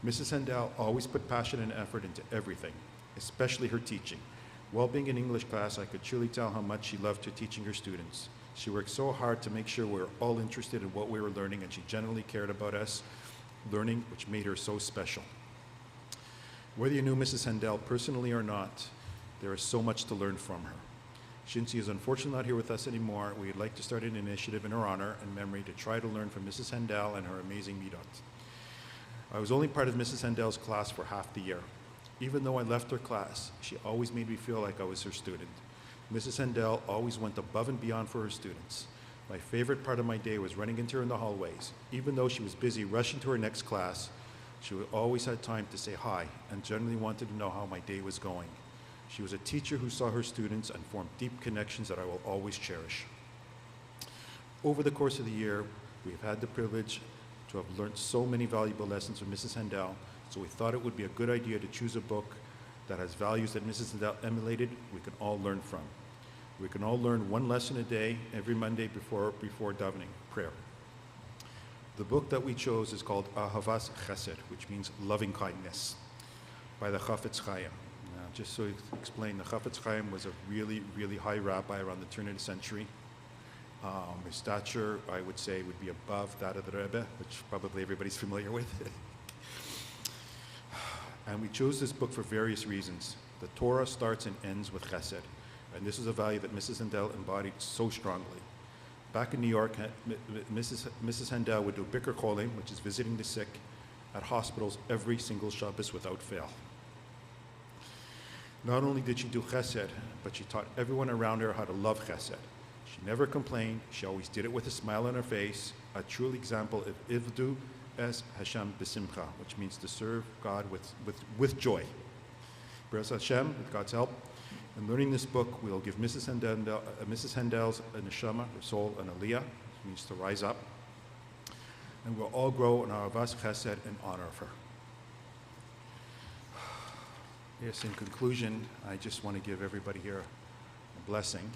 Mrs. Hendel always put passion and effort into everything, especially her teaching. While being in English class, I could truly tell how much she loved teaching her students. She worked so hard to make sure we were all interested in what we were learning, and she genuinely cared about us learning, which made her so special. Whether you knew Mrs. Hendel personally or not, there is so much to learn from her. Since she is unfortunately not here with us anymore, we would like to start an initiative in her honor and memory to try to learn from Mrs. Hendel and her amazing midot. I was only part of Mrs. Hendel's class for half the year. Even though I left her class, she always made me feel like I was her student. Mrs. Hendel always went above and beyond for her students. My favorite part of my day was running into her in the hallways. Even though she was busy rushing to her next class, She always had time to say hi and generally wanted to know how my day was going. She was a teacher who saw her students and formed deep connections that I will always cherish. Over the course of the year, we've had the privilege to have learned so many valuable lessons from Mrs. Handel, so we thought it would be a good idea to choose a book that has values that Mrs. Handel emulated we can all learn from. We can all learn one lesson a day every Monday before davening, prayer. The book that we chose is called Ahavas Chesed, which means loving kindness, by the Chafetz Chaim. Now, just so to explain, the Chafetz Chaim was a really, really high rabbi around the turn of the century. His stature, I would say, would be above that of the Rebbe, which probably everybody's familiar with. And we chose this book for various reasons. The Torah starts and ends with Chesed, and this is a value that Mrs. Handel embodied so strongly. Back in New York, Mrs. Handel would do Bikur Cholim, which is visiting the sick, at hospitals every single Shabbos without fail. Not only did she do Chesed, but she taught everyone around her how to love Chesed. She never complained. She always did it with a smile on her face, a true example of Ivdu es Hashem b'simcha, which means to serve God with joy. B'ez Hashem, with God's help. In learning this book, we'll give Mrs. Handel's neshama, her soul, an aliyah, which means to rise up. And we'll all grow in our avas chesed in honor of her. Yes, in conclusion, I just want to give everybody here a blessing,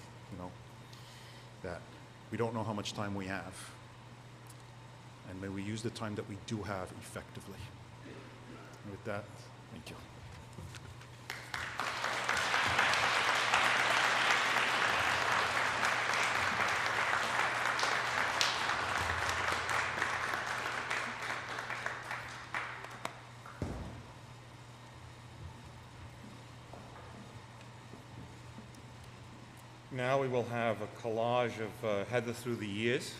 that we don't know how much time we have. And may we use the time that we do have effectively. And with that, thank you. Now we will have a collage of Heather through the years.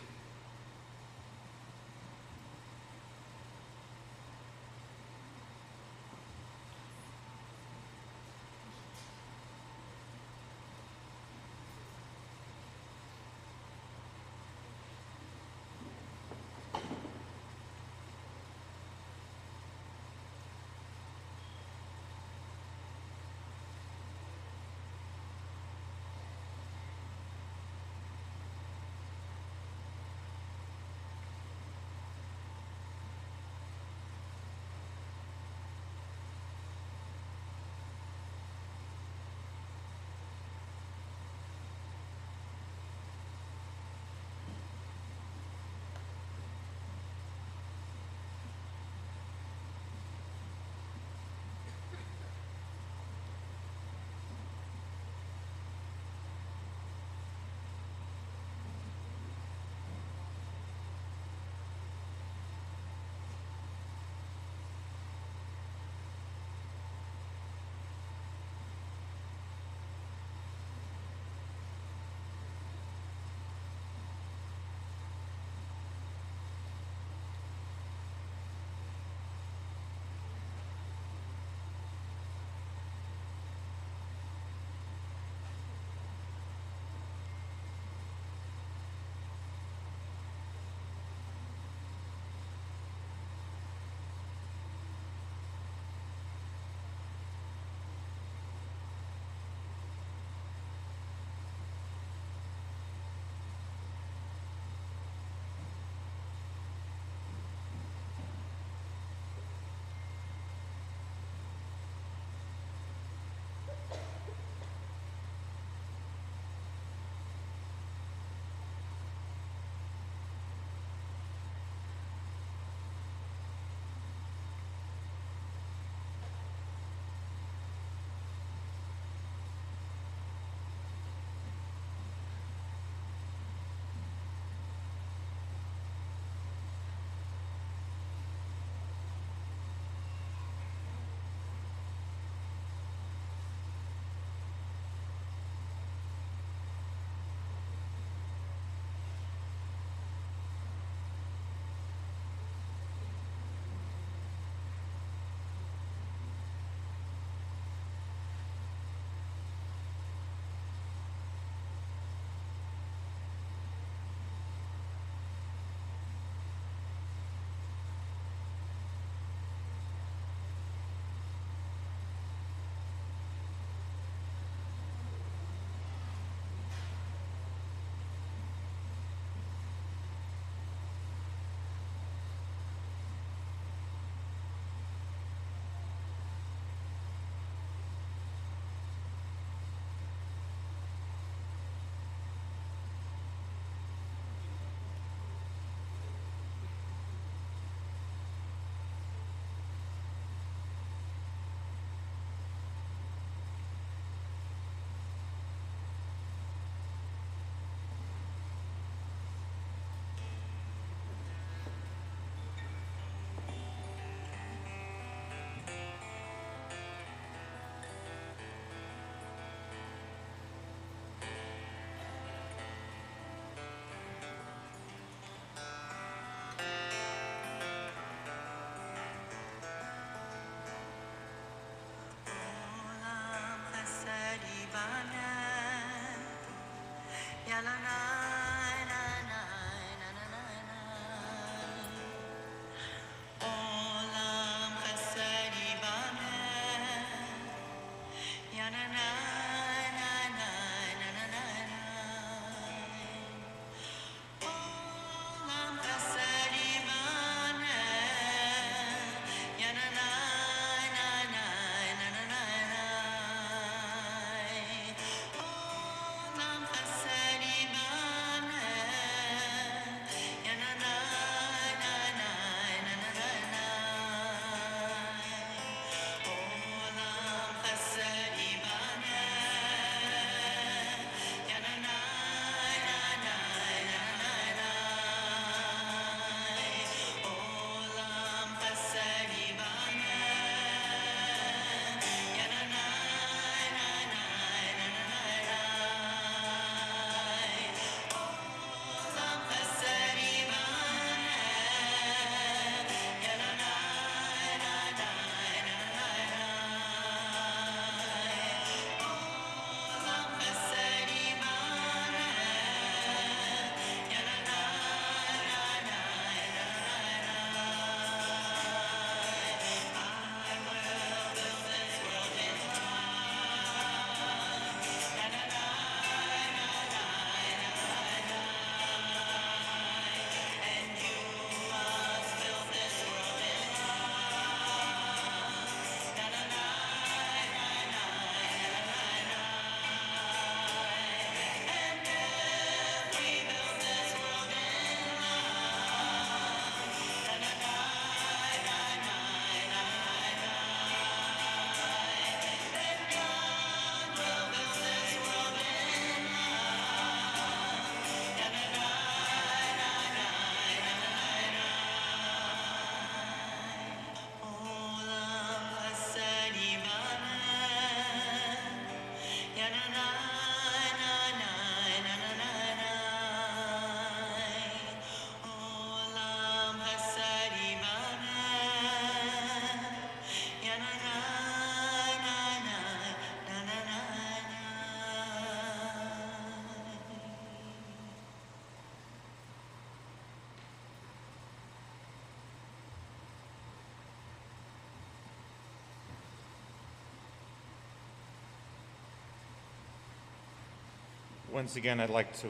Once again, I'd like to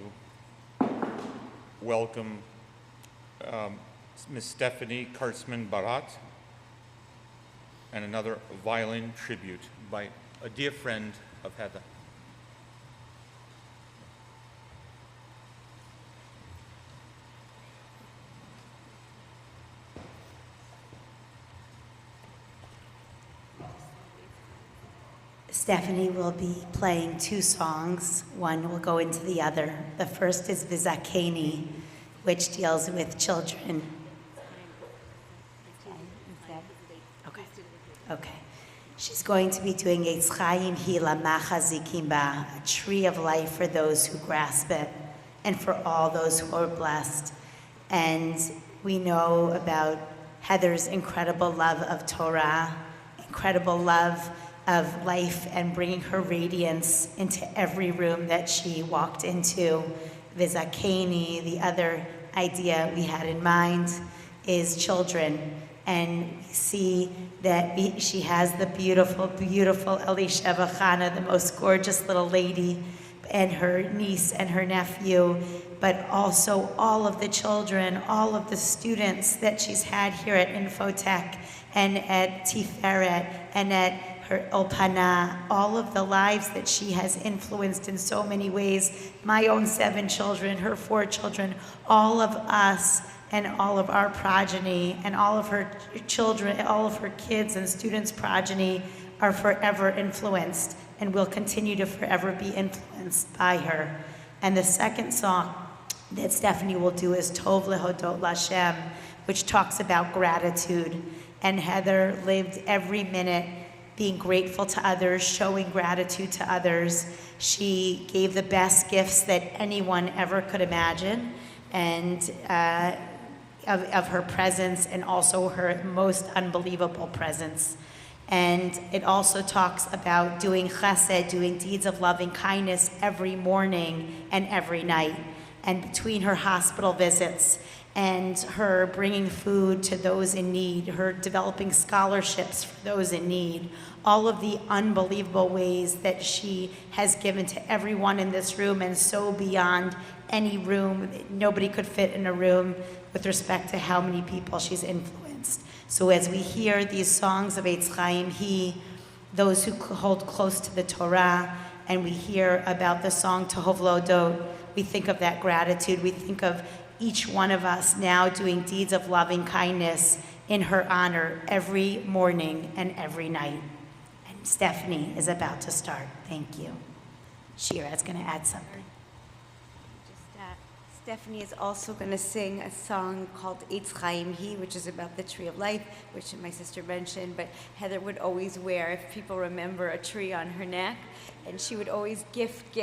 welcome Ms. Stephanie Kurtzman-Barat and another violin tribute by a dear friend of Heather. Stephanie will be playing two songs. One will go into the other. The first is Vizakeni, which deals with children. Okay. She's going to be doing Eitz Chaim Hila Machazikim Ba, a tree of life for those who grasp it, and for all those who are blessed. And we know about Heather's incredible love of Torah, incredible love of life, and bringing her radiance into every room that she walked into. Vizakeni, the other idea we had in mind, is children. And we see that she has the beautiful, beautiful Elisheva Chana, the most gorgeous little lady, and her niece and her nephew, but also all of the children, all of the students that she's had here at Infotech and at Tiferet and at her Olpana, all of the lives that she has influenced in so many ways. My own 7 children, her 4 children, all of us and all of our progeny and all of her children, all of her kids and students' progeny are forever influenced and will continue to forever be influenced by her. And the second song that Stephanie will do is Tov Lehodot Lashem, which talks about gratitude. And Heather lived every minute being grateful to others, showing gratitude to others. She gave the best gifts that anyone ever could imagine, and of her presence, and also her most unbelievable presence. And it also talks about doing chesed, doing deeds of loving kindness every morning and every night. And between her hospital visits and her bringing food to those in need, her developing scholarships for those in need, all of the unbelievable ways that she has given to everyone in this room and so beyond any room. Nobody could fit in a room with respect to how many people she's influenced. So as we hear these songs of Eitz Chaim Hi, those who hold close to the Torah, and we hear about the song Tov Lodot, we think of that gratitude. We think of each one of us now doing deeds of loving kindness in her honor every morning and every night. And Stephanie is about to start. Thank you. Shira is going to add something. Stephanie is also going to sing a song called Eitz Chaim Hi, which is about the tree of life, which my sister mentioned, but Heather would always wear, if people remember, a tree on her neck, and she would always gift.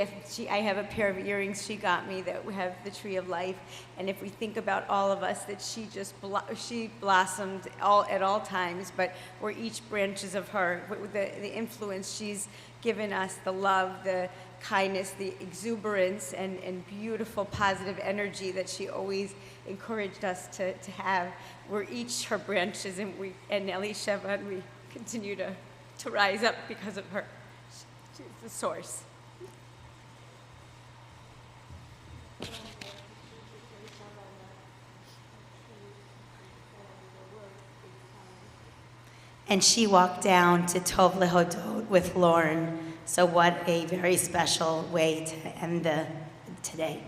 I have a pair of earrings she got me that have the tree of life, and if we think about all of us, that she blossomed at all times, but we're each branches of her, the influence she's given us, the love, the kindness, the exuberance, and beautiful positive energy that she always encouraged us to have. We're each her branches, and Elisheva, and we continue to rise up because of her. She's the source. And she walked down to Tov Lehodot with Lauren. So what a very special way to end today.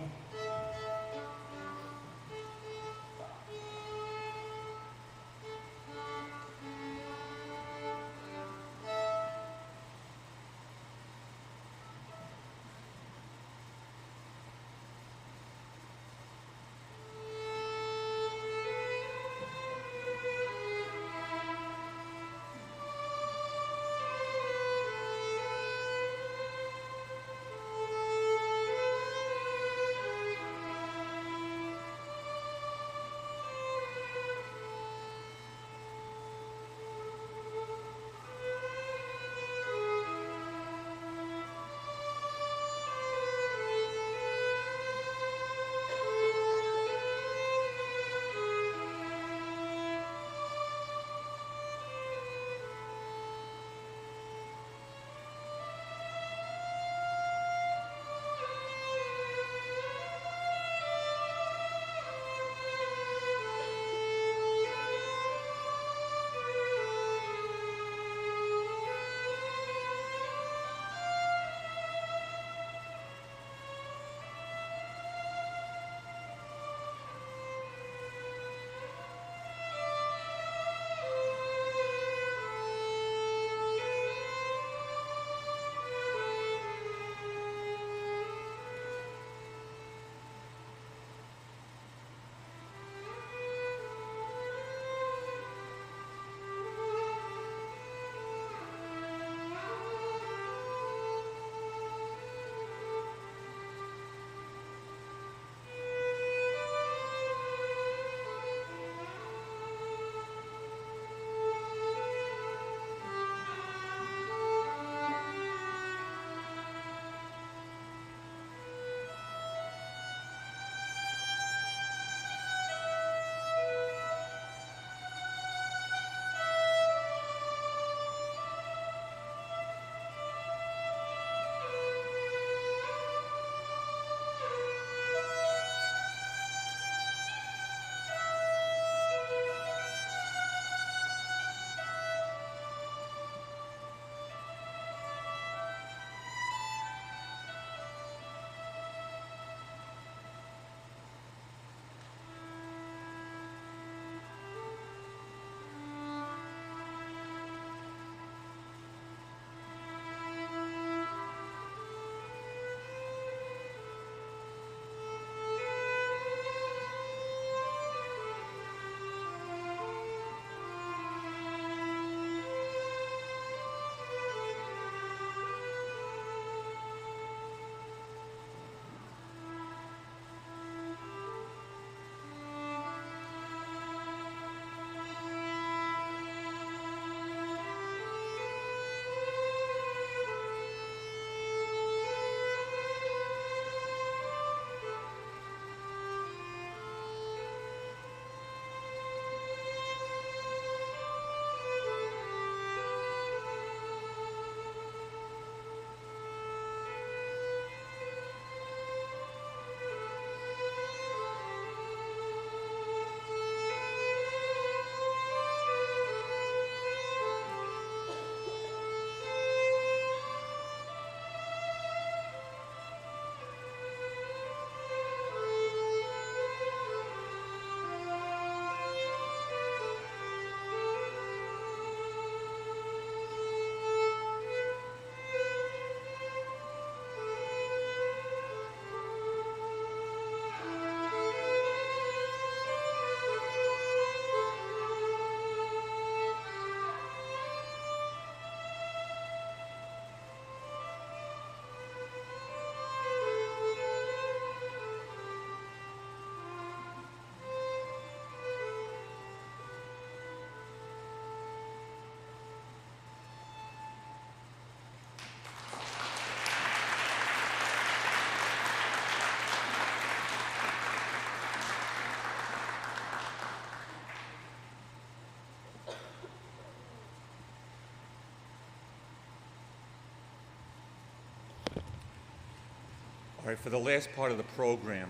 All right, for the last part of the program,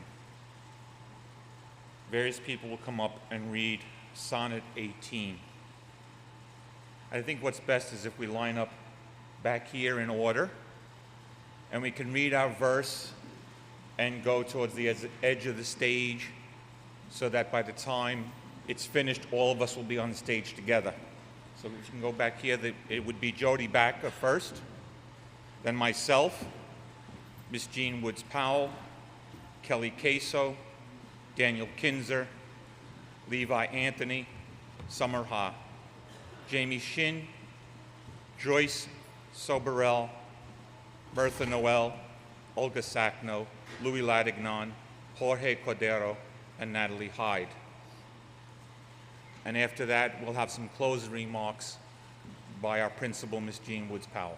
various people will come up and read Sonnet 18. I think what's best is if we line up back here in order, and we can read our verse and go towards the edge of the stage so that by the time it's finished, all of us will be on the stage together. So if you can go back here, it would be Jody Backer first, then myself, Miss Jean Woods Powell, Kelly Queso, Daniel Kinzer, Levi Anthony, Summer Ha, Jamie Shin, Joyce Soberel, Bertha Noel, Olga Sacno, Louis Ladignon, Jorge Cordero, and Natalie Hyde. And after that, we'll have some closing remarks by our principal, Miss Jean Woods Powell.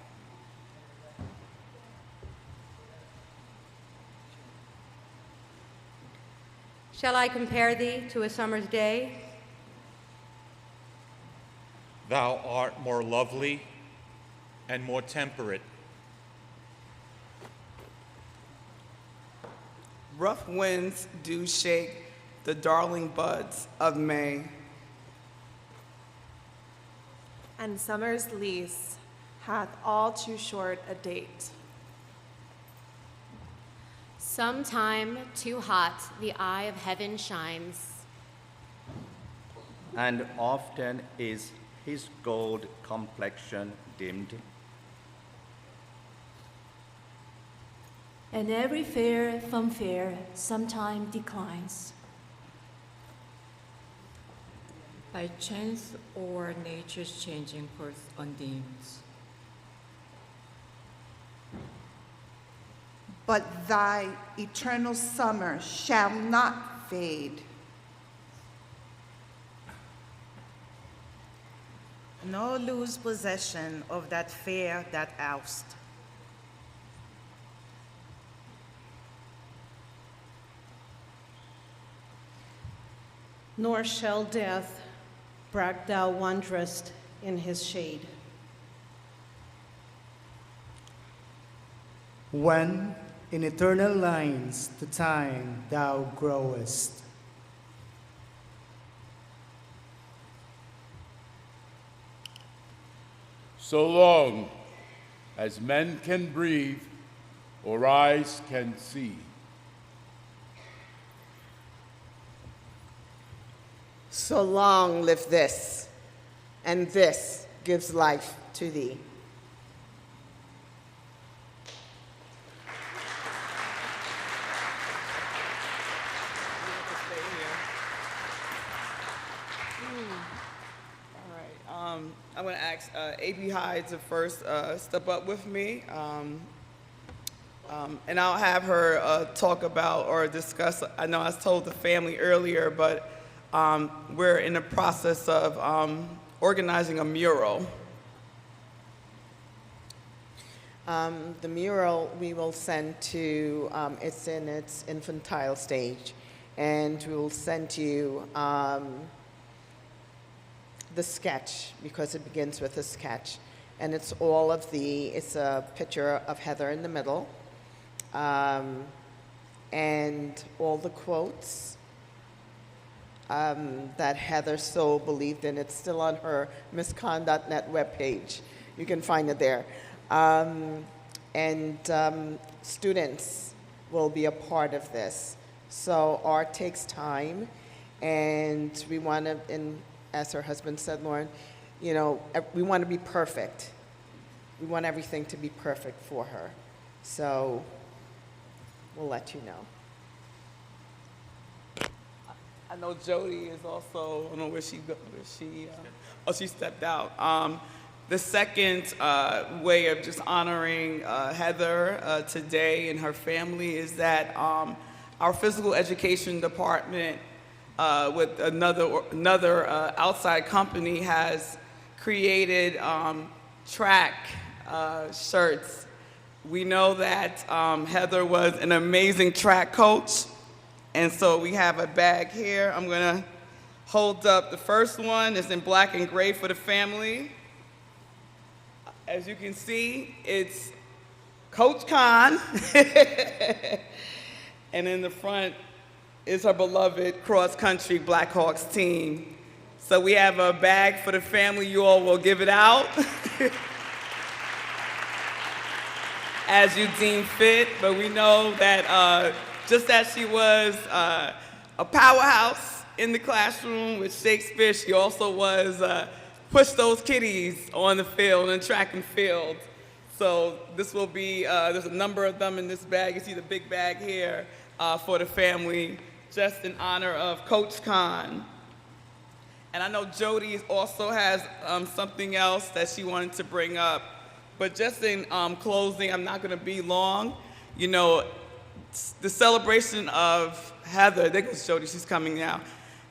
Shall I compare thee to a summer's day? Thou art more lovely and more temperate. Rough winds do shake the darling buds of May. And summer's lease hath all too short a date. Sometime too hot the eye of heaven shines, and often is his gold complexion dimmed. And every fair from fair sometime declines. By chance or nature's changing course undeems. But thy eternal summer shall not fade. Nor lose possession of that fair that oust. Nor shall death brag thou wanderest in his shade. When in eternal lines to time thou growest. So long as men can breathe or eyes can see. So long live this, and this gives life to thee. I'm going to ask A.B. Hyde to first step up with me, and I'll have her talk about or discuss. I know I told the family earlier, but we're in the process of organizing a mural. The mural we will send to, it's in its infantile stage, and we will send you the sketch, because it begins with a sketch. And it's it's a picture of Heather in the middle, and all the quotes that Heather so believed in. It's still on her MissCon.net webpage. You can find it there. Students will be a part of this. So art takes time, and we want to, as her husband said, Lauren, you know, we want to be perfect. We want everything to be perfect for her. So we'll let you know. I know Jody is also, I don't know where she she stepped out. The second way of just honoring Heather today and her family is that our physical education department with another outside company has created track shirts. We know that Heather was an amazing track coach, and so we have a bag here. I'm gonna hold up the first one. It's in black and gray for the family. As you can see, it's Coach Conn. And in the front is her beloved cross-country Blackhawks team. So we have a bag for the family. You all will give it out as you deem fit. But we know that just as she was a powerhouse in the classroom with Shakespeare, she also was push those kiddies on the field and track and field. So this will be, there's a number of them in this bag. You see the big bag here for the family, just in honor of Coach Conn. And I know Jody also has something else that she wanted to bring up. But just in closing, I'm not going to be long. You know, the celebration of Heather, there goes Jody, she's coming now.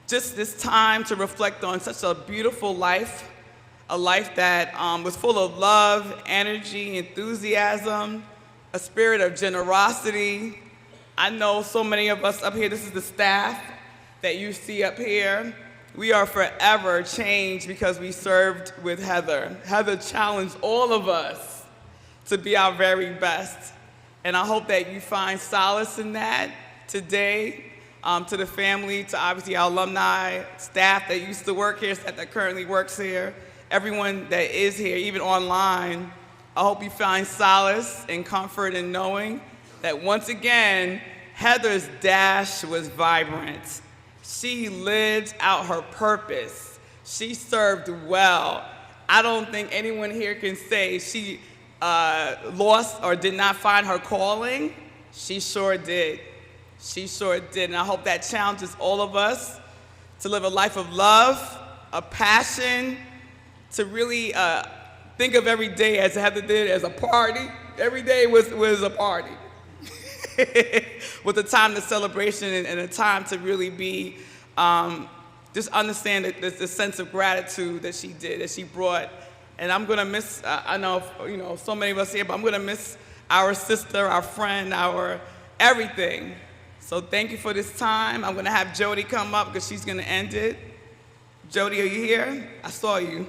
Just this time to reflect on such a beautiful life, a life that was full of love, energy, enthusiasm, a spirit of generosity. I know so many of us up here, this is the staff that you see up here. We are forever changed because we served with Heather. Heather challenged all of us to be our very best. And I hope that you find solace in that today. To the family, to obviously our alumni, staff that used to work here, staff that currently works here, everyone that is here, even online, I hope you find solace and comfort in knowing that once again, Heather's dash was vibrant. She lived out her purpose. She served well. I don't think anyone here can say she lost or did not find her calling. She sure did. She sure did. And I hope that challenges all of us to live a life of love, a passion, to really think of every day, as Heather did, as a party. Every day was a party. With a time to celebration and a time to really be, just understand the sense of gratitude that she did, that she brought. And I'm gonna miss, I know, you know, so many of us here, but I'm gonna miss our sister, our friend, our everything. So thank you for this time. I'm gonna have Jody come up because she's gonna end it. Jody, are you here? I saw you.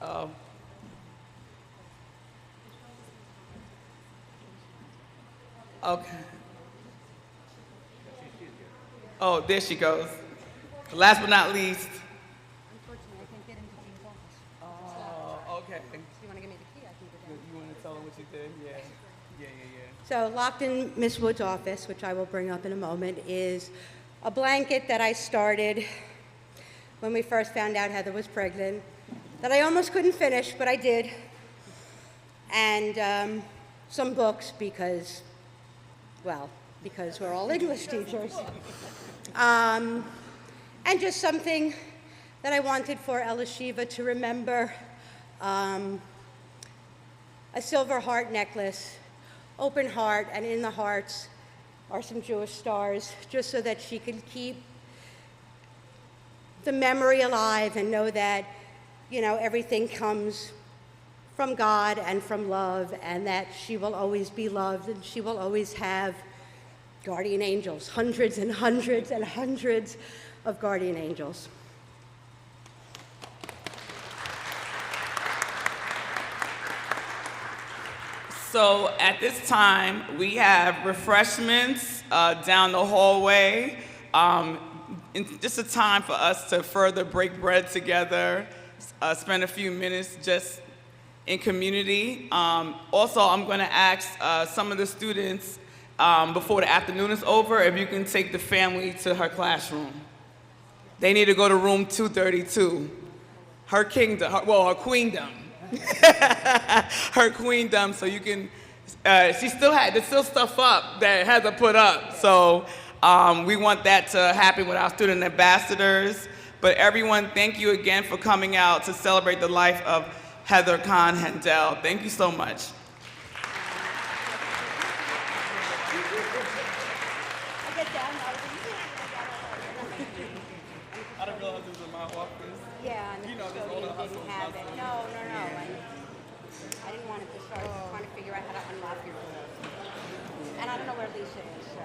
Oh. Okay. Oh, there she goes. Last but not least. Unfortunately, I can't get into Dean's office. Oh, okay. So you want to give me the key? I can go down. You want to tell them what you did? Yeah. So locked in Miss Wood's office, which I will bring up in a moment, is a blanket that I started when we first found out Heather was pregnant, that I almost couldn't finish, but I did. And some books because we're all English teachers. And just something that I wanted for Elishiva to remember, a silver heart necklace, open heart, and in the hearts are some Jewish stars, just so that she could keep the memory alive and know that, you know, everything comes from God and from love, and that she will always be loved, and she will always have guardian angels, hundreds and hundreds and hundreds of guardian angels. So at this time, we have refreshments down the hallway. Just a time for us to further break bread together, spend a few minutes just in community. Also, I'm going to ask some of the students before the afternoon is over if you can take the family to her classroom. They need to go to room 232. Her kingdom, her queendom. Her queendom, so you can, there's still stuff up that Heather put up. So we want that to happen with our student ambassadors. But everyone, thank you again for coming out to celebrate the life of Heather Conn Hendel. Thank you so much. I don't realize this was in my office. Yeah, and you know, the custodian didn't have it. No. I didn't want it to start trying to figure out how to unlock your door. And I don't know where Lisa is, so.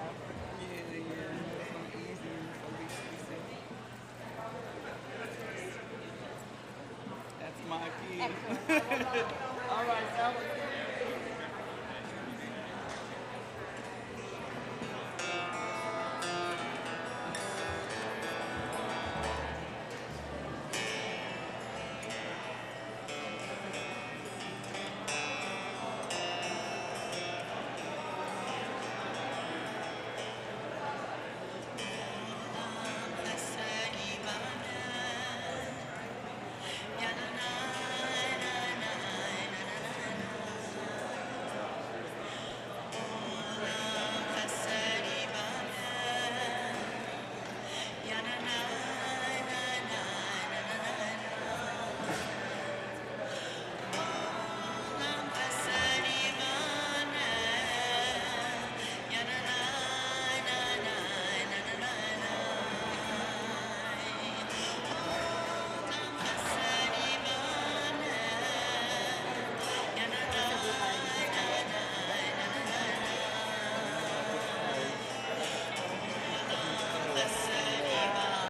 That's my key. All right, that was